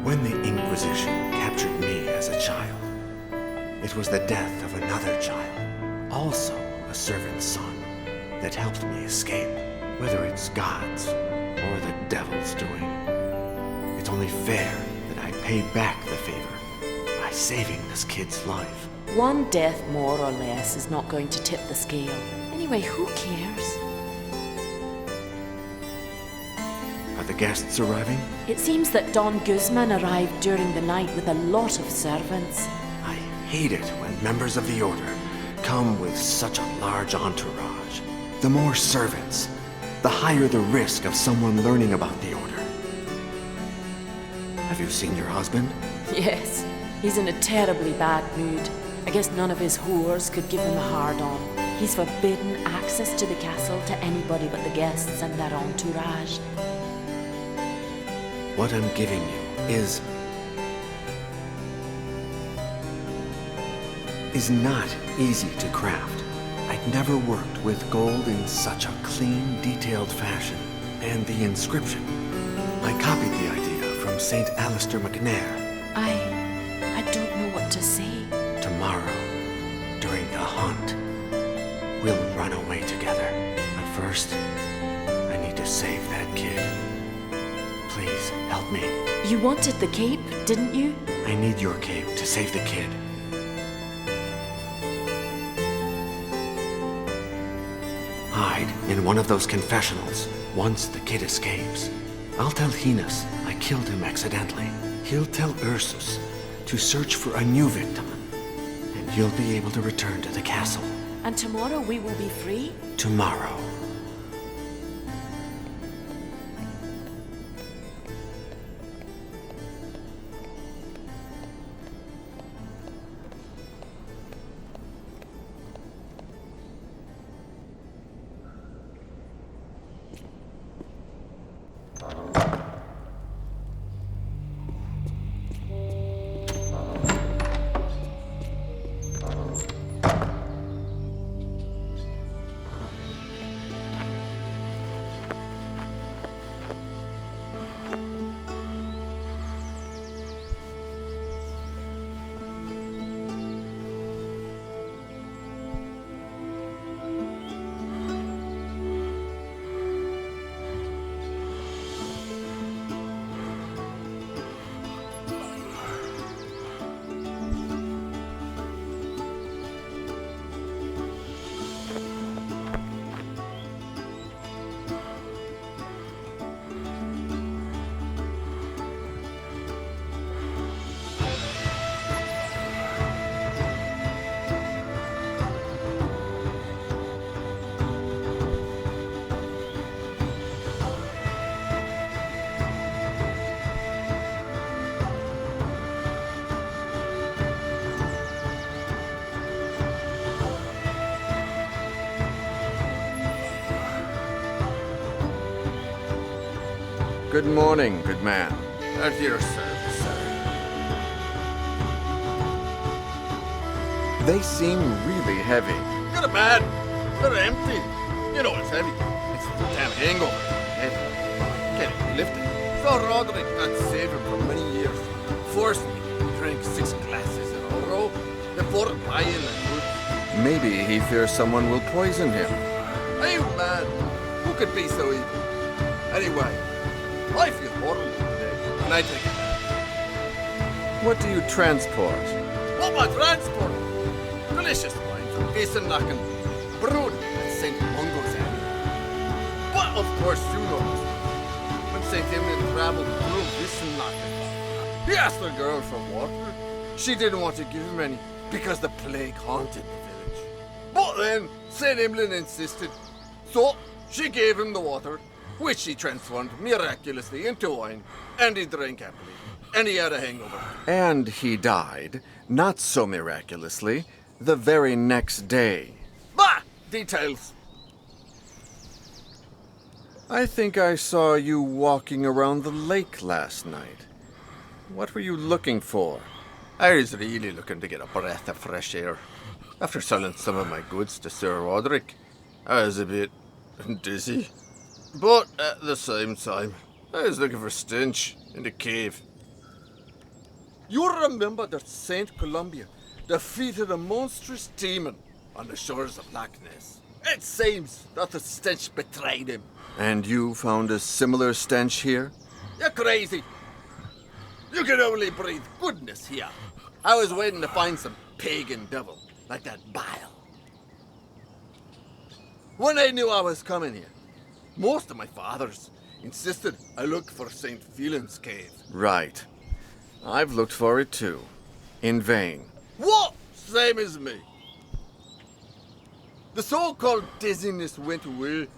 When the Inquisition captured me as a child, it was the death of another child, also a servant's son, that helped me escape. Whether it's God's or the devil's doing, it's only fair that I pay back the favor by saving this kid's life. One death more or less is not going to tip the scale. Anyway, who cares? Are the guests arriving? It seems that Don Guzman arrived during the night with a lot of servants. I hate it when members of the Order come with such a large entourage. The more servants, the higher the risk of someone learning about the Order. Have you seen your husband? Yes, he's in a terribly bad mood. I guess none of his whores could give him a hard-on. He's forbidden access to the castle to anybody but the guests and their entourage. What I'm giving you is not easy to craft. I'd never worked with gold in such a clean, detailed fashion. And the inscription. I copied the idea from St. Alistair McNair. I don't know what to say. Tomorrow, during the hunt, we'll run away together. But first, I need to save that kid. Please, help me. You wanted the cape, didn't you? I need your cape to save the kid. Hide in one of those confessionals once the kid escapes. I'll tell Hines I killed him accidentally. He'll tell Ursus to search for a new victim. And you'll be able to return to the castle. And tomorrow we will be free? Tomorrow. Good morning, good man. At your service, sir. They seem really heavy. You're a man. They're empty. You know it's heavy. It's the damn hangover. Heavy. Can't even lift it. So Roderick got saved him for many years. Forced me to drink 6 glasses in a row before buying the goods. Maybe he fears someone will poison him. Are you mad? Who could be so evil? Anyway, I feel horrible today, and I take it back. What do you transport? What am I transporting? Delicious wine from Wiesenlachen, brewed at St. Mungo's Abbey. But of course you know this. When St. Emlyn traveled through Wiesenlachen, he asked the girl for water. She didn't want to give him any because the plague haunted the village. But then St. Emlyn insisted, so she gave him the water, which she transformed miraculously into wine, and he drank happily, and he had a hangover. And he died, not so miraculously, the very next day. Bah! Details. I think I saw you walking around the lake last night. What were you looking for? I was really looking to get a breath of fresh air. After selling some of my goods to Sir Roderick, I was a bit dizzy. But at the same time, I was looking for stench in the cave. You remember that St. Columbia defeated a monstrous demon on the shores of Loch Ness. It seems that the stench betrayed him. And you found a similar stench here? You're crazy. You can only breathe goodness here. I was waiting to find some pagan devil like that Bile. When I knew I was coming here, most of my fathers insisted I look for St. Phelan's cave. Right. I've looked for it too. In vain. What? Same as me. The so-called dizziness went away,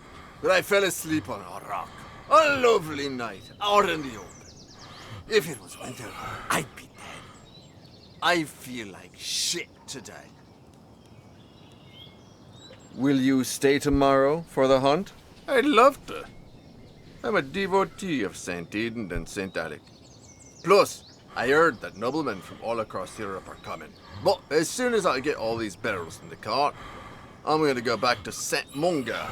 but I fell asleep on a rock. A lovely night, out in the open. If it was winter, I'd be dead. I feel like shit today. Will you stay tomorrow for the hunt? I'd love to. I'm a devotee of St. Eden and St. Alec. Plus, I heard that noblemen from all across Europe are coming. But as soon as I get all these barrels in the cart, I'm going to go back to St. Mungo.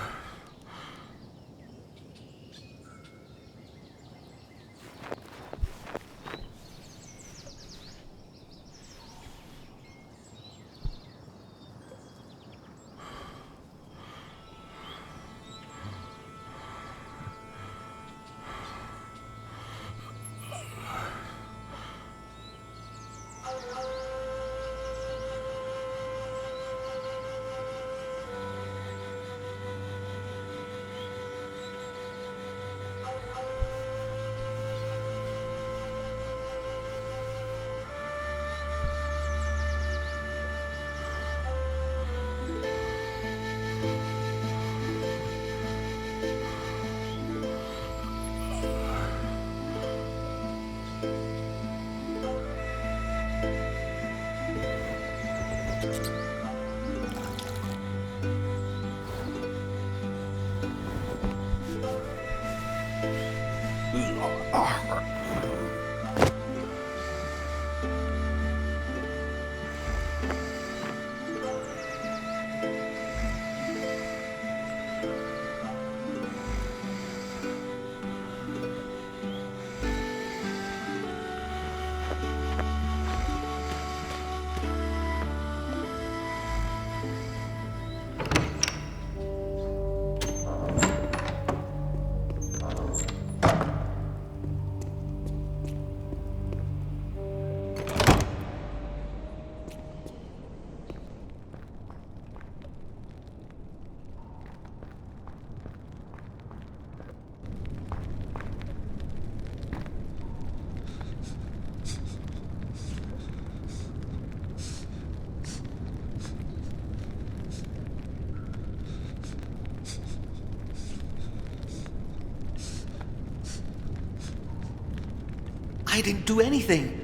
I didn't do anything.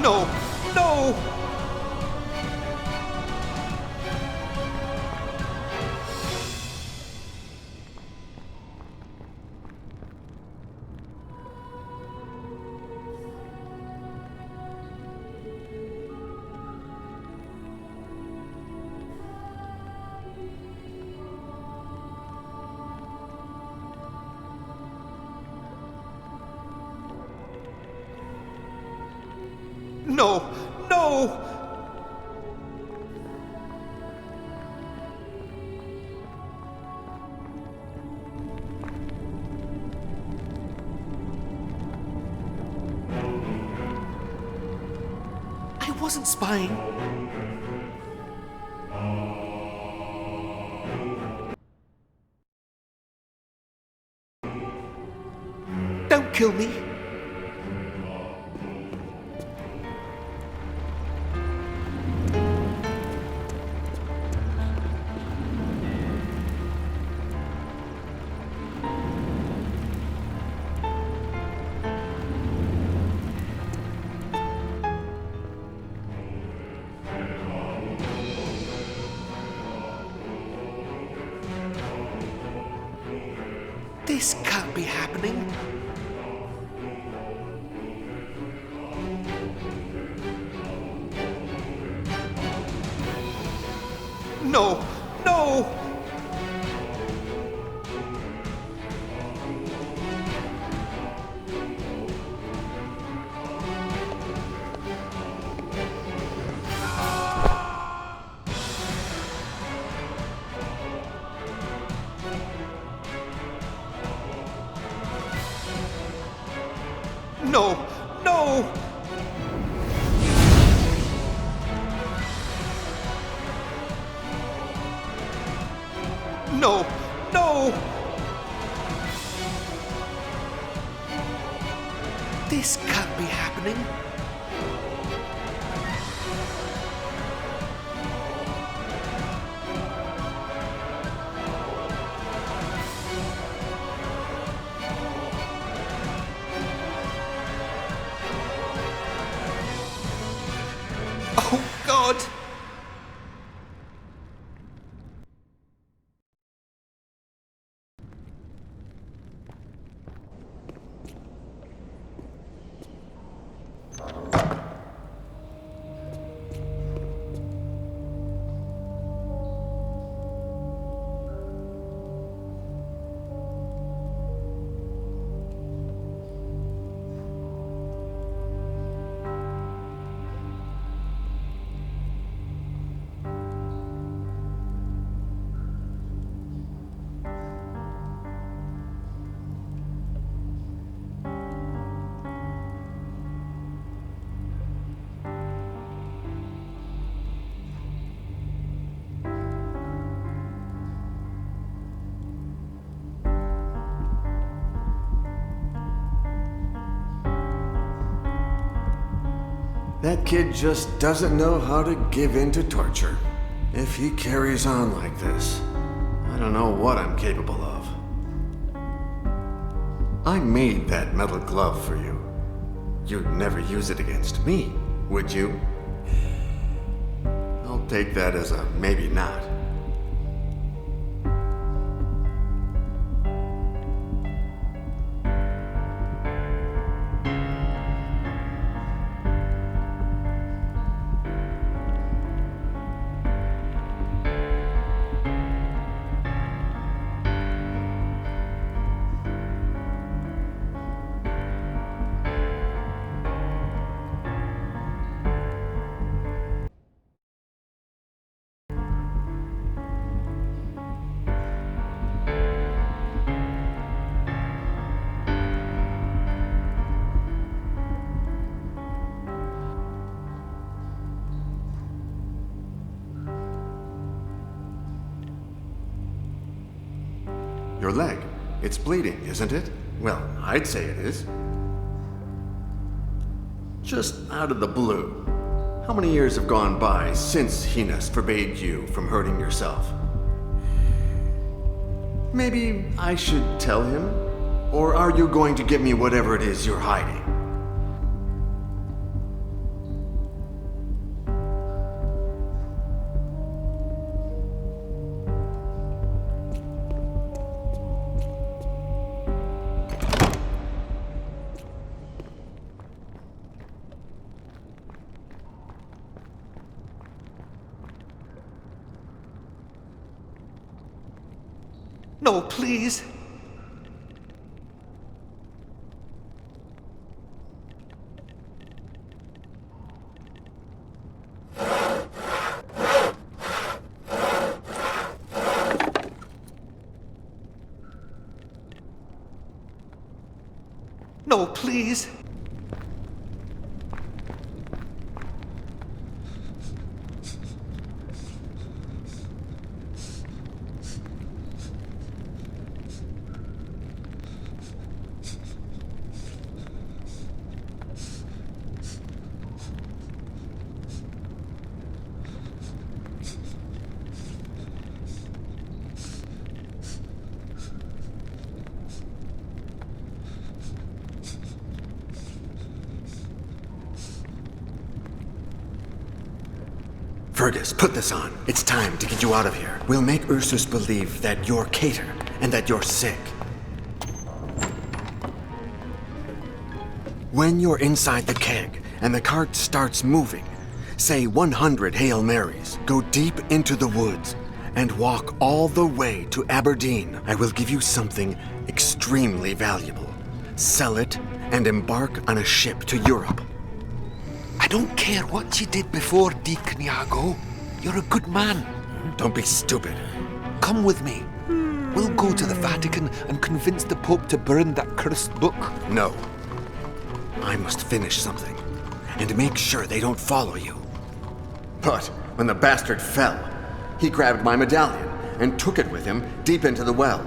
No! No! No! No! I wasn't spying. Don't kill me. This can't be happening. No! No! No! No! No! No! This can't be happening. Oh, God! That kid just doesn't know how to give in to torture. If he carries on like this, I don't know what I'm capable of. I made that metal glove for you. You'd never use it against me, would you? I'll take that as a maybe not. Your leg. It's bleeding, isn't it? Well, I'd say it is. Just out of the blue, how many years have gone by since Hines forbade you from hurting yourself? Maybe I should tell him? Or are you going to give me whatever it is you're hiding? No, please. No, please. Fergus, put this on. It's time to get you out of here. We'll make Ursus believe that you're Cater and that you're sick. When you're inside the keg and the cart starts moving, say 100 Hail Marys, go deep into the woods, and walk all the way to Aberdeen. I will give you something extremely valuable. Sell it and embark on a ship to Europe. I don't care what you did before, Deacon Iago. You're a good man. Don't be stupid. Come with me. We'll go to the Vatican and convince the Pope to burn that cursed book. No. I must finish something and make sure they don't follow you. But when the bastard fell, he grabbed my medallion and took it with him deep into the well.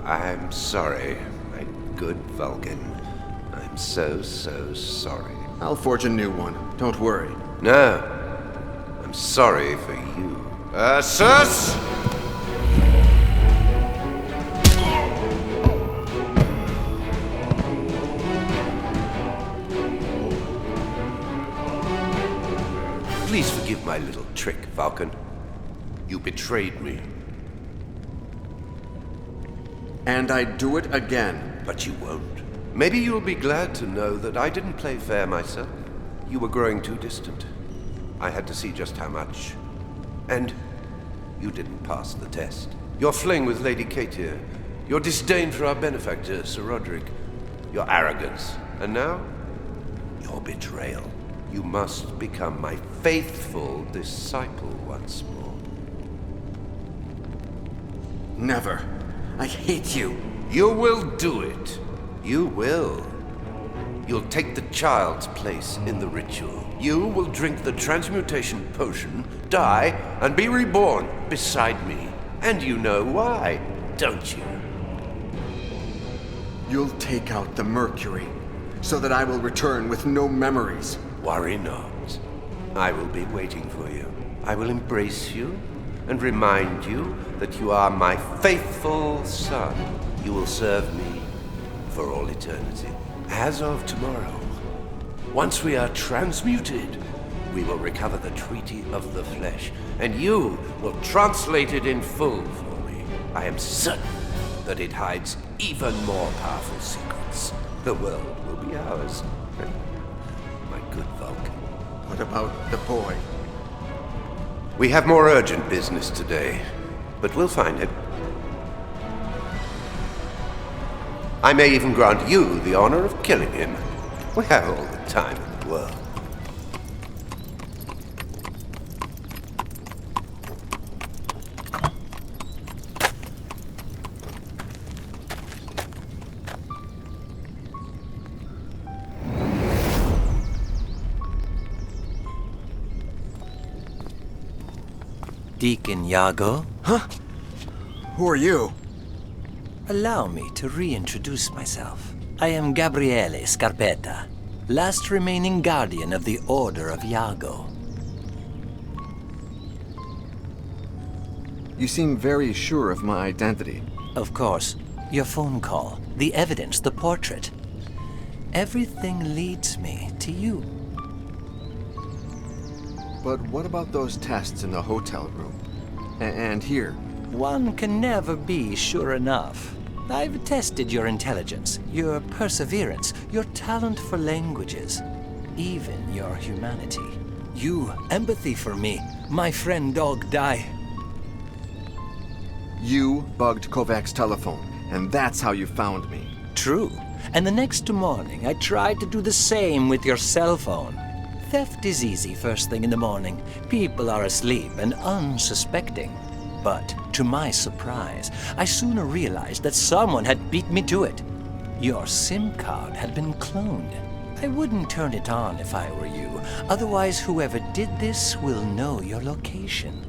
I'm sorry, my good Vulcan. I'm so sorry. I'll forge a new one. Don't worry. No, I'm sorry for you. Ursus! Please forgive my little trick, Vulcan. You betrayed me. And I'd do it again. But you won't. Maybe you'll be glad to know that I didn't play fair myself. You were growing too distant. I had to see just how much. And you didn't pass the test. Your fling with Lady Katia, your disdain for our benefactor, Sir Roderick, your arrogance, and now, your betrayal. You must become my faithful disciple once more. Never. I hate you. You will do it. You will. You'll take the child's place in the ritual. You will drink the transmutation potion, die, and be reborn beside me. And you know why, don't you? You'll take out the mercury, so that I will return with no memories. Worry not. I will be waiting for you. I will embrace you and remind you that you are my faithful son. You will serve me for all eternity. As of tomorrow, once we are transmuted, we will recover the Treaty of the Flesh, and you will translate it in full for me. I am certain that it hides even more powerful secrets. The world will be ours. My good Vulcan. What about the boy? We have more urgent business today, but we'll find him. I may even grant you the honor of killing him. We have all the time in the world. Deacon Iago? Huh? Who are you? Allow me to reintroduce myself. I am Gabriele Scarpetta, last remaining guardian of the Order of Iago. You seem very sure of my identity. Of course. Your phone call, the evidence, the portrait. Everything leads me to you. But what about those tests in the hotel room? And here? One can never be sure enough. I've tested your intelligence, your perseverance, your talent for languages, even your humanity. You, empathy for me, my friend dog die. You bugged Kovac's telephone, and that's how you found me. True. And the next morning, I tried to do the same with your cell phone. Theft is easy first thing in the morning. People are asleep and unsuspecting. But, to my surprise, I soon realized that someone had beat me to it. Your SIM card had been cloned. I wouldn't turn it on if I were you. Otherwise, whoever did this will know your location.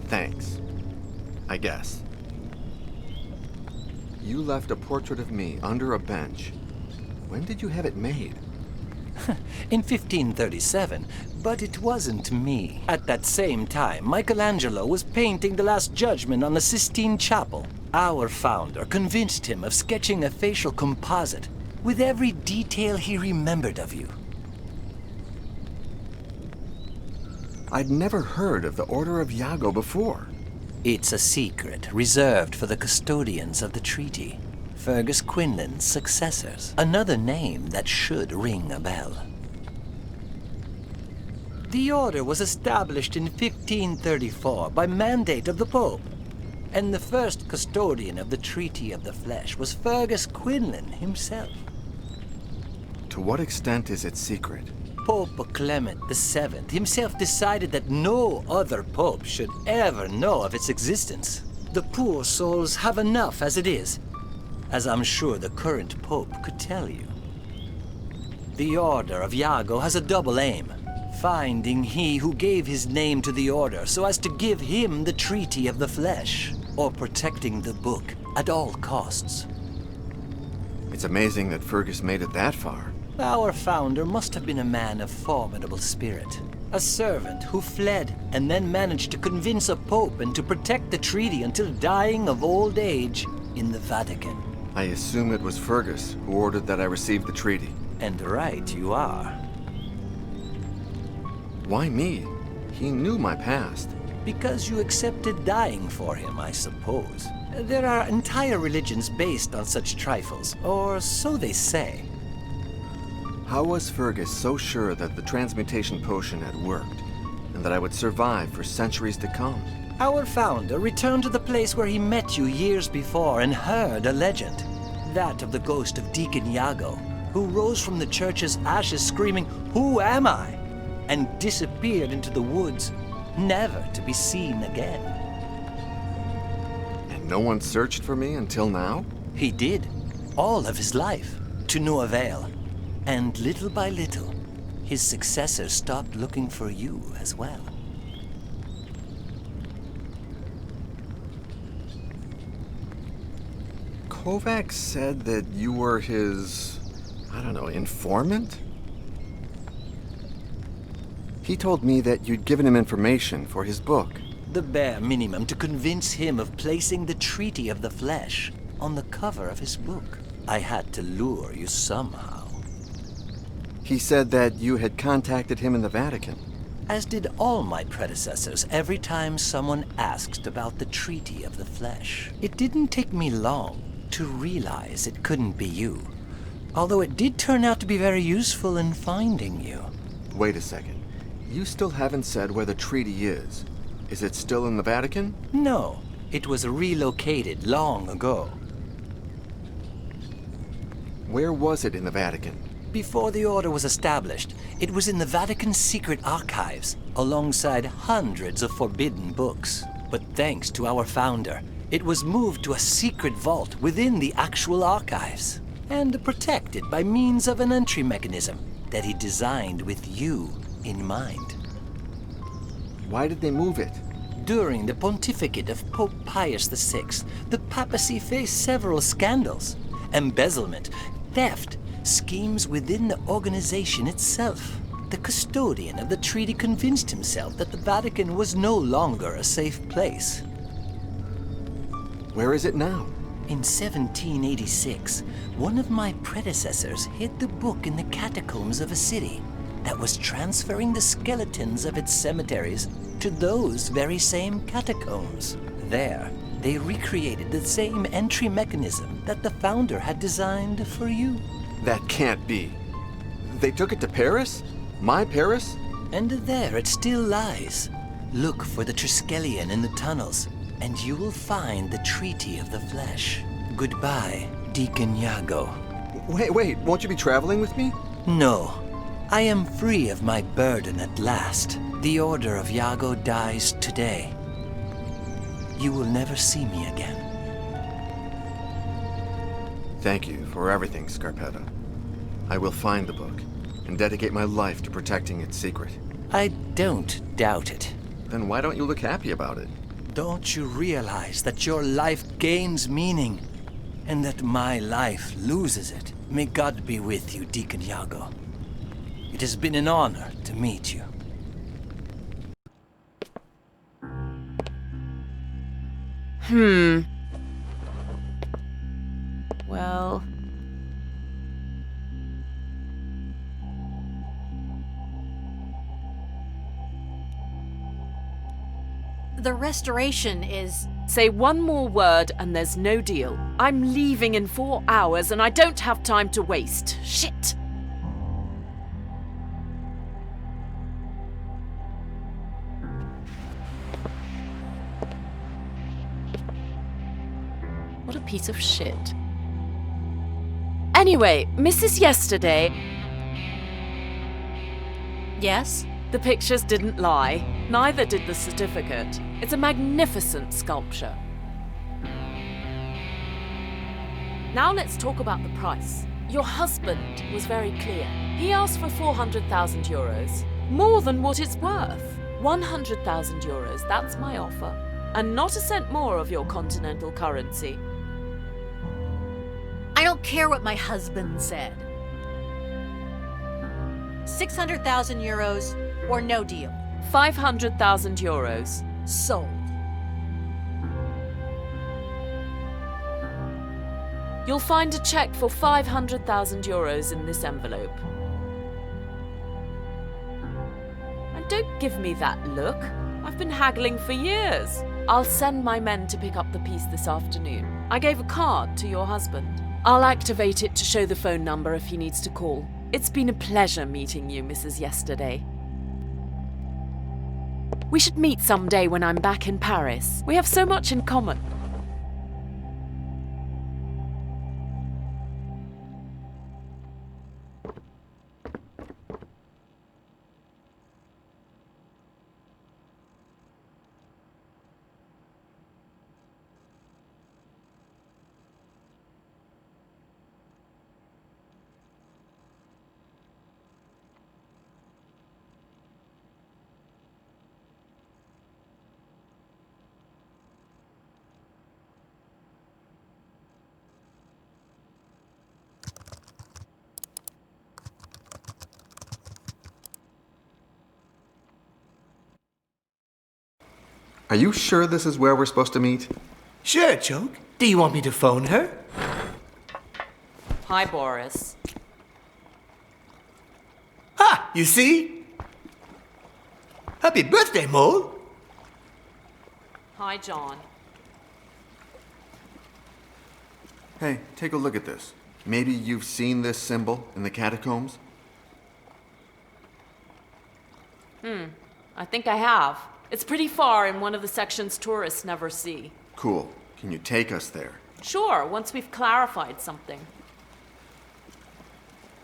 Thanks. I guess. You left a portrait of me under a bench. When did you have it made? In 1537, but it wasn't me. At that same time, Michelangelo was painting the Last Judgment on the Sistine Chapel. Our founder convinced him of sketching a facial composite with every detail he remembered of you. I'd never heard of the Order of Iago before. It's a secret reserved for the custodians of the treaty. Fergus Quinlan's successors. Another name that should ring a bell. The order was established in 1534 by mandate of the Pope. And the first custodian of the Treaty of the Flesh was Fergus Quinlan himself. To what extent is it secret? Pope Clement VII himself decided that no other pope should ever know of its existence. The poor souls have enough as it is, as I'm sure the current pope could tell you. The Order of Iago has a double aim, finding he who gave his name to the order so as to give him the Treaty of the Flesh, or protecting the book at all costs. It's amazing that Fergus made it that far. Our founder must have been a man of formidable spirit. A servant who fled and then managed to convince a pope and to protect the treaty until dying of old age in the Vatican. I assume it was Fergus who ordered that I receive the treaty. And right you are. Why me? He knew my past. Because you accepted dying for him, I suppose. There are entire religions based on such trifles, or so they say. How was Fergus so sure that the transmutation potion had worked, and that I would survive for centuries to come? Our founder returned to the place where he met you years before and heard a legend. That of the ghost of Deacon Iago, who rose from the church's ashes screaming, "Who am I?" and disappeared into the woods, never to be seen again. And no one searched for me until now? He did, all of his life, to no avail. And little by little, his successors stopped looking for you as well. Kovac said that you were his, informant? He told me that you'd given him information for his book. The bare minimum to convince him of placing the Treaty of the Flesh on the cover of his book. I had to lure you somehow. He said that you had contacted him in the Vatican. As did all my predecessors every time someone asked about the Treaty of the Flesh. It didn't take me long to realize it couldn't be you, although it did turn out to be very useful in finding you. Wait a second. You still haven't said where the treaty is. Is it still in the Vatican? No, it was relocated long ago. Where was it in the Vatican? Before the order was established, it was in the Vatican's secret archives, alongside hundreds of forbidden books. But thanks to our founder, it was moved to a secret vault within the actual archives, and protected by means of an entry mechanism that he designed with you in mind. Why did they move it? During the pontificate of Pope Pius VI, the papacy faced several scandals: embezzlement, theft, schemes within the organization itself. The custodian of the treaty convinced himself that the Vatican was no longer a safe place. Where is it now? In 1786, one of my predecessors hid the book in the catacombs of a city that was transferring the skeletons of its cemeteries to those very same catacombs. There, they recreated the same entry mechanism that the founder had designed for you. That can't be. They took it to Paris? My Paris? And there it still lies. Look for the Triskelion in the tunnels, and you will find the Treaty of the Flesh. Goodbye, Deacon Iago. Wait, won't you be traveling with me? No, I am free of my burden at last. The Order of Iago dies today. You will never see me again. Thank you for everything, Scarpetta. I will find the book and dedicate my life to protecting its secret. I don't doubt it. Then why don't you look happy about it? Don't you realize that your life gains meaning, and that my life loses it? May God be with you, Deacon Iago. It has been an honor to meet you. Well... The restoration is... Say one more word and there's no deal. I'm leaving in 4 hours and I don't have time to waste. Shit! What a piece of shit. Anyway, Mrs. Yesterday... Yes? The pictures didn't lie. Neither did the certificate. It's a magnificent sculpture. Now let's talk about the price. Your husband was very clear. He asked for 400,000 euros. More than what it's worth. 100,000 euros, that's my offer. And not a cent more of your continental currency. I don't care what my husband said. 600,000 euros or no deal. 500,000 euros. Sold. You'll find a check for 500,000 euros in this envelope. And don't give me that look. I've been haggling for years. I'll send my men to pick up the piece this afternoon. I gave a card to your husband. I'll activate it to show the phone number if he needs to call. It's been a pleasure meeting you, Mrs. Yesterday. We should meet someday when I'm back in Paris. We have so much in common. Are you sure this is where we're supposed to meet? Sure, Choke. Do you want me to phone her? Hi, Boris. Ha! You see? Happy birthday, Mole! Hi, John. Hey, take a look at this. Maybe you've seen this symbol in the catacombs? I think I have. It's pretty far in one of the sections tourists never see. Cool. Can you take us there? Sure, once we've clarified something.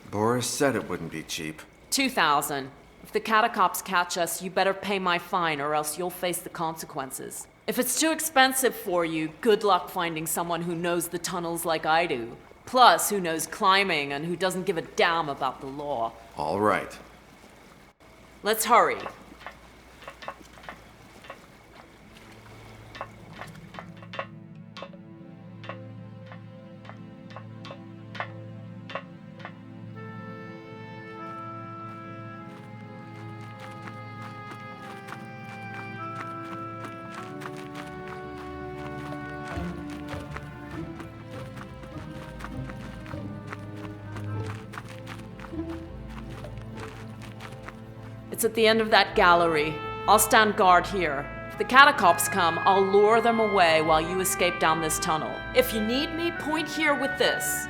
Boris said it wouldn't be cheap. 2,000. If the catacombs catch us, you better pay my fine or else you'll face the consequences. If it's too expensive for you, good luck finding someone who knows the tunnels like I do. Plus, who knows climbing and who doesn't give a damn about the law. All right. Let's hurry. It's at the end of that gallery. I'll stand guard here. If the catacombs come, I'll lure them away while you escape down this tunnel. If you need me, point here with this.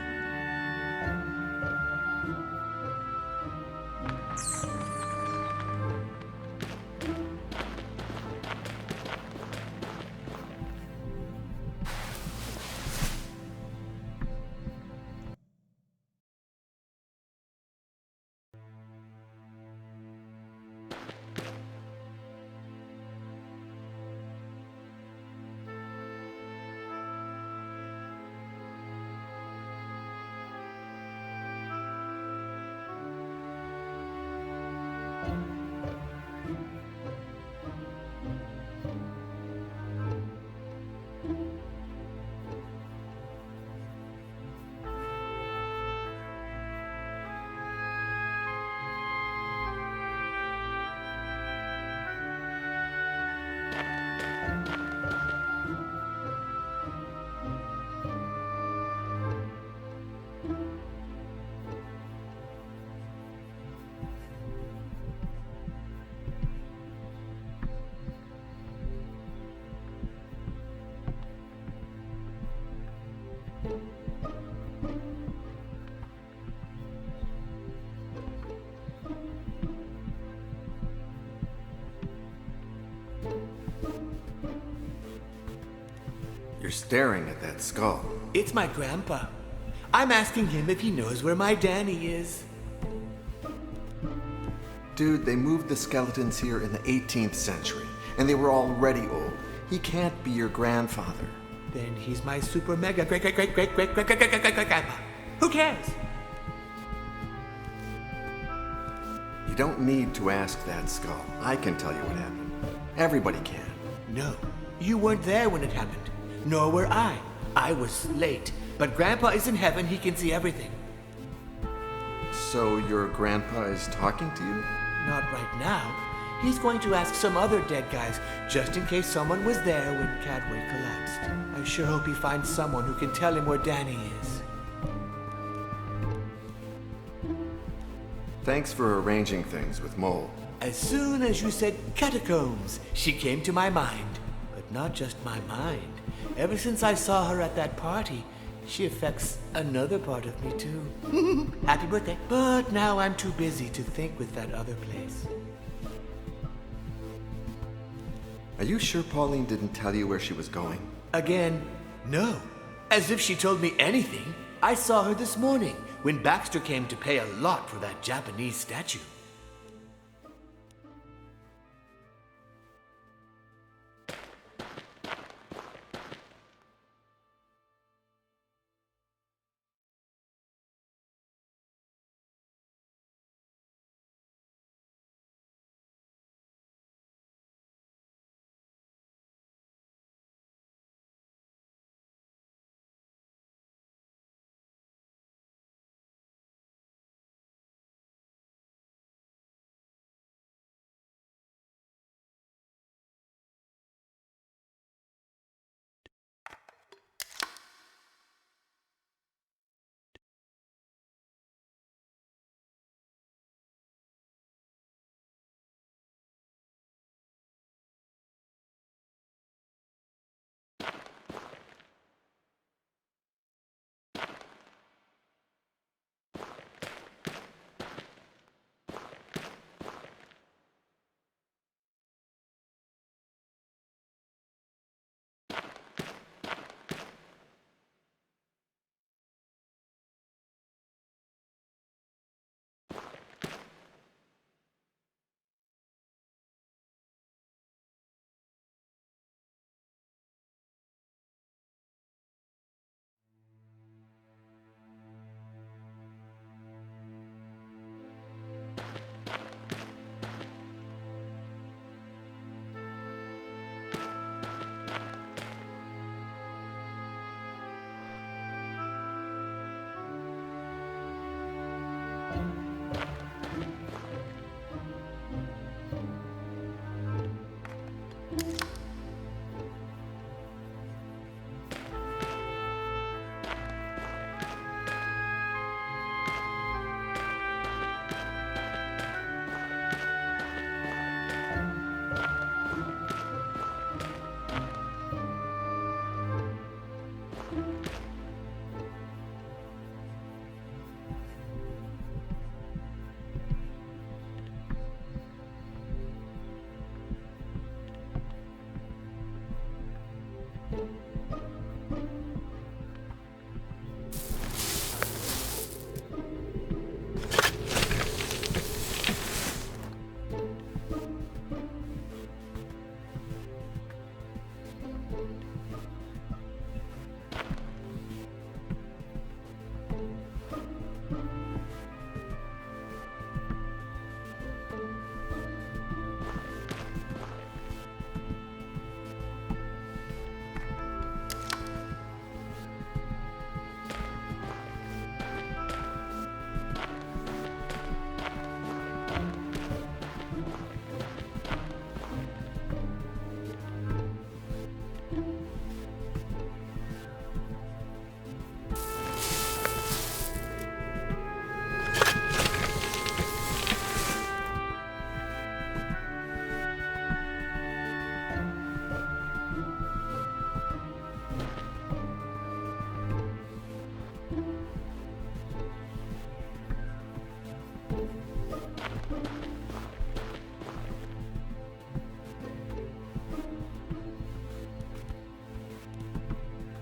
You're staring at that skull. It's my grandpa. I'm asking him if he knows where my Danny is. Dude, they moved the skeletons here in the 18th century, and they were already old. He can't be your grandfather. Then he's my super mega great great great great great great great great great great grandpa. Who cares? You don't need to ask that skull. I can tell you what happened. Everybody can. No, you weren't there when it happened. Nor were I. I was late. But Grandpa is in heaven, he can see everything. So your grandpa is talking to you? Not right now. He's going to ask some other dead guys, just in case someone was there when Cadway collapsed. I sure hope he finds someone who can tell him where Danny is. Thanks for arranging things with Mole. As soon as you said catacombs, she came to my mind. But not just my mind. Ever since I saw her at that party, she affects another part of me too. Happy birthday. But now I'm too busy to think with that other place. Are you sure Pauline didn't tell you where she was going? Again, no. As if she told me anything. I saw her this morning when Baxter came to pay a lot for that Japanese statue.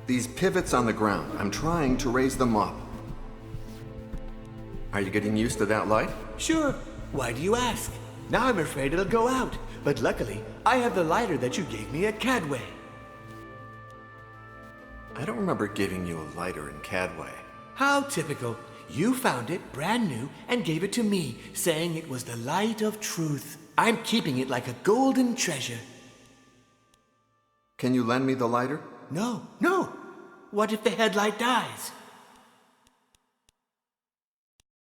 These pivots on the ground, I'm trying to raise them up. Are you getting used to that light? Sure. Why do you ask? Now I'm afraid it'll go out. But luckily, I have the lighter that you gave me at Cadway. I don't remember giving you a lighter in Cadway. How typical. You found it brand new and gave it to me, saying it was the light of truth. I'm keeping it like a golden treasure. Can you lend me the lighter? No. What if the headlight dies?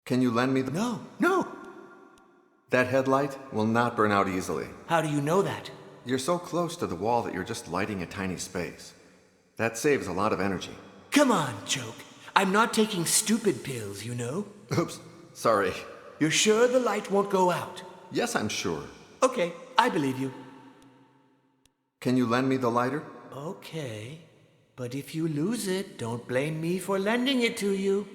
Can you lend me the... No. That headlight will not burn out easily. How do you know that? You're so close to the wall that you're just lighting a tiny space. That saves a lot of energy. Come on, Joke. I'm not taking stupid pills, you know. Oops, sorry. You're sure the light won't go out? Yes, I'm sure. Okay, I believe you. Can you lend me the lighter? Okay, but if you lose it, don't blame me for lending it to you.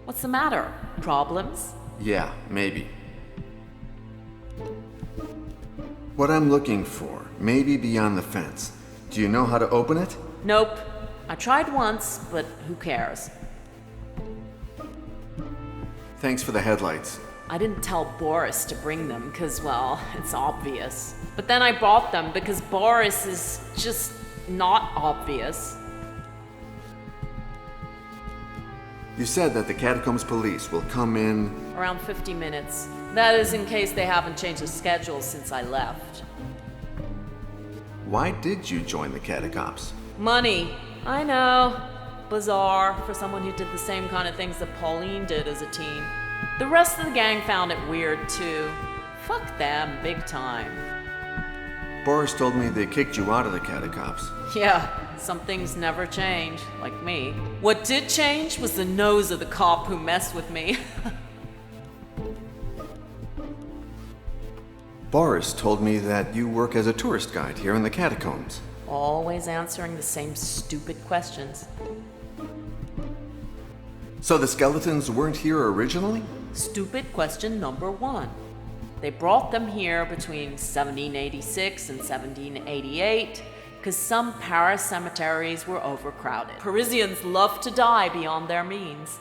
What's the matter? Problems? Yeah, maybe. What I'm looking for may be beyond the fence. Do you know how to open it? Nope. I tried once, but who cares? Thanks for the headlights. I didn't tell Boris to bring them because, well, it's obvious. But then I bought them because Boris is just not obvious. You said that the Catacombs police will come in... Around 50 minutes. That is in case they haven't changed the schedule since I left. Why did you join the Catacombs? Money. I know. Bizarre for someone who did the same kind of things that Pauline did as a teen. The rest of the gang found it weird too. Fuck them, big time. Boris told me they kicked you out of the Catacombs. Yeah, some things never change, like me. What did change was the nose of the cop who messed with me. Boris told me that you work as a tourist guide here in the Catacombs. Always answering the same stupid questions. So the skeletons weren't here originally? Stupid question number 1. They brought them here between 1786 and 1788 because some Paris cemeteries were overcrowded. Parisians love to die beyond their means.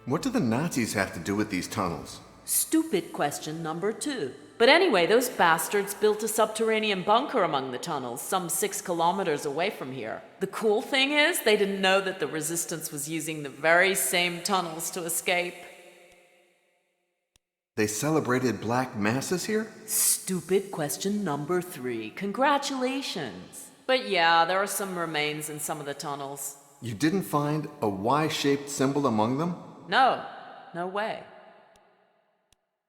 What do the Nazis have to do with these tunnels? Stupid question number 2. But anyway, those bastards built a subterranean bunker among the tunnels, some 6 kilometers away from here. The cool thing is, they didn't know that the resistance was using the very same tunnels to escape. They celebrated black masses here? Stupid question number 3. Congratulations. But yeah, there are some remains in some of the tunnels. You didn't find a Y-shaped symbol among them? No way.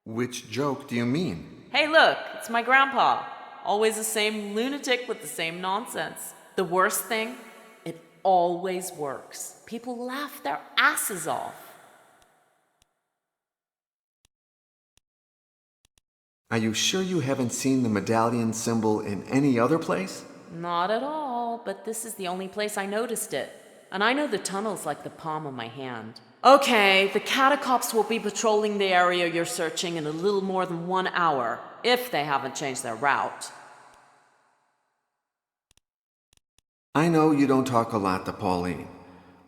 Which joke do you mean? Hey look, it's my grandpa. Always the same lunatic with the same nonsense. The worst thing, it always works. People laugh their asses off. Are you sure you haven't seen the medallion symbol in any other place? Not at all, but this is the only place I noticed it. And I know the tunnels like the palm of my hand. Okay, the catacombs will be patrolling the area you're searching in a little more than 1 hour, if they haven't changed their route. I know you don't talk a lot to Pauline,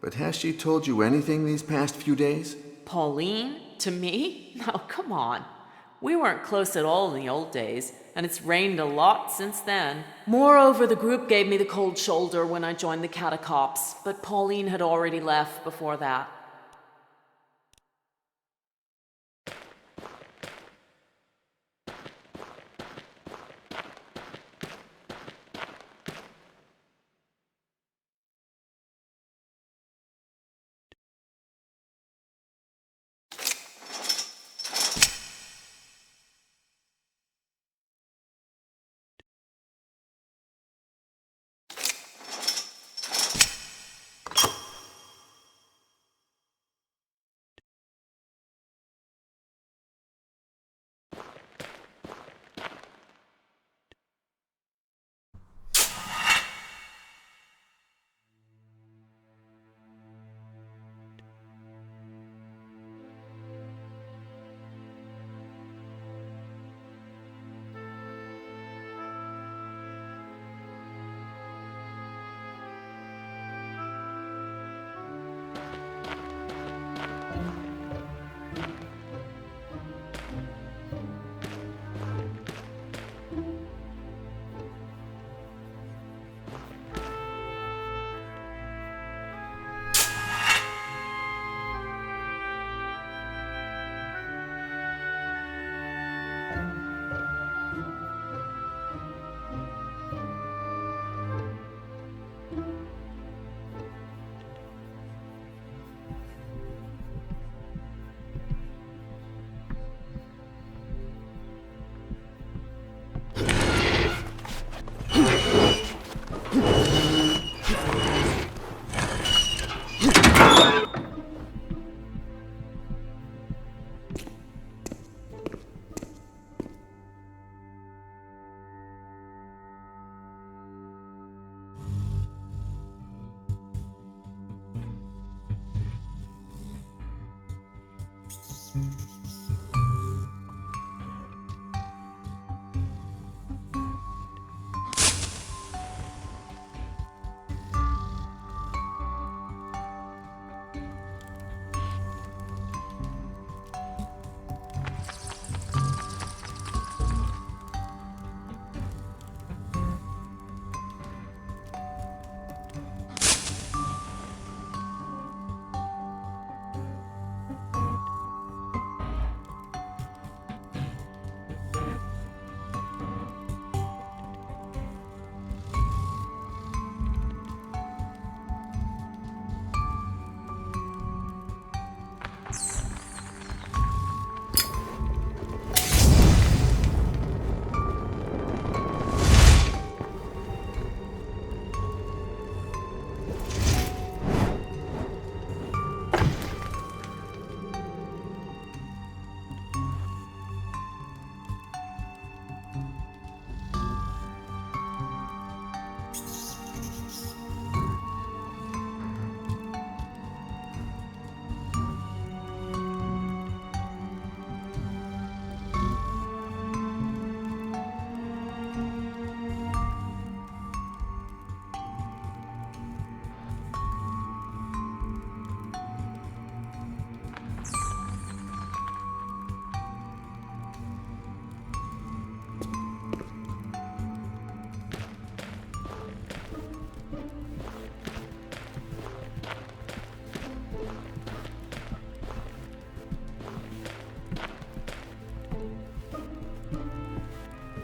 but has she told you anything these past few days? Pauline? To me? No, come on. We weren't close at all in the old days, and it's rained a lot since then. Moreover, the group gave me the cold shoulder when I joined the catacombs, but Pauline had already left before that.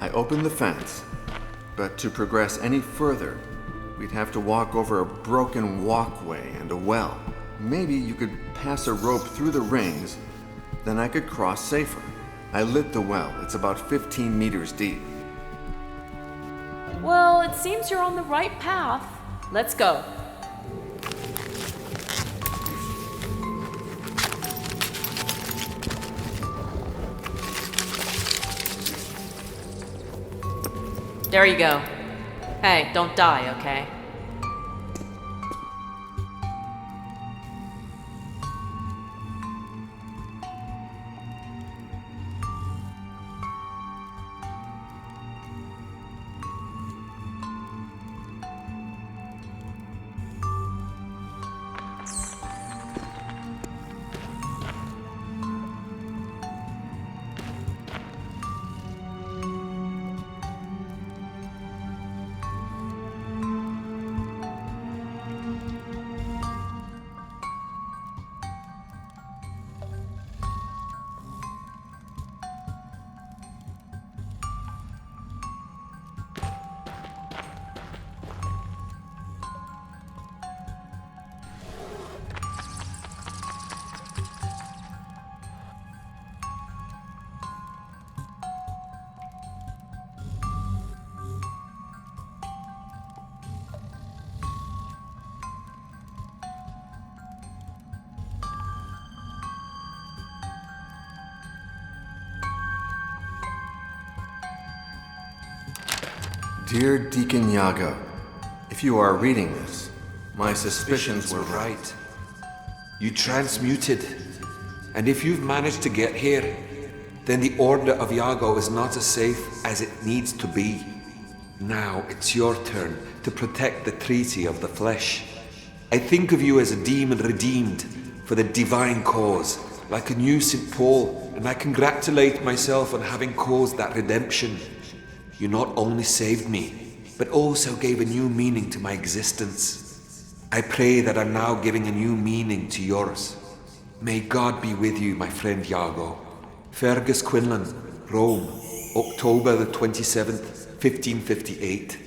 I opened the fence, but to progress any further, we'd have to walk over a broken walkway and a well. Maybe you could pass a rope through the rings, then I could cross safer. I lit the well. It's about 15 meters deep. Well, it seems you're on the right path. Let's go. There you go. Hey, don't die, okay? Dear Deacon Yago, if you are reading this, my suspicions were right. You transmuted. And if you've managed to get here, then the Order of Yago is not as safe as it needs to be. Now it's your turn to protect the treaty of the flesh. I think of you as a demon redeemed for the divine cause, like a new St. Paul, and I congratulate myself on having caused that redemption. You not only saved me, but also gave a new meaning to my existence. I pray that I'm now giving a new meaning to yours. May God be with you, my friend Yago. Fergus Quinlan, Rome, October the 27th, 1558.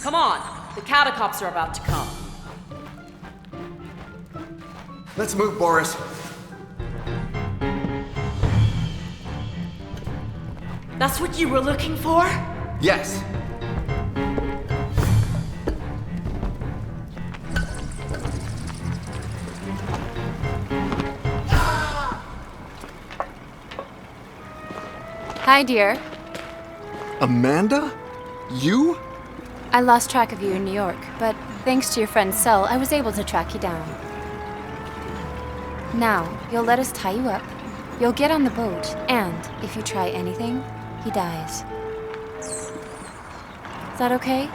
Come on, the catacombs are about to come. Let's move, Boris. That's what you were looking for? Yes. Hi, dear. Amanda? You? I lost track of you in New York, but thanks to your friend Cell, I was able to track you down. Now, you'll let us tie you up, you'll get on the boat, and if you try anything, he dies. Is that okay?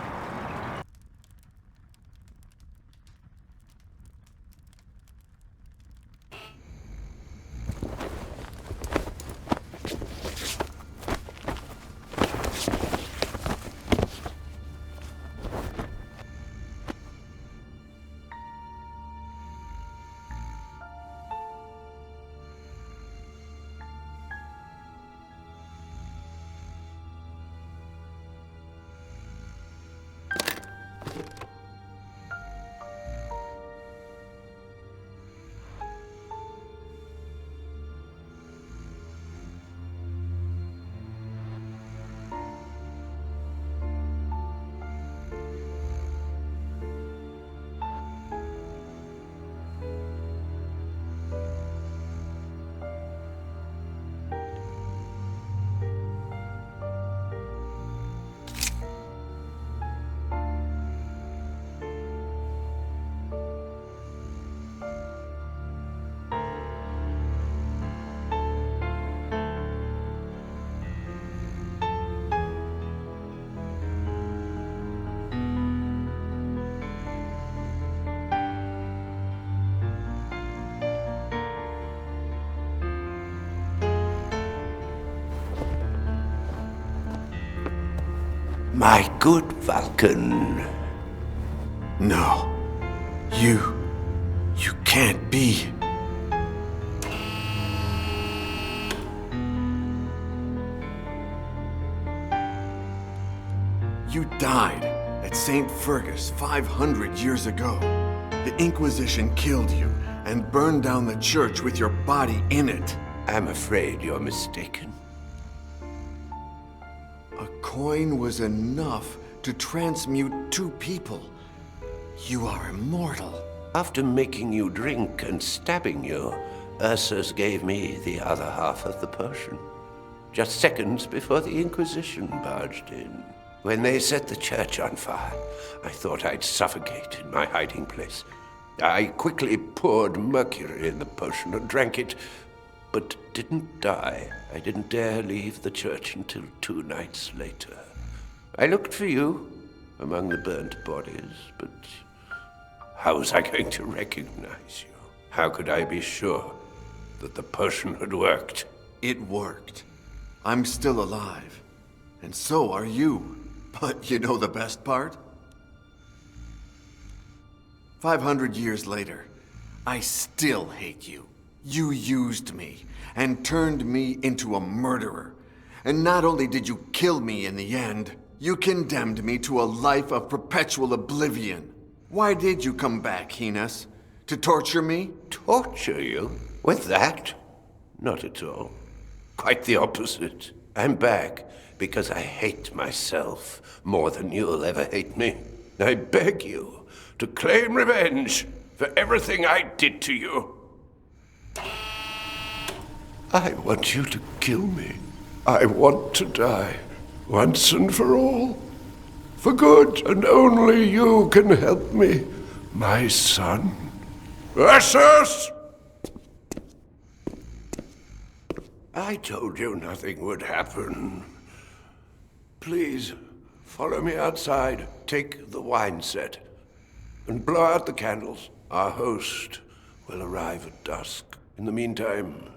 My good Vulcan. No. You can't be. You died at St. Fergus 500 years ago. The Inquisition killed you and burned down the church with your body in it. I'm afraid you're mistaken. A coin was enough to transmute two people. You are immortal. After making you drink and stabbing you, Ursus gave me the other half of the potion. Just seconds before the Inquisition barged in. When they set the church on fire, I thought I'd suffocate in my hiding place. I quickly poured mercury in the potion and drank it, but didn't die. I didn't dare leave the church until 2 nights later. I looked for you among the burnt bodies, but how was I going to recognize you? How could I be sure that the potion had worked? It worked. I'm still alive. And so are you. But you know the best part? 500 years later, I still hate you. You used me and turned me into a murderer. And not only did you kill me in the end, you condemned me to a life of perpetual oblivion. Why did you come back, Hines? To torture me? Torture you? With that? Not at all. Quite the opposite. I'm back because I hate myself more than you'll ever hate me. I beg you to claim revenge for everything I did to you. I want you to kill me. I want to die, once and for all. For good, and only you can help me, my son. Ursus! I told you nothing would happen. Please, follow me outside. Take the wine set and blow out the candles. Our host will arrive at dusk. In the meantime,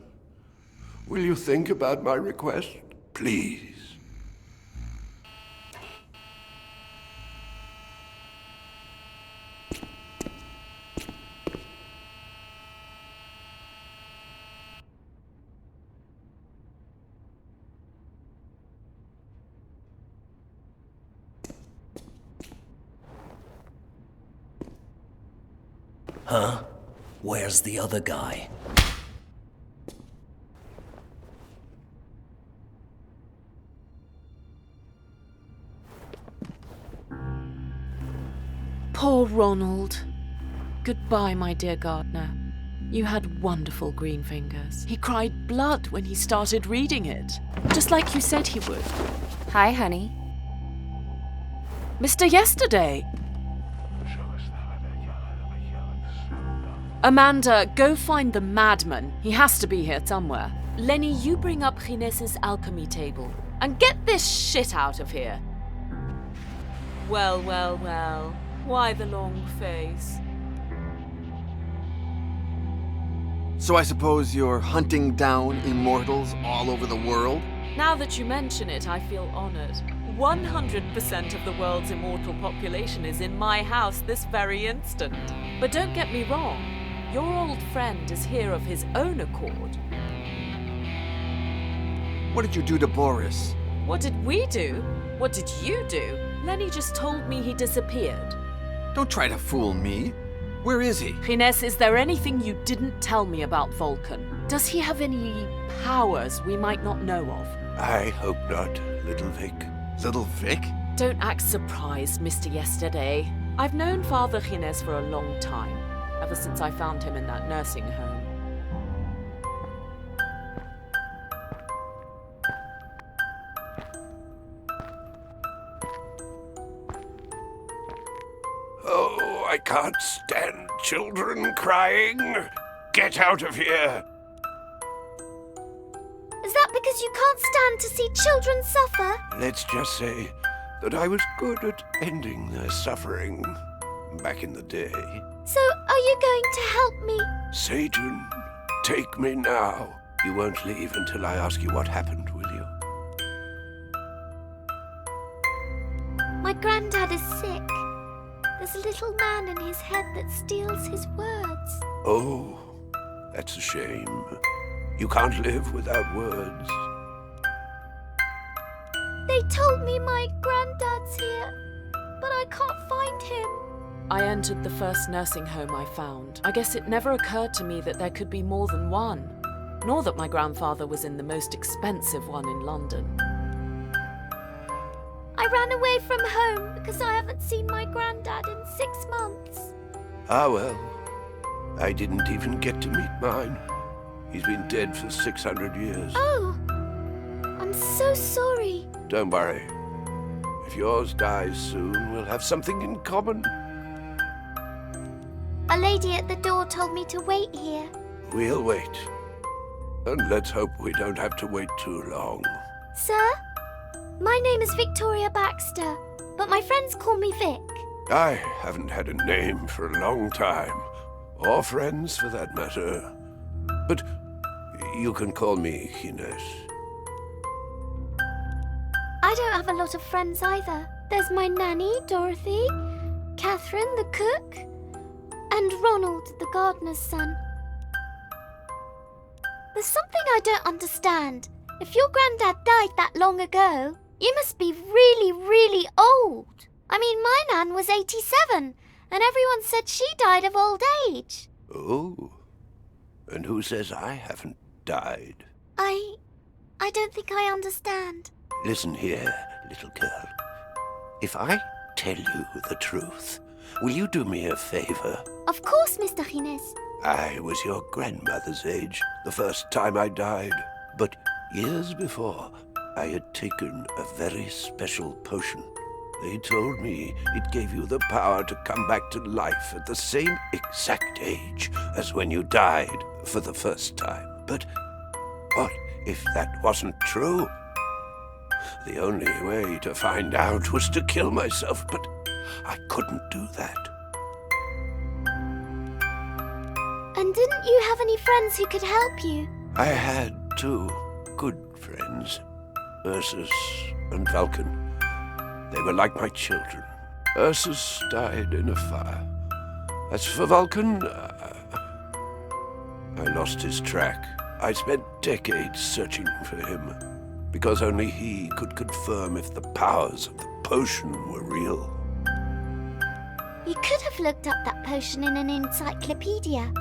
will you think about my request? Please. Huh? Where's the other guy? Poor Ronald. Goodbye, my dear gardener. You had wonderful green fingers. He cried blood when he started reading it, just like you said he would. Hi, honey. Mr. Yesterday! Amanda, go find the madman. He has to be here somewhere. Lenny, you bring up Gines's alchemy table. And get this shit out of here. Well, well, well. Why the long face? So I suppose you're hunting down immortals all over the world? Now that you mention it, I feel honored. 100% of the world's immortal population is in my house this very instant. But don't get me wrong. Your old friend is here of his own accord. What did you do to Boris? What did we do? What did you do? Lenny just told me he disappeared. Don't try to fool me. Where is he? Gines, is there anything you didn't tell me about Vulcan? Does he have any powers we might not know of? I hope not, Little Vic. Little Vic? Don't act surprised, Mr. Yesterday. I've known Father Gines for a long time, ever since I found him in that nursing home. Oh, I can't stand children crying. Get out of here. Is that because you can't stand to see children suffer? Let's just say that I was good at ending their suffering back in the day. So, are you going to help me? Satan, take me now. You won't leave until I ask you what happened, will you? granddad is sick. There's a little man in his head that steals his words. Oh, that's a shame. You can't live without words. They told me my granddad's here, but I can't find him. I entered the first nursing home I found. I guess it never occurred to me that there could be more than one, nor that my grandfather was in the most expensive one in London. I ran away from home because I haven't seen my granddad in 6 months. Ah, well, I didn't even get to meet mine. He's been dead for 600 years. Oh, I'm so sorry. Don't worry. If yours dies soon, we'll have something in common. A lady at the door told me to wait here. We'll wait. And let's hope we don't have to wait too long. Sir, my name is Victoria Baxter, but my friends call me Vic. I haven't had a name for a long time. Or friends, for that matter. But you can call me Ines. I don't have a lot of friends either. There's my nanny, Dorothy, Catherine, the cook, and Ronald, the gardener's son. There's something I don't understand. If your granddad died that long ago, you must be really, really old. I mean, my nan was 87, and everyone said she died of old age. Oh, and who says I haven't died? I don't think I understand. Listen here, little girl. If I tell you the truth, will you do me a favor? Of course, Mr. Ines. I was your grandmother's age the first time I died, but years before, I had taken a very special potion. They told me it gave you the power to come back to life at the same exact age as when you died for the first time. But what if that wasn't true? The only way to find out was to kill myself, but I couldn't do that. And didn't you have any friends who could help you? I had 2 good friends, Ursus and Vulcan. They were like my children. Ursus died in a fire. As for Vulcan, I lost his track. I spent decades searching for him, because only he could confirm if the powers of the potion were real. You could have looked up that potion in an encyclopedia.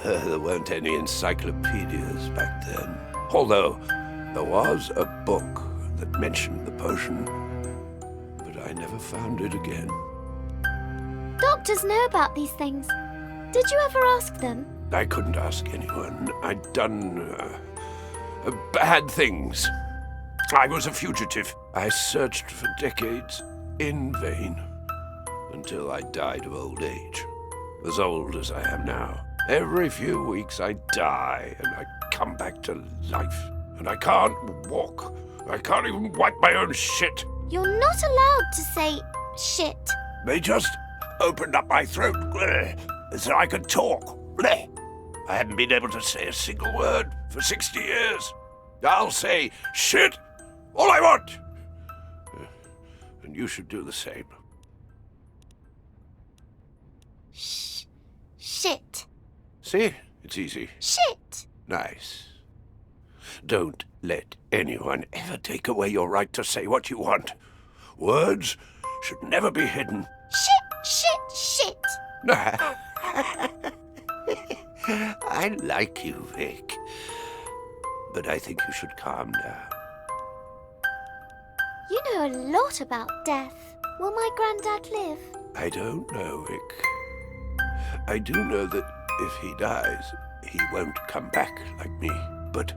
There weren't any encyclopedias back then. Although, there was a book that mentioned the potion, but I never found it again. Doctors know about these things. Did you ever ask them? I couldn't ask anyone. I'd done bad things. I was a fugitive. I searched for decades in vain until I died of old age, as old as I am now. Every few weeks I die and I come back to life, and I can't walk. I can't even wipe my own shit. You're not allowed to say shit. They just opened up my throat so I could talk. I haven't been able to say a single word for 60 years. I'll say shit all I want. And you should do the same. Shit. See? It's easy. Shit. Nice. Don't let anyone ever take away your right to say what you want. Words should never be hidden. Shit. I like you, Vic. But I think you should calm down. You know a lot about death. Will my granddad live? I don't know, Vic. I do know that if he dies, he won't come back like me. But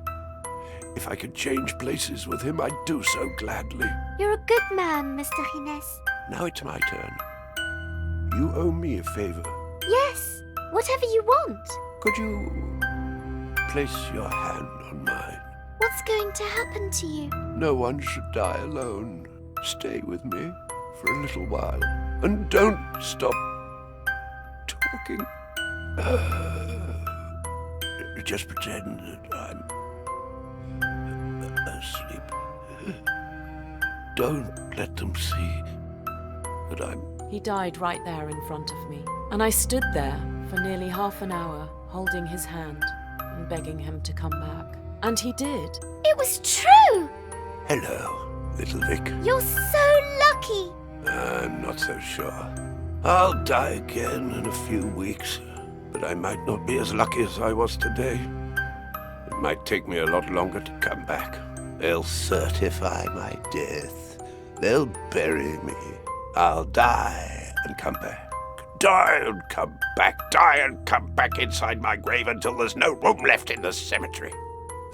if I could change places with him, I'd do so gladly. You're a good man, Mr. Ines. Now it's my turn. You owe me a favor. Yes, whatever you want. Could you place your hand on mine? What's going to happen to you? No one should die alone. Stay with me for a little while. And don't stop talking. Just pretend that I'm asleep. don't let them see that I'm... He died right there in front of me, and I stood there for nearly half an hour, holding his hand and begging him to come back. And he did. It was true! Hello, little Vic. You're so lucky! I'm not so sure. I'll die again in a few weeks, but I might not be as lucky as I was today. It might take me a lot longer to come back. They'll certify my death. They'll bury me. I'll die and come back. Die and come back. Die and come back inside my grave until there's no room left in the cemetery.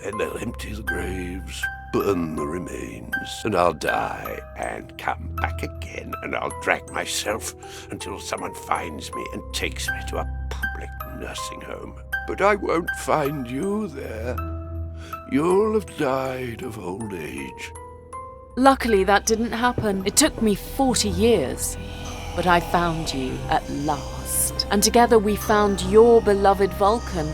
Then they'll empty the graves, burn the remains, and I'll die and come back again, and I'll drag myself until someone finds me and takes me to a public nursing home. But I won't find you there. You'll have died of old age. Luckily, that didn't happen. It took me 40 years. But I found you at last. And together we found your beloved Vulcan,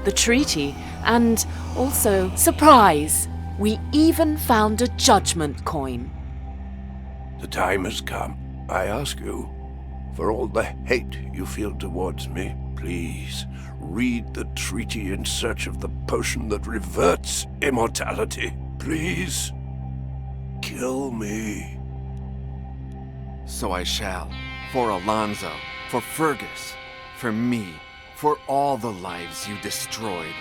the treaty, and also, surprise, we even found a judgment coin. The time has come. I ask you, for all the hate you feel towards me, please read the treaty in search of the potion that reverts immortality. Please, kill me. So I shall. For Alonzo, for Fergus, for me, for all the lives you destroyed.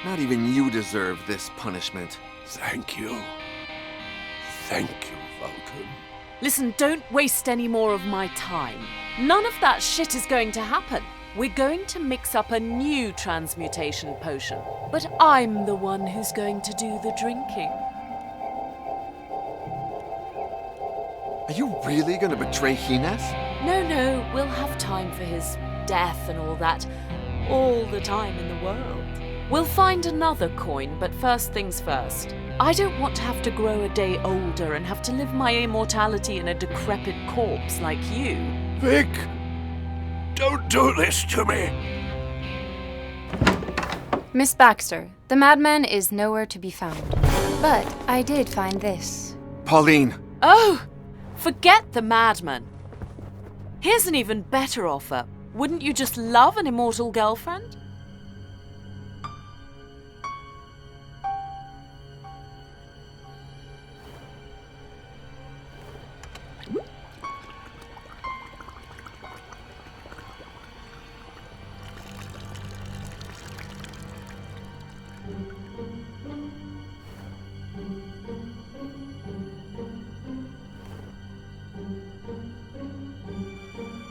Not even you deserve this punishment. Thank you. Thank you, Vulcan. Listen, don't waste any more of my time. None of that shit is going to happen. We're going to mix up a new transmutation potion. But I'm the one who's going to do the drinking. Are you really going to betray Hines? No, we'll have time for his death and all that. All the time in the world. We'll find another coin, but first things first. I don't want to have to grow a day older and have to live my immortality in a decrepit corpse like you. Vic, don't do this to me. Miss Baxter, the madman is nowhere to be found. But I did find this. Pauline! Oh! Forget the madman. Here's an even better offer. Wouldn't you just love an immortal girlfriend?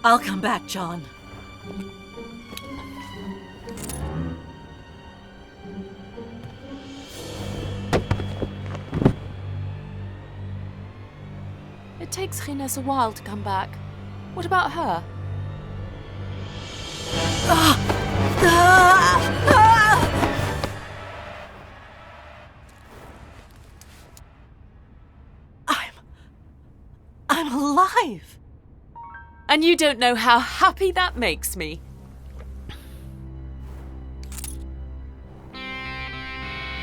I'll come back, John. It takes Hines a while to come back. What about her? I'm alive! And you don't know how happy that makes me.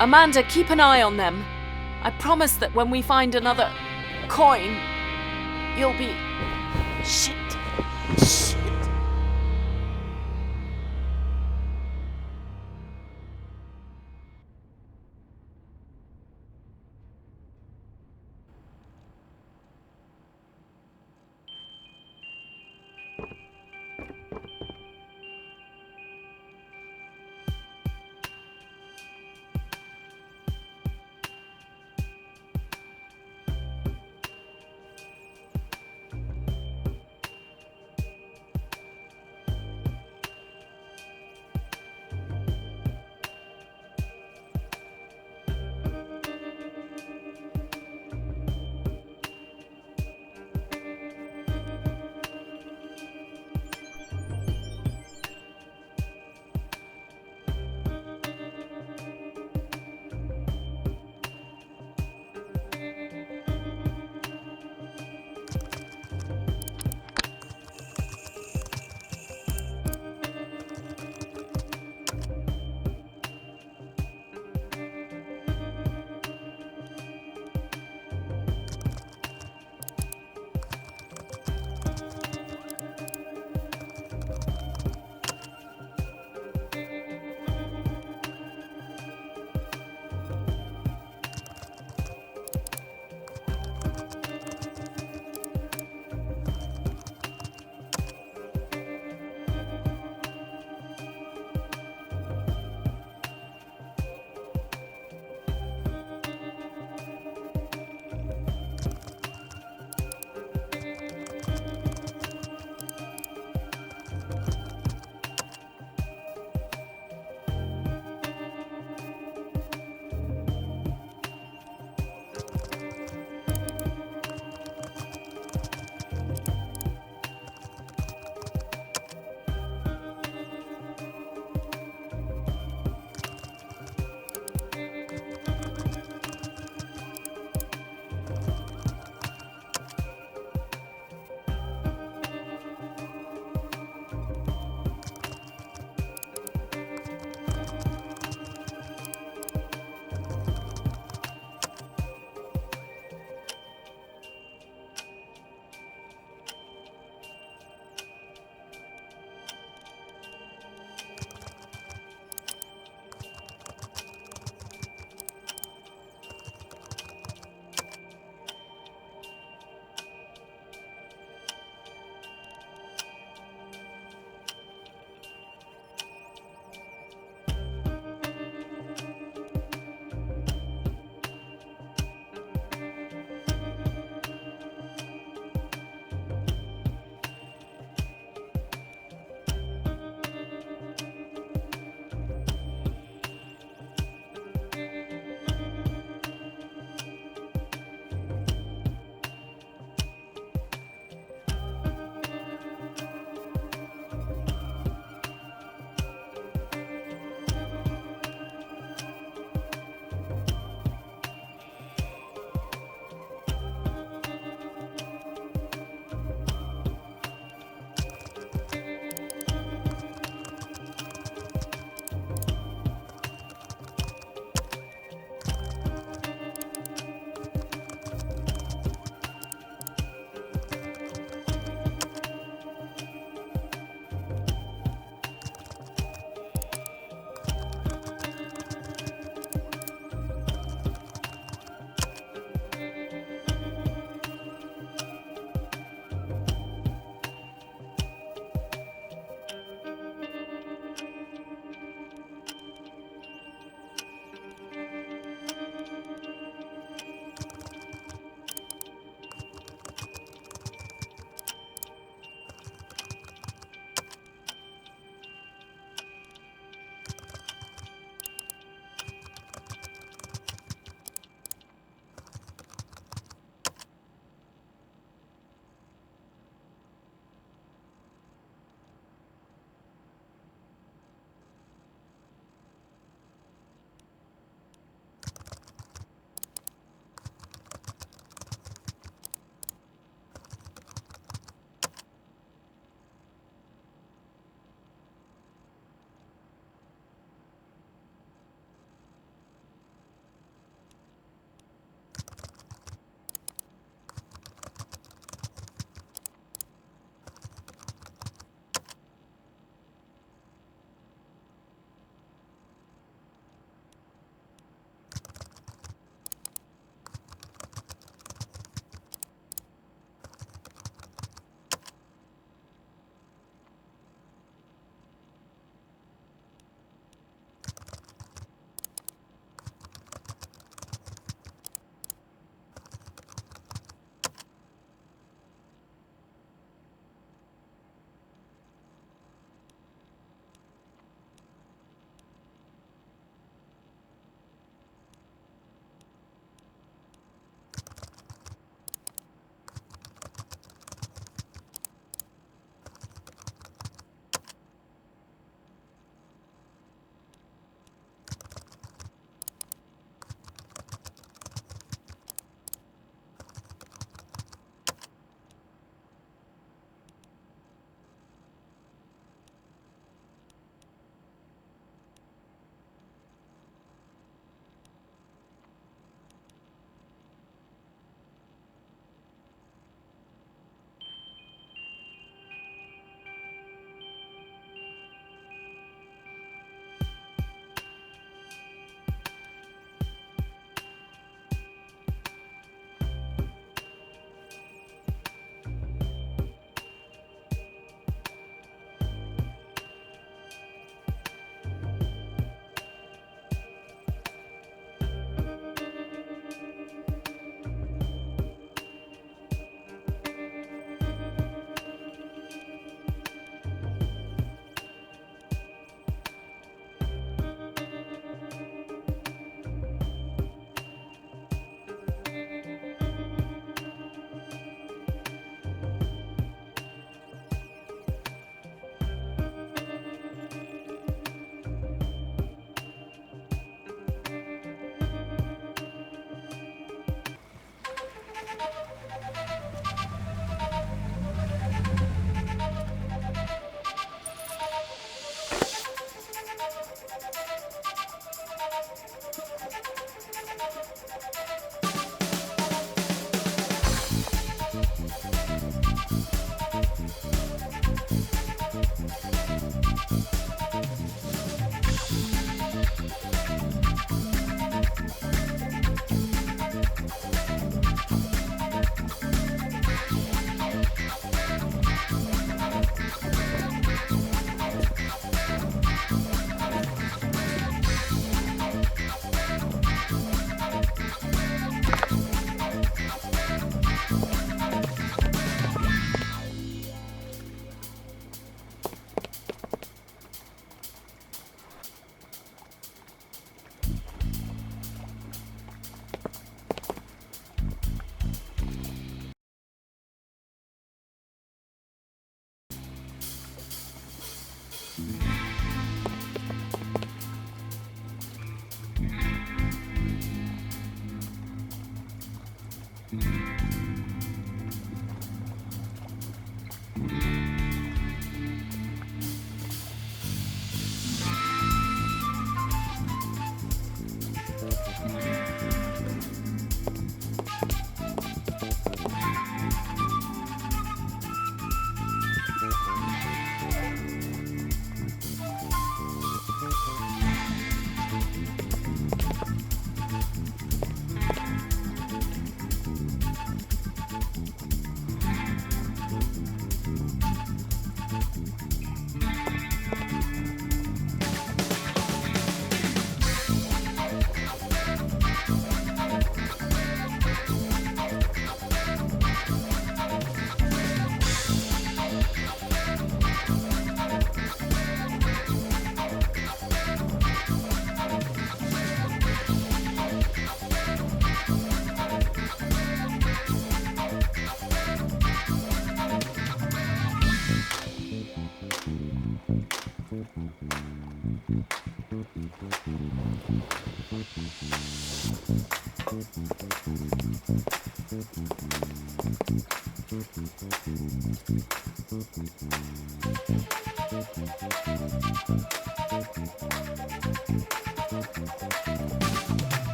Amanda, keep an eye on them. I promise that when we find another coin, you'll be... Shit.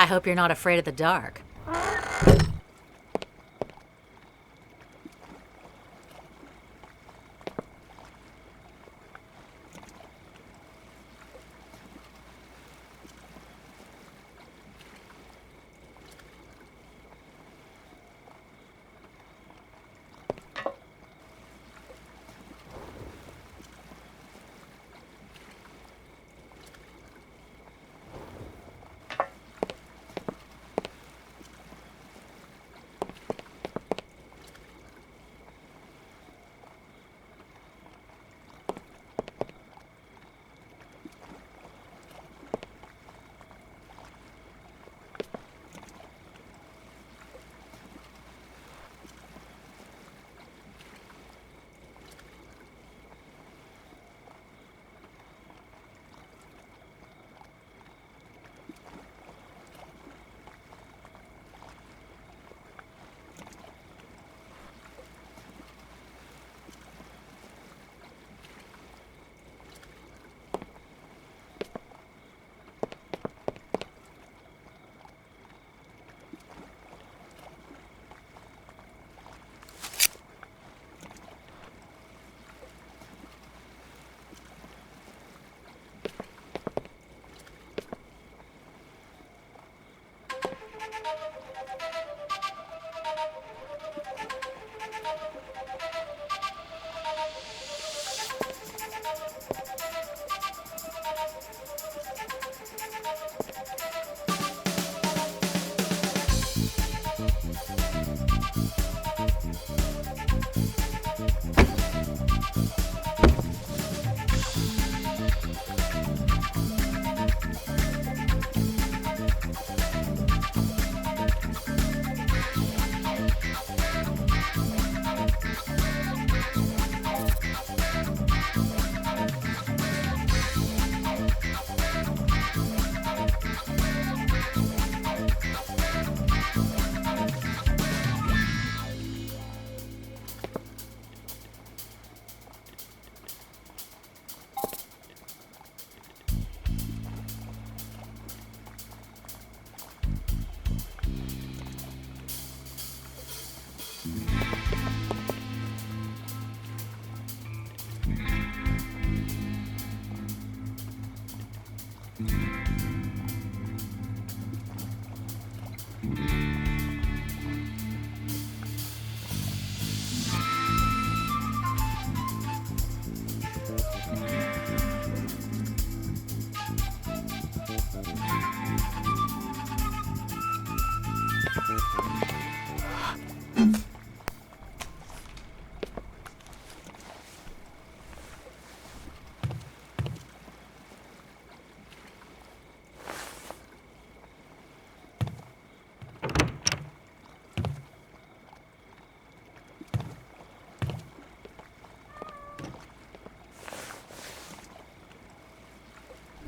I hope you're not afraid of the dark.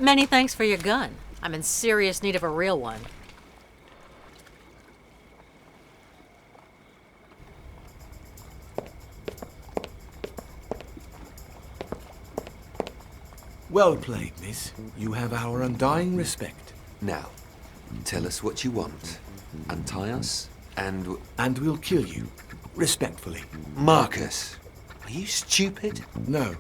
Many thanks for your gun. I'm in serious need of a real one. Well played, miss. You have our undying respect. Now, tell us what you want. Untie us, and... And we'll kill you. Respectfully. Marcus, are you stupid? No.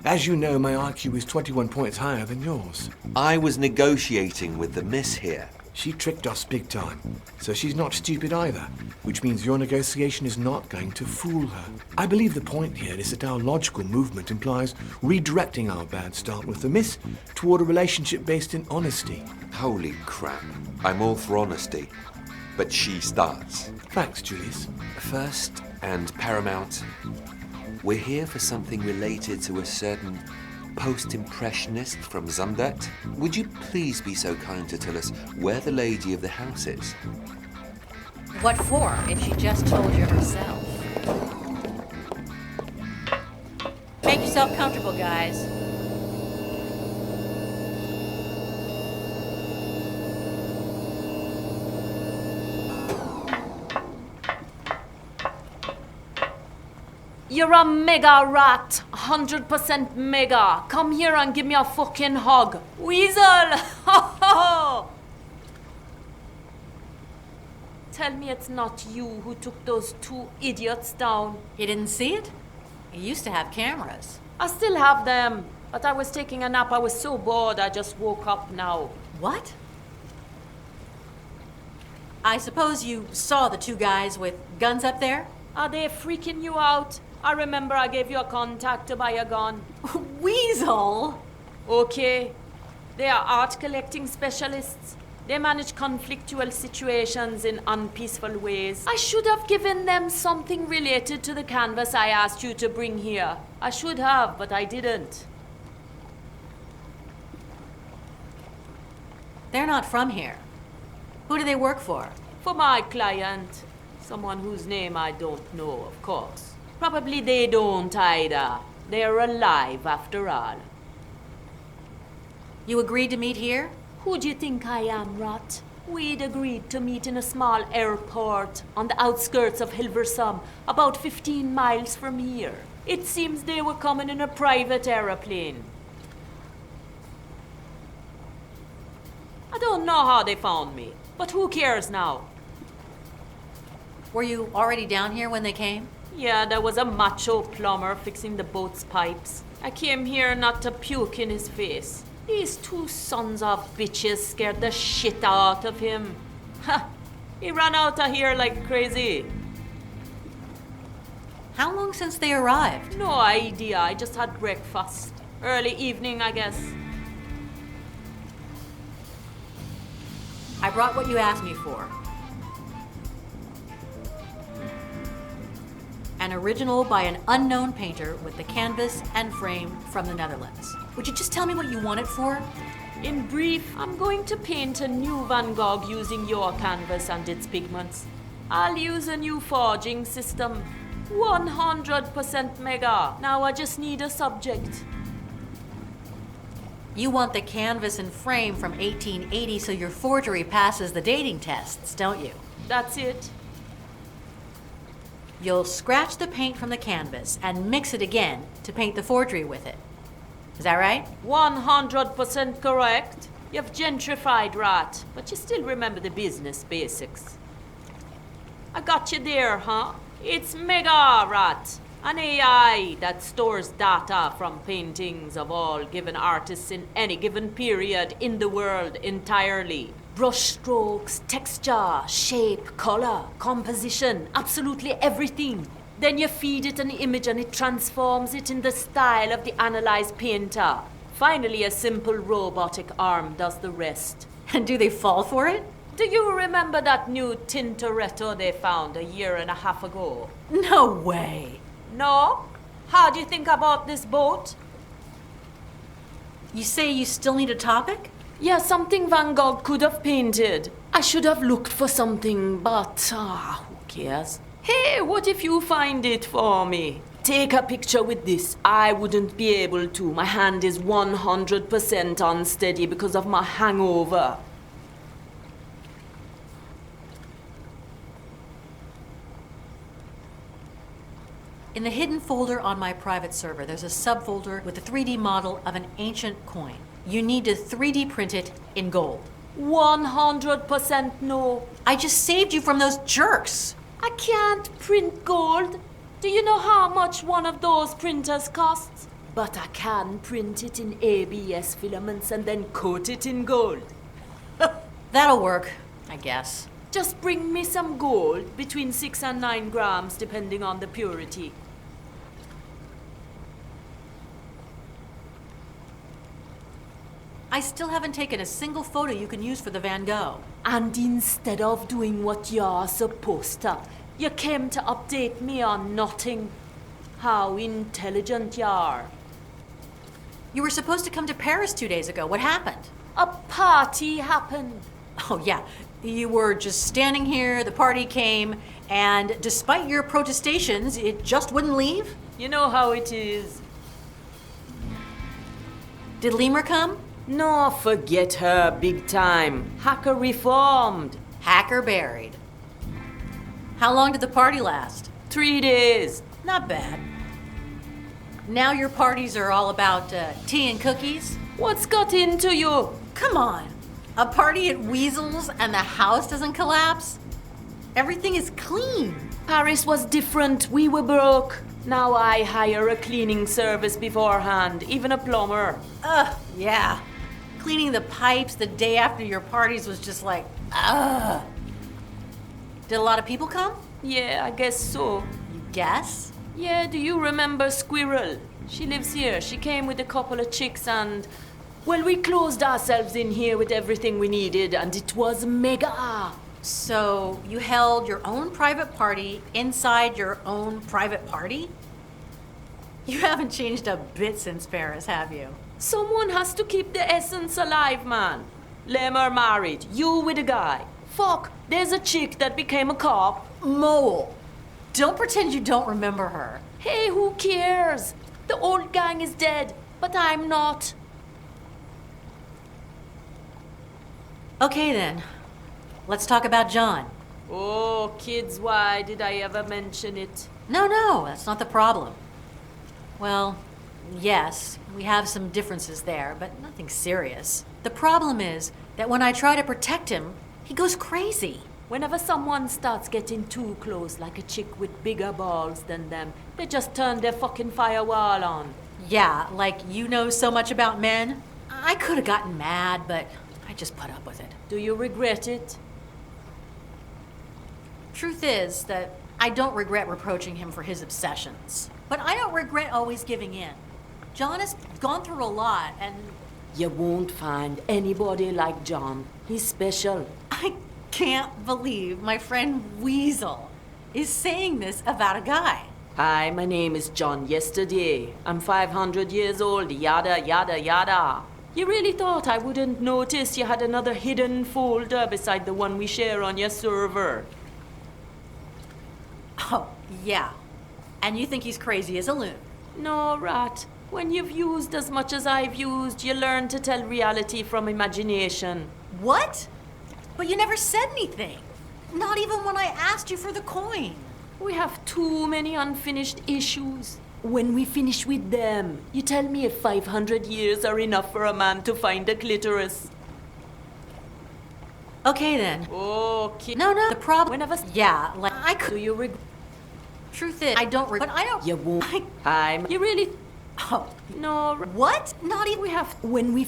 As you know, my IQ is 21 points higher than yours. I was negotiating with the miss here. She tricked us big time, so she's not stupid either, which means your negotiation is not going to fool her. I believe the point here is that our logical movement implies redirecting our bad start with the miss toward a relationship based in honesty. Holy crap. I'm all for honesty. But she starts. Thanks, Julius. First and paramount, we're here for something related to a certain post-impressionist from Zundert. Would you please be so kind to tell us where the lady of the house is? What for, if she just told you herself? Make yourself comfortable, guys. You're a mega rat, 100% mega. Come here and give me a fucking hug. Weasel! Tell me it's not you who took those two idiots down. You didn't see it? You used to have cameras. I still have them, but I was taking a nap. I was so bored I just woke up now. What? I suppose you saw the two guys with guns up there? Are they freaking you out? I remember I gave you a contact to buy a gun. Weasel? Okay. They are art collecting specialists. They manage conflictual situations in unpeaceful ways. I should have given them something related to the canvas I asked you to bring here. I should have, but I didn't. They're not from here. Who do they work for? For my client. Someone whose name I don't know, of course. Probably they don't either. They're alive after all. You agreed to meet here? Who do you think I am, Rat? We'd agreed to meet in a small airport on the outskirts of Hilversum, about 15 miles from here. It seems they were coming in a private aeroplane. I don't know how they found me, but who cares now? Were you already down here when they came? Yeah, there was a macho plumber fixing the boat's pipes. I came here not to puke in his face. These two sons of bitches scared the shit out of him. Ha! He ran out of here like crazy. How long since they arrived? No idea, I just had breakfast. Early evening, I guess. I brought what you asked me for. An original by an unknown painter with the canvas and frame from the Netherlands. Would you just tell me what you want it for? In brief, I'm going to paint a new Van Gogh using your canvas and its pigments. I'll use a new forging system. 100% mega. Now I just need a subject. You want the canvas and frame from 1880 so your forgery passes the dating tests, don't you? That's it. You'll scratch the paint from the canvas and mix it again to paint the forgery with it. Is that right? 100% correct. You've gentrified, Rat, but you still remember the business basics. I got you there, huh? It's Mega Rat, an AI that stores data from paintings of all given artists in any given period in the world entirely. Brush strokes, texture, shape, color, composition, absolutely everything. Then you feed it an image and it transforms it in the style of the analyzed painter. Finally, a simple robotic arm does the rest. And do they fall for it? Do you remember that new Tintoretto they found a year and a half ago? No way. No? How do you think about this boat? You say you still need a topic? Yeah, something Van Gogh could have painted. I should have looked for something, but who cares? Hey, what if you find it for me? Take a picture with this. I wouldn't be able to. My hand is 100% unsteady because of my hangover. In the hidden folder on my private server, there's a subfolder with a 3D model of an ancient coin. You need to 3D print it in gold. 100% no. I just saved you from those jerks. I can't print gold. Do you know how much one of those printers costs? But I can print it in ABS filaments and then coat it in gold. That'll work, I guess. Just bring me some gold, between 6 and 9 grams, depending on the purity. I still haven't taken a single photo you can use for the Van Gogh. And instead of doing what you're supposed to, you came to update me on nothing. How intelligent you are. You were supposed to come to Paris 2 days ago. What happened? A party happened. Oh, yeah. You were just standing here, the party came, and despite your protestations, it just wouldn't leave? You know how it is. Did Lemur come? No, forget her, big time. Hacker reformed. Hacker buried. How long did the party last? 3 days. Not bad. Now your parties are all about tea and cookies? What's got into you? Come on. A party at Weasel's and the house doesn't collapse? Everything is clean. Paris was different. We were broke. Now I hire a cleaning service beforehand, even a plumber. Yeah. Cleaning the pipes the day after your parties was just like, ugh. Did a lot of people come? Yeah, I guess so. You guess? Yeah, do you remember Squirrel? She lives here. She came with a couple of chicks and... Well, we closed ourselves in here with everything we needed and it was mega. So you held your own private party inside your own private party? You haven't changed a bit since Paris, have you? Someone has to keep the essence alive, man. Lemur married, you with a guy. Fuck, there's a chick that became a cop. Mole. Don't pretend you don't remember her. Hey, who cares? The old gang is dead, but I'm not. Okay then. Let's talk about John. Oh, kids, why did I ever mention it? No, that's not the problem. Well, yes, we have some differences there, but nothing serious. The problem is that when I try to protect him, he goes crazy. Whenever someone starts getting too close, like a chick with bigger balls than them, they just turn their fucking firewall on. Yeah, like you know so much about men. I could have gotten mad, but I just put up with it. Do you regret it? Truth is that I don't regret reproaching him for his obsessions. But I don't regret always giving in. John has gone through a lot, and... You won't find anybody like John. He's special. I can't believe my friend Weasel is saying this about a guy. Hi, my name is John Yesterday. I'm 500 years old, yada, yada, yada. You really thought I wouldn't notice you had another hidden folder beside the one we share on your server? Oh, yeah. And you think he's crazy as a loon? No, rat. When you've used as much as I've used, you learn to tell reality from imagination. What? But you never said anything. Not even when I asked you for the coin. We have too many unfinished issues. When we finish with them, you tell me if 500 years are enough for a man to find a clitoris. Okay then. Okay. No, the problem... Whenever... Yeah, like I could... Do you regret... Truth is, I don't regret... But I don't... You won't... Hi. You really... Oh. No... What? Not even... We have... When we...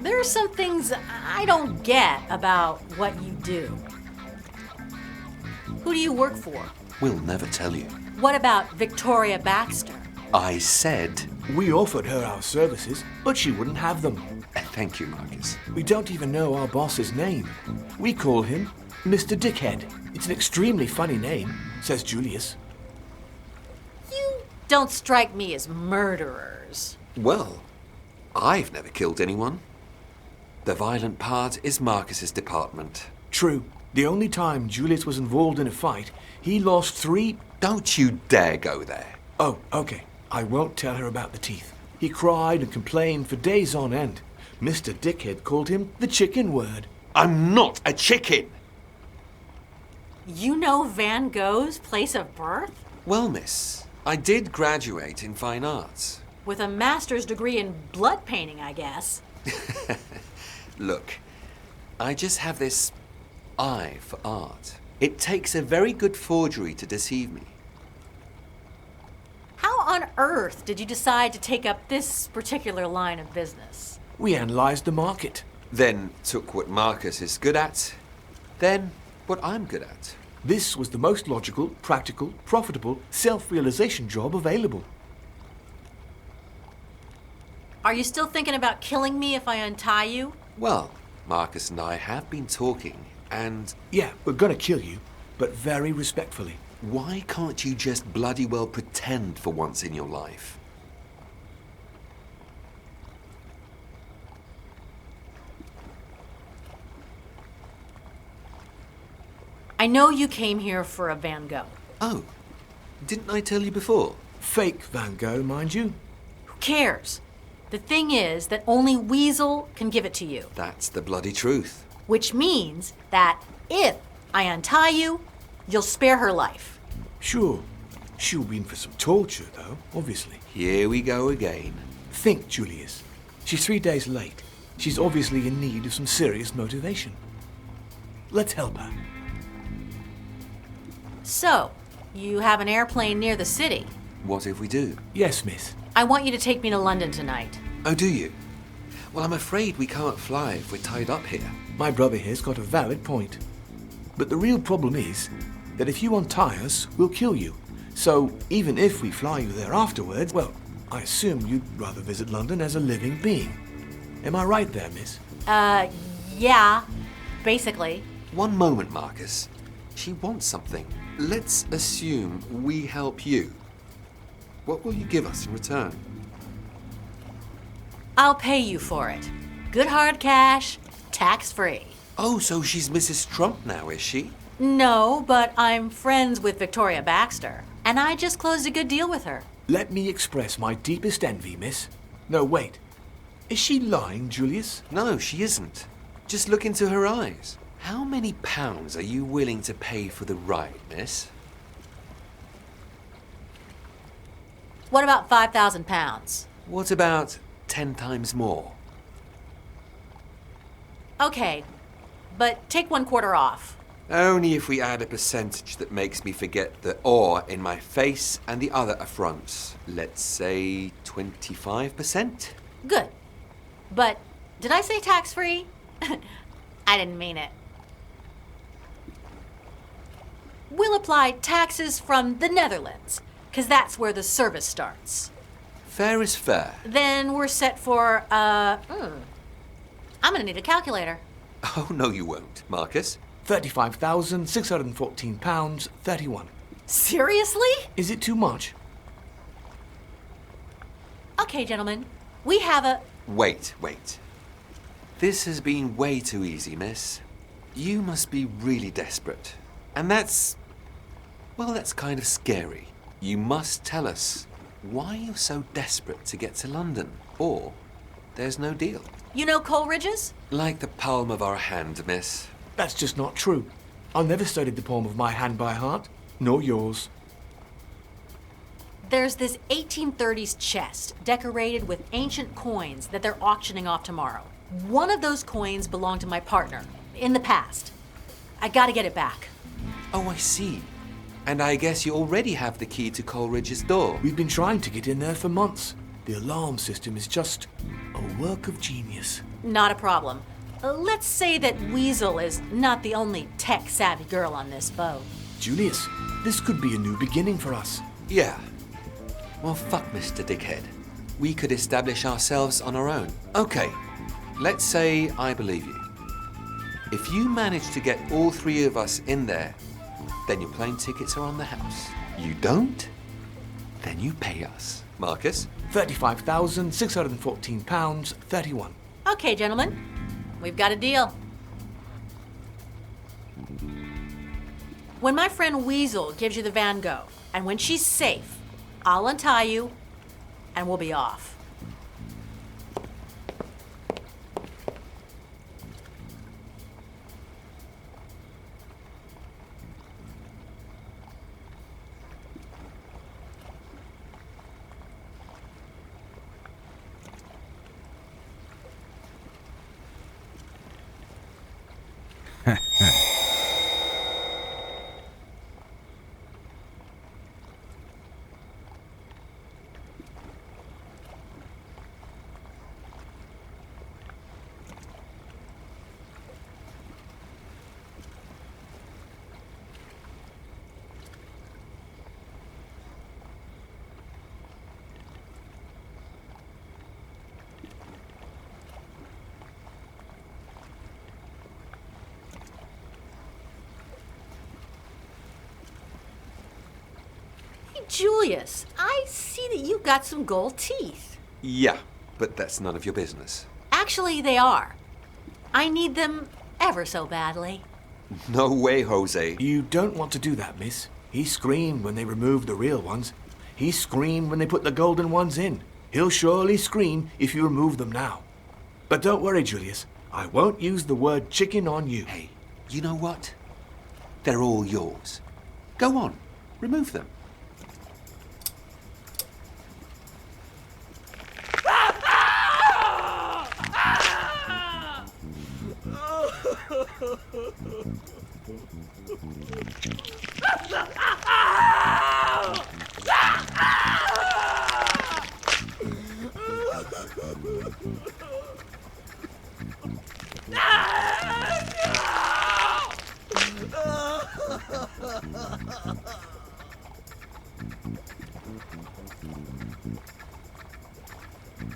There are some things I don't get about what you do. Who do you work for? We'll never tell you. What about Victoria Baxter? I said... We offered her our services, but she wouldn't have them. Thank you, Marcus. We don't even know our boss's name. We call him Mr. Dickhead. It's an extremely funny name, says Julius. You don't strike me as murderers. Well, I've never killed anyone. The violent part is Marcus's department. True. The only time Julius was involved in a fight, he lost 3... Don't you dare go there. Oh, okay. I won't tell her about the teeth. He cried and complained for days on end. Mr. Dickhead called him the chicken word. I'm not a chicken! You know Van Gogh's place of birth? Well, miss, I did graduate in fine arts. With a master's degree in blood painting, I guess. Look, I just have this eye for art. It takes a very good forgery to deceive me. How on earth did you decide to take up this particular line of business? We analysed the market. Then took what Marcus is good at, then what I'm good at. This was the most logical, practical, profitable, self-realization job available. Are you still thinking about killing me if I untie you? Well, Marcus and I have been talking, and... Yeah, we're gonna kill you, but very respectfully. Why can't you just bloody well pretend for once in your life? I know you came here for a Van Gogh. Oh, didn't I tell you before? Fake Van Gogh, mind you. Who cares? The thing is that only Weasel can give it to you. That's the bloody truth. Which means that if I untie you, you'll spare her life. Sure. She'll be in for some torture, though, obviously. Here we go again. Think, Julius. She's 3 days late. She's obviously in need of some serious motivation. Let's help her. So, you have an airplane near the city. What if we do? Yes, miss. I want you to take me to London tonight. Oh, do you? Well, I'm afraid we can't fly if we're tied up here. My brother here's got a valid point. But the real problem is that if you untie us, we'll kill you. So even if we fly you there afterwards, well, I assume you'd rather visit London as a living being. Am I right there, miss? Yeah, basically. One moment, Marcus. She wants something. Let's assume we help you. What will you give us in return? I'll pay you for it. Good hard cash, tax-free. Oh, so she's Mrs. Trump now, is she? No, but I'm friends with Victoria Baxter, and I just closed a good deal with her. Let me express my deepest envy, miss. No, wait. Is she lying, Julius? No, she isn't. Just look into her eyes. How many pounds are you willing to pay for the ride, miss? What about 5,000 pounds? What about 10 times more? Okay, but take 1/4 off. Only if we add a percentage that makes me forget the awe in my face and the other affronts. Let's say 25%? Good. But did I say tax-free? I didn't mean it. We'll apply taxes from the Netherlands, because that's where the service starts. Fair is fair. Then we're set for, I'm gonna need a calculator. Oh, no you won't, Marcus. £35,614.31. Seriously? Is it too much? Okay, gentlemen. We have a... Wait. This has been way too easy, miss. You must be really desperate. And that's kind of scary. You must tell us why you're so desperate to get to London, or there's no deal. You know Coleridge's? Like the palm of our hand, miss. That's just not true. I never studied the palm of my hand by heart, nor yours. There's this 1830s chest decorated with ancient coins that they're auctioning off tomorrow. One of those coins belonged to my partner in the past. I gotta get it back. Oh, I see. And I guess you already have the key to Coleridge's door. We've been trying to get in there for months. The alarm system is just a work of genius. Not a problem. Let's say that Weasel is not the only tech-savvy girl on this boat. Julius, this could be a new beginning for us. Yeah. Well, fuck Mr. Dickhead. We could establish ourselves on our own. Okay, let's say I believe you. If you manage to get all 3 of us in there, then your plane tickets are on the house. You don't? Then you pay us. Marcus? £35,614.31. Okay, gentlemen. We've got a deal. when my friend Weasel gives you the Van Gogh, and when she's safe, I'll untie you, and we'll be off. Julius, I see that you got some gold teeth. Yeah, but that's none of your business. Actually, they are. I need them ever so badly. No way, Jose. You don't want to do that, miss. He screamed when they removed the real ones. He screamed when they put the golden ones in. He'll surely scream if you remove them now. But don't worry, Julius. I won't use the word chicken on you. Hey, you know what? They're all yours. Go on, remove them.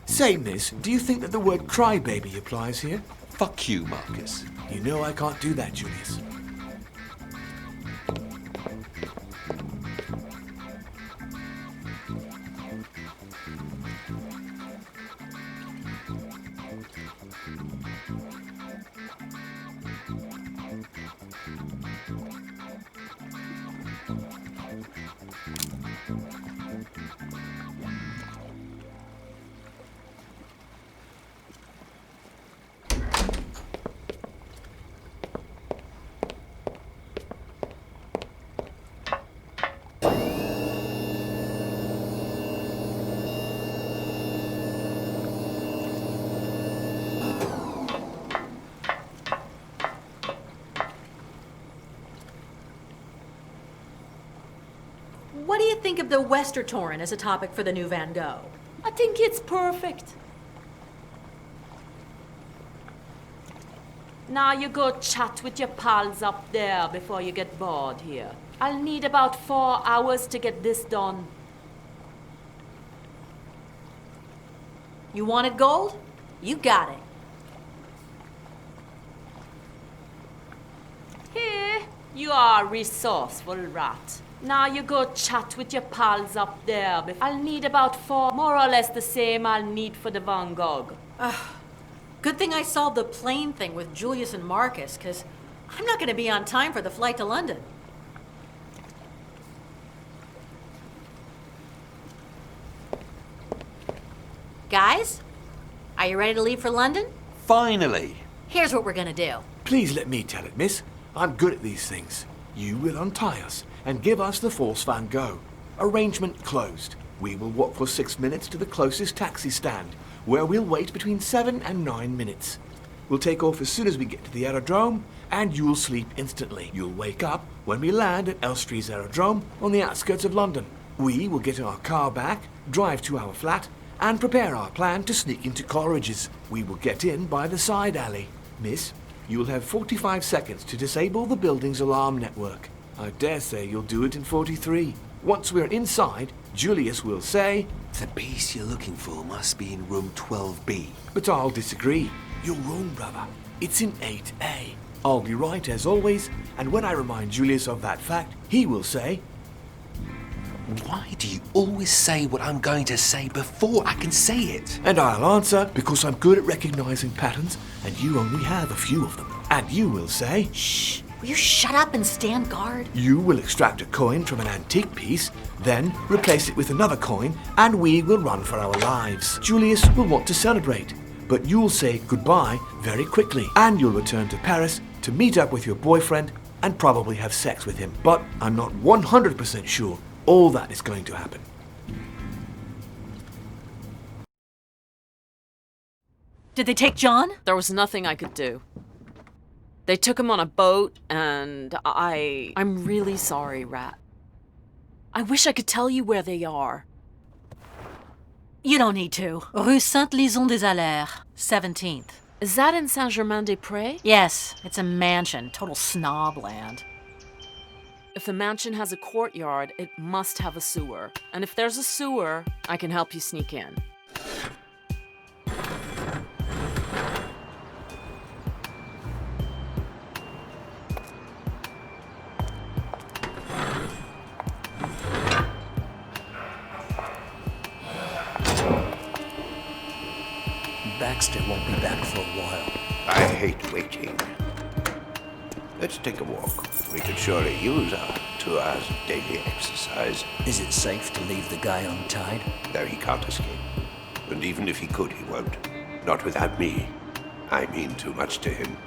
Say, miss, do you think that the word crybaby applies here? Fuck you, Marcus. You know I can't do that, Julius. What do you think of the Westertoren as a topic for the new Van Gogh? I think it's perfect. Now you go chat with your pals up there before you get bored here. I'll need about 4 hours to get this done. You wanted gold? You got it. Here, you are a resourceful rat. Now you go chat with your pals up there. I'll need about 4, more or less the same I'll need for the Van Gogh. Good thing I solved the plane thing with Julius and Marcus, because I'm not going to be on time for the flight to London. Guys, are you ready to leave for London? Finally! Here's what we're going to do. Please let me tell it, miss. I'm good at these things. You will untie us and give us the false Van Gogh. Arrangement closed. We will walk for 6 minutes to the closest taxi stand, where we'll wait between 7 and 9 minutes. We'll take off as soon as we get to the aerodrome, and you'll sleep instantly. You'll wake up when we land at Elstree Aerodrome on the outskirts of London. We will get our car back, drive to our flat, and prepare our plan to sneak into Coleridge's. We will get in by the side alley. Miss, you will have 45 seconds to disable the building's alarm network. I dare say you'll do it in 43. Once we're inside, Julius will say, The piece you're looking for must be in room 12B. But I'll disagree. You're wrong, brother. It's in 8A. I'll be right as always, and when I remind Julius of that fact, he will say, Why do you always say what I'm going to say before I can say it? And I'll answer because I'm good at recognizing patterns, and you only have a few of them. And you will say, Shh! Will you shut up and stand guard? You will extract a coin from an antique piece, then replace it with another coin, and we will run for our lives. Julius will want to celebrate, but you'll say goodbye very quickly, and you'll return to Paris to meet up with your boyfriend and probably have sex with him. But I'm not 100% sure all that is going to happen. Did they take John? There was nothing I could do. They took him on a boat, and I'm really sorry, Rat. I wish I could tell you where they are. You don't need to. Rue Sainte-Lison-des-Allers, 17th. Is that in Saint-Germain-des-Prés? Yes, it's a mansion. Total snob land. If the mansion has a courtyard, it must have a sewer. And if there's a sewer, I can help you sneak in. Baxter won't be back for a while. I hate waiting. Let's take a walk. We could surely use our 2 hours of daily exercise. Is it safe to leave the guy untied? No, he can't escape. And even if he could, he won't. Not without me. I mean too much to him.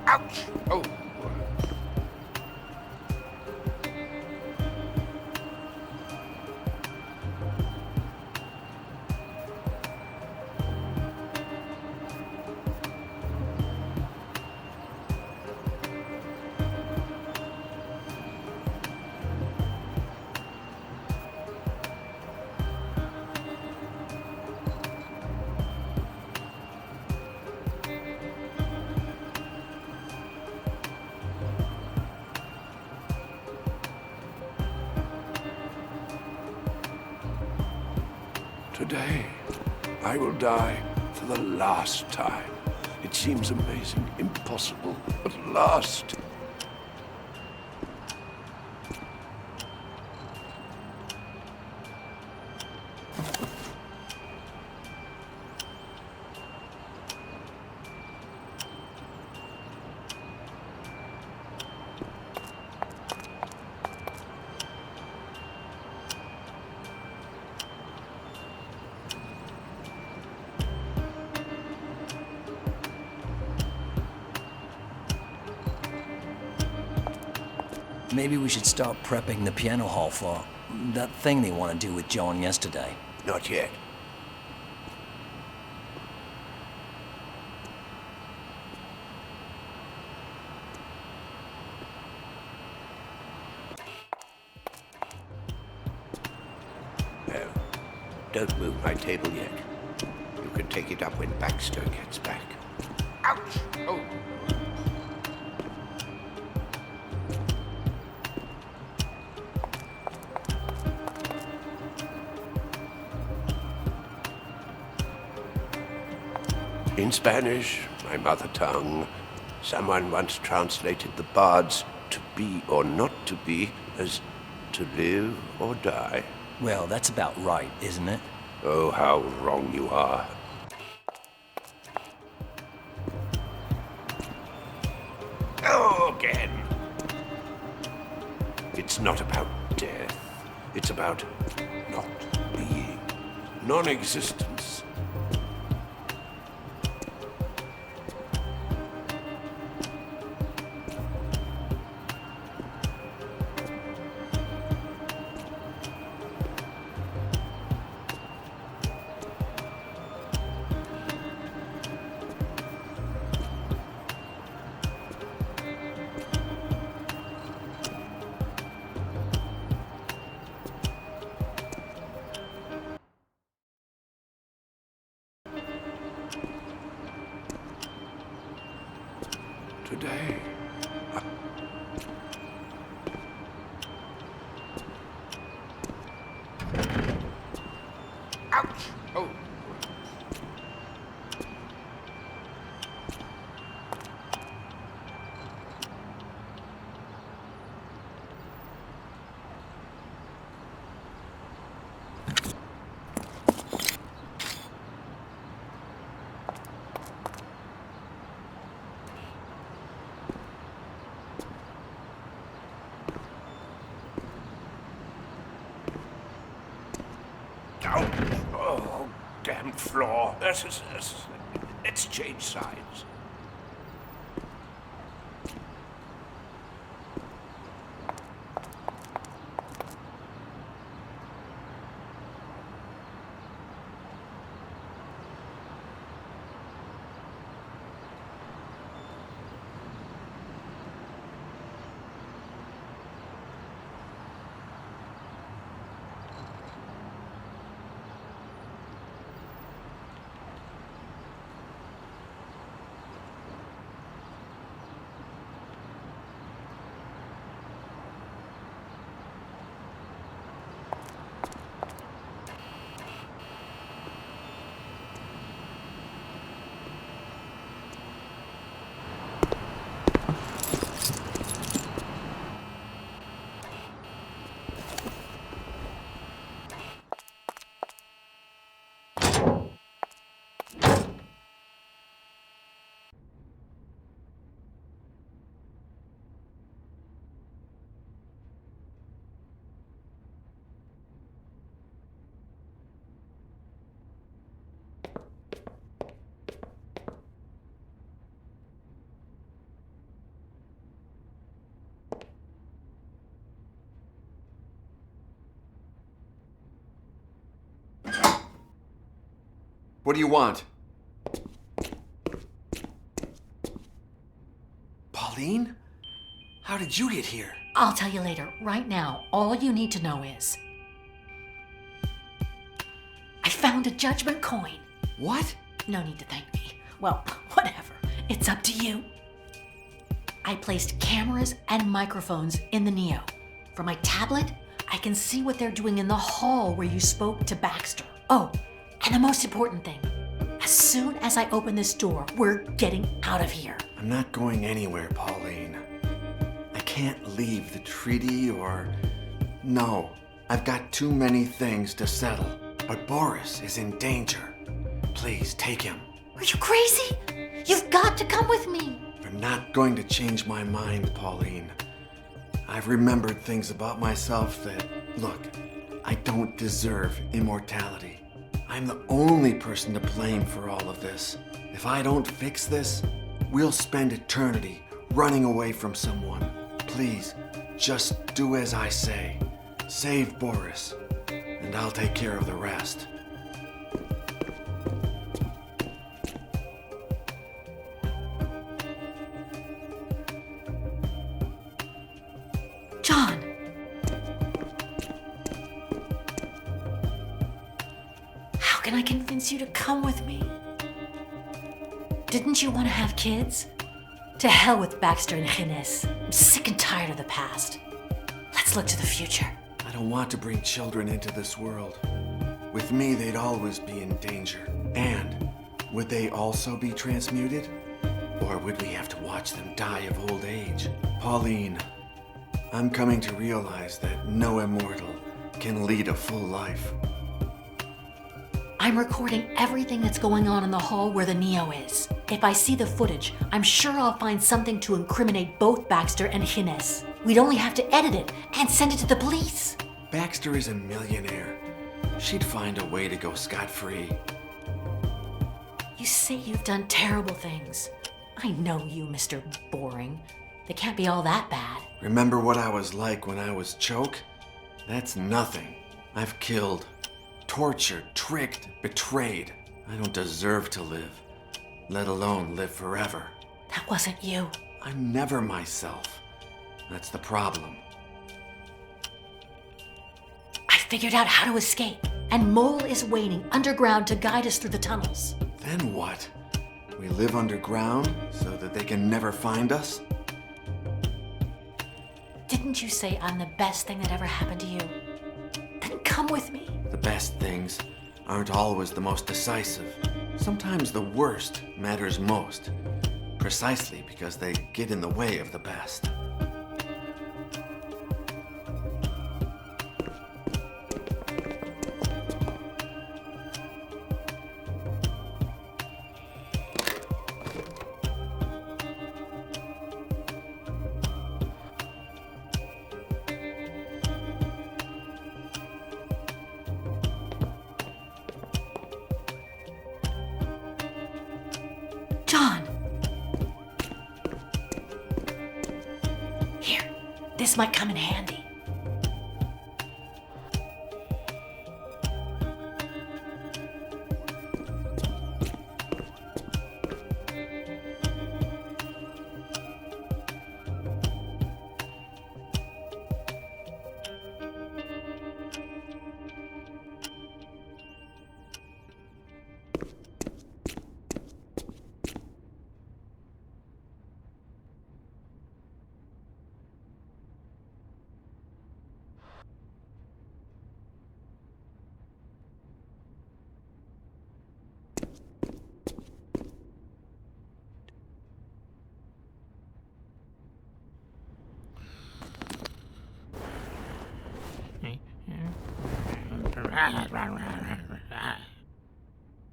Ouch! Oh. Today, I will die for the last time. It seems amazing, impossible, but last. Maybe we should start prepping the piano hall for that thing they want to do with John yesterday. Not yet. No, don't move my table yet. You can take it up when Baxter gets back. Ouch! Oh. In Spanish, my mother tongue, someone once translated the bards to be or not to be as to live or die. Well, that's about right, isn't it? Oh, how wrong you are. Oh, again. It's not about death. It's about not being. Non-existence. Today, ouch! Oh. Oh, damn floor. Let's change sides. What do you want? Pauline? How did you get here? I'll tell you later. Right now, all you need to know is I found a judgment coin. What? No need to thank me. Well, whatever. It's up to you. I placed cameras and microphones in the Neo. From my tablet, I can see what they're doing in the hall where you spoke to Baxter. Oh, and the most important thing, as soon as I open this door, we're getting out of here. I'm not going anywhere, Pauline. I can't leave the treaty or... No, I've got too many things to settle. But Boris is in danger. Please, take him. Are you crazy? You've got to come with me. You're not going to change my mind, Pauline. I've remembered things about myself that... Look, I don't deserve immortality. I'm the only person to blame for all of this. If I don't fix this, we'll spend eternity running away from someone. Please, just do as I say. Save Boris, and I'll take care of the rest. John! How can I convince you to come with me? Didn't you want to have kids? To hell with Baxter and Gines. I'm sick and tired of the past. Let's look to the future. I don't want to bring children into this world. With me, they'd always be in danger. And would they also be transmuted? Or would we have to watch them die of old age? Pauline, I'm coming to realize that no immortal can lead a full life. I'm recording everything that's going on in the hall where the Neo is. If I see the footage, I'm sure I'll find something to incriminate both Baxter and Gines. We'd only have to edit it and send it to the police. Baxter is a millionaire. She'd find a way to go scot-free. You say you've done terrible things. I know you, Mr. Boring. They can't be all that bad. Remember what I was like when I was Choke? That's nothing. I've killed, tortured, tricked, betrayed. I don't deserve to live, let alone live forever. That wasn't you. I'm never myself. That's the problem. I figured out how to escape, and Mole is waiting underground to guide us through the tunnels. Then what? We live underground so that they can never find us? Didn't you say I'm the best thing that ever happened to you? Then come with me. The best things aren't always the most decisive. Sometimes the worst matters most, precisely because they get in the way of the best. John! Here, this might come in handy.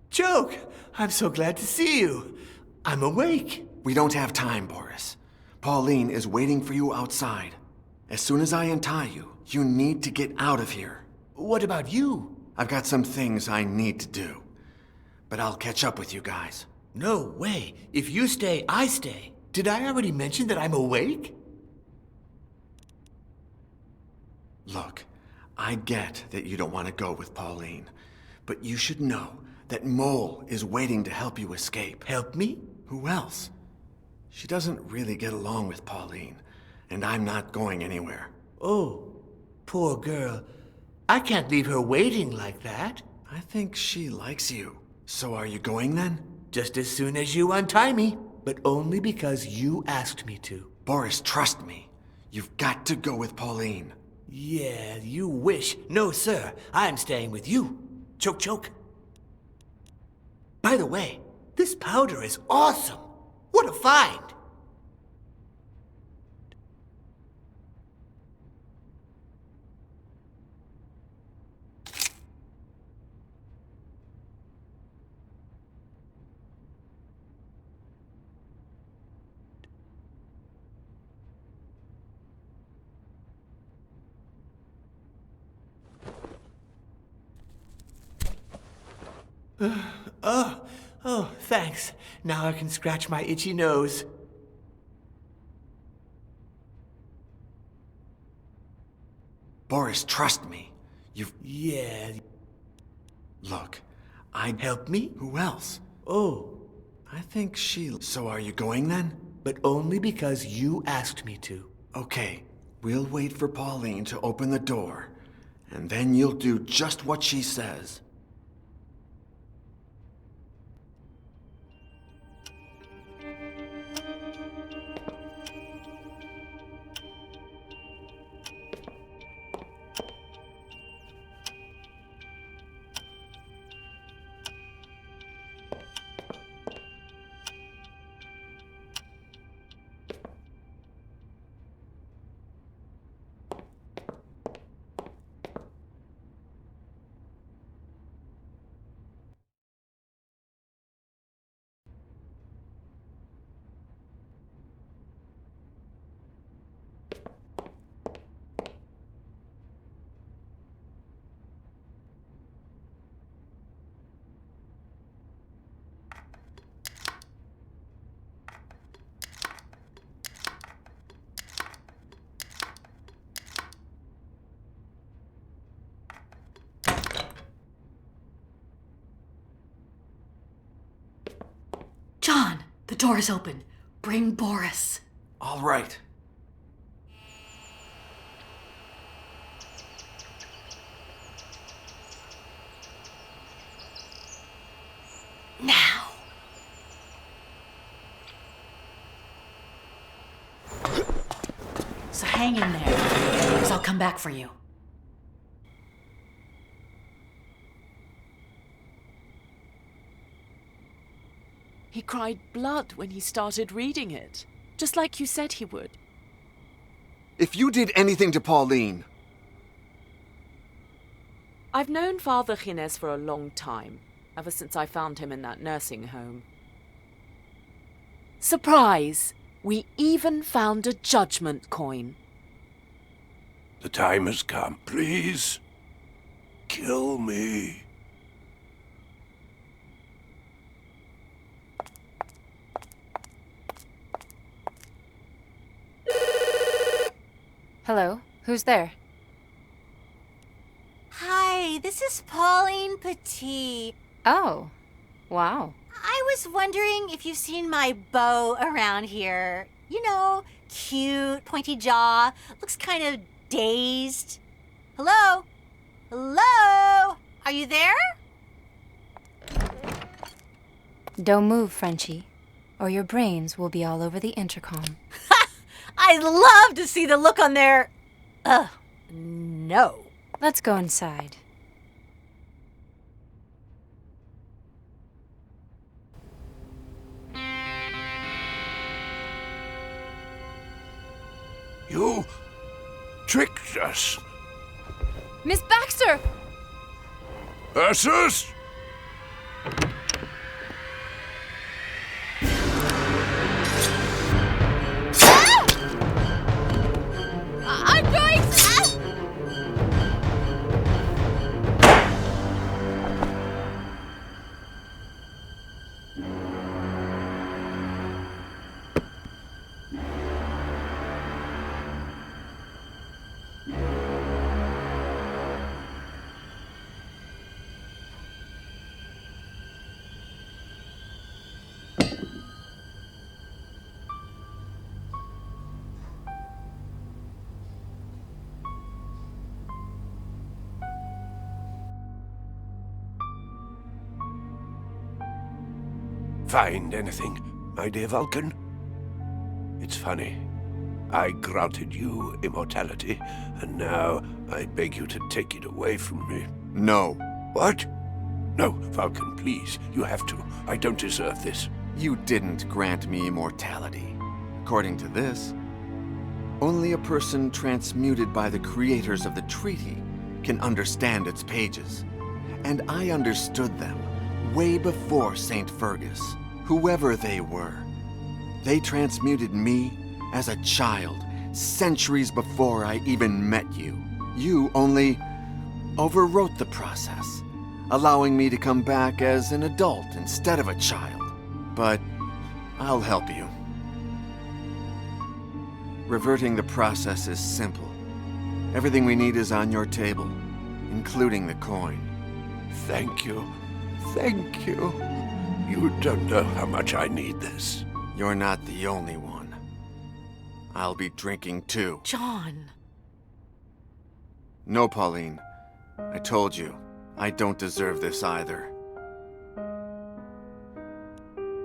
Joke! I'm so glad to see you. I'm awake. We don't have time, Boris. Pauline is waiting for you outside. As soon as I untie you, you need to get out of here. What about you? I've got some things I need to do. But I'll catch up with you guys. No way. If you stay, I stay. Did I already mention that I'm awake? Look, I get that you don't want to go with Pauline, but you should know that Mole is waiting to help you escape. Help me? Who else? She doesn't really get along with Pauline, and I'm not going anywhere. Oh, poor girl. I can't leave her waiting like that. I think she likes you. So are you going then? Just as soon as you untie me, but only because you asked me to. Boris, trust me. You've got to go with Pauline. Yeah, you wish. No, sir. I'm staying with you. Choke, choke. By the way, this powder is awesome. What a find. Oh, thanks. Now I can scratch my itchy nose. Boris, trust me. Yeah. Look, I'd Help me? Who else? Oh, I think she... So are you going then? but only because you asked me to. Okay, we'll wait for Pauline to open the door, and then you'll do just what she says. John, the door is open. Bring Boris. All right. Now. So hang in there, because I'll come back for you. He cried blood when he started reading it, just like you said he would. If you did anything to Pauline... I've known Father Gines for a long time, ever since I found him in that nursing home. Surprise! We even found a judgment coin. The time has come. Please, kill me. Hello? Who's there? Hi, this is Pauline Petit. Oh, wow. I was wondering if you've seen my beau around here. You know, cute, pointy jaw, looks kind of dazed. Hello? Hello? Are you there? Don't move, Frenchie, or your brains will be all over the intercom. I'd love to see the look on their... no. Let's go inside. You tricked us. Miss Baxter! Ursus? I'm going to... Find anything, my dear Vulcan? It's funny. I granted you immortality, and now I beg you to take it away from me. No. What? No, Vulcan, please. You have to. I don't deserve this. You didn't grant me immortality. According to this, only a person transmuted by the creators of the treaty can understand its pages. And I understood them way before St. Fergus, whoever they were. They transmuted me as a child, centuries before I even met you. You only overwrote the process, allowing me to come back as an adult instead of a child. But I'll help you. Reverting the process is simple. Everything we need is on your table, including the coin. Thank you. Thank you. You don't know how much I need this. You're not the only one. I'll be drinking too. John. No, Pauline. I told you, I don't deserve this either.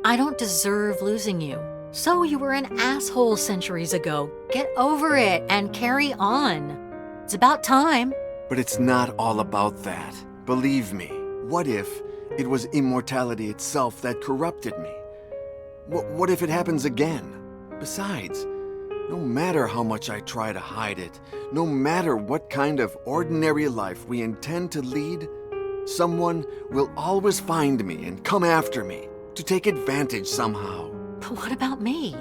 I don't deserve losing you. So you were an asshole centuries ago. Get over it and carry on. It's about time. But it's not all about that. Believe me. What if it was immortality itself that corrupted me? What if it happens again? Besides, no matter how much I try to hide it, no matter what kind of ordinary life we intend to lead, someone will always find me and come after me to take advantage somehow. But what about me?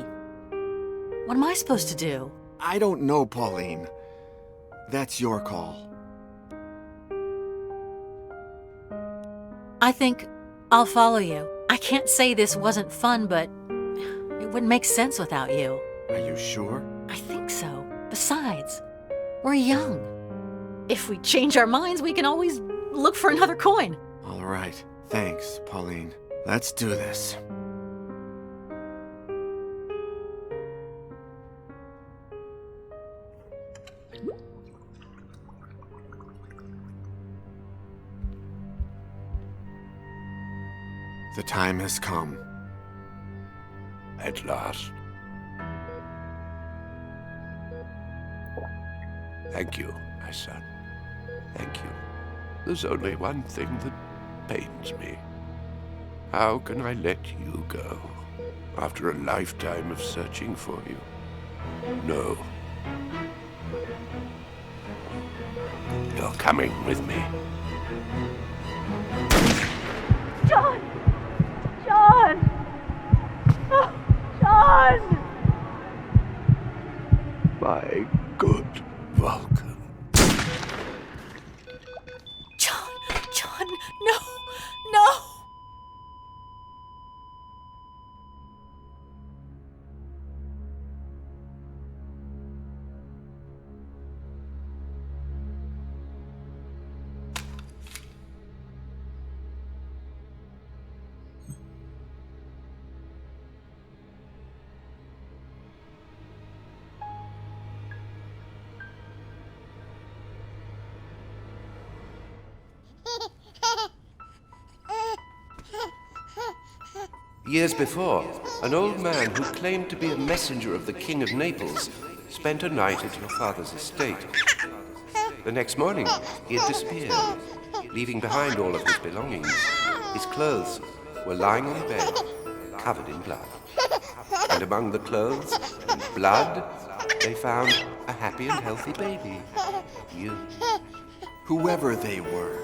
What am I supposed to do? I don't know, Pauline. That's your call. I think I'll follow you. I can't say this wasn't fun, but it wouldn't make sense without you. Are you sure? I think so. Besides, we're young. If we change our minds, we can always look for another coin. All right. Thanks, Pauline. Let's do this. The time has come. At last. Thank you, my son. Thank you. There's only one thing that pains me. How can I let you go after a lifetime of searching for you? No. You're coming with me. John! John! Oh, John! My good Vulcan. John, no, no! Years before, an old man who claimed to be a messenger of the King of Naples spent a night at your father's estate. The next morning, he had disappeared, leaving behind all of his belongings. His clothes were lying on the bed, covered in blood. And among the clothes and blood, they found a happy and healthy baby. You. Whoever they were,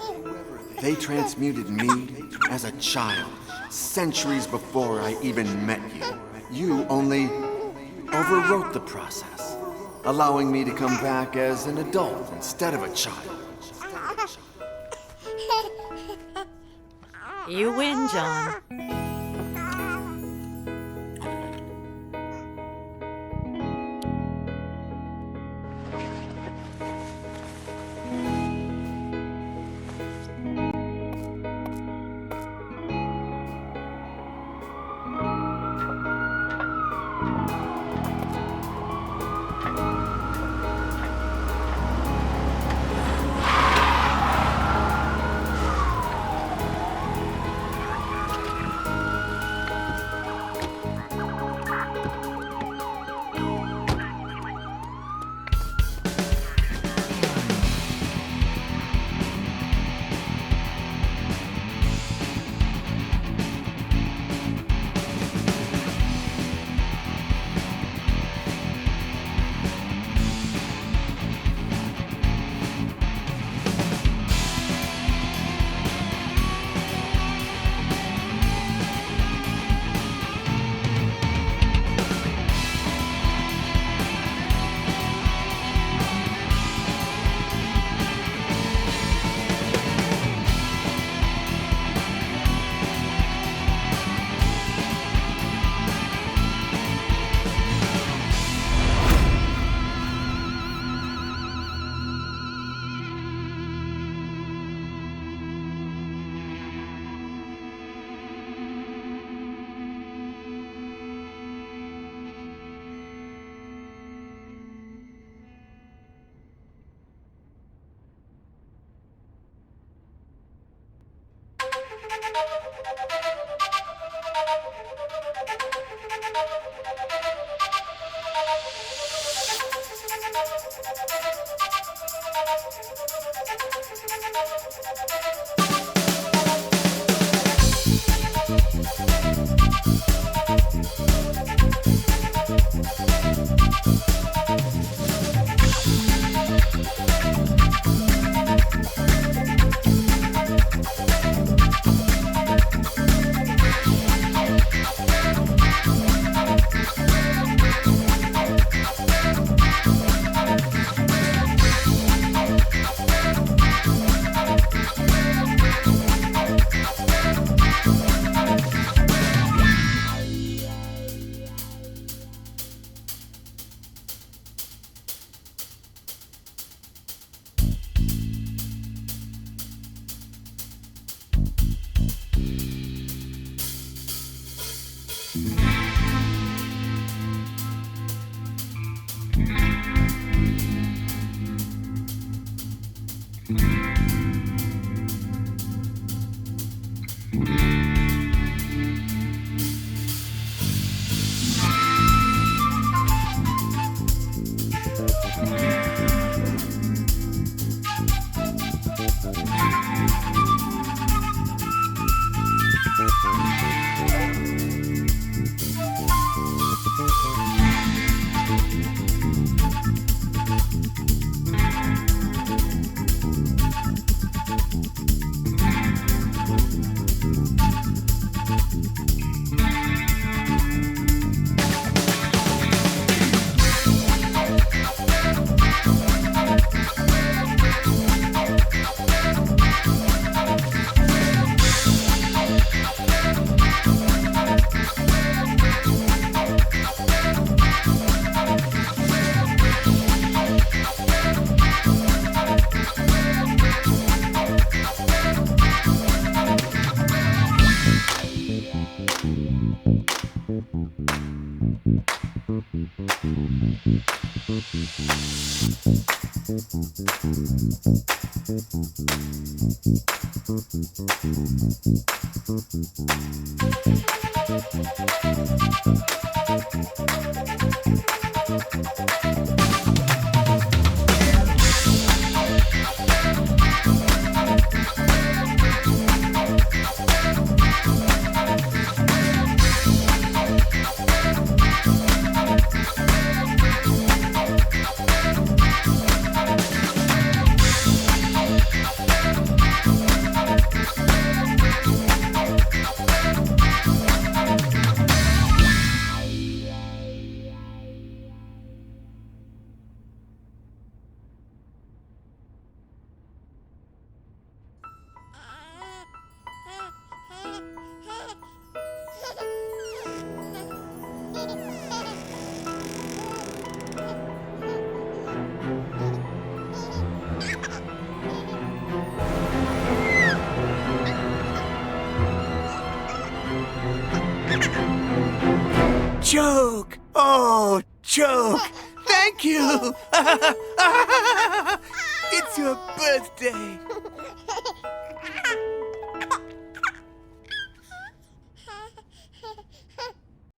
they transmuted me as a child, centuries before I even met you. You only overwrote the process, allowing me to come back as an adult instead of a child. You win, John. Joke! Oh, Joke! Thank you! It's your birthday!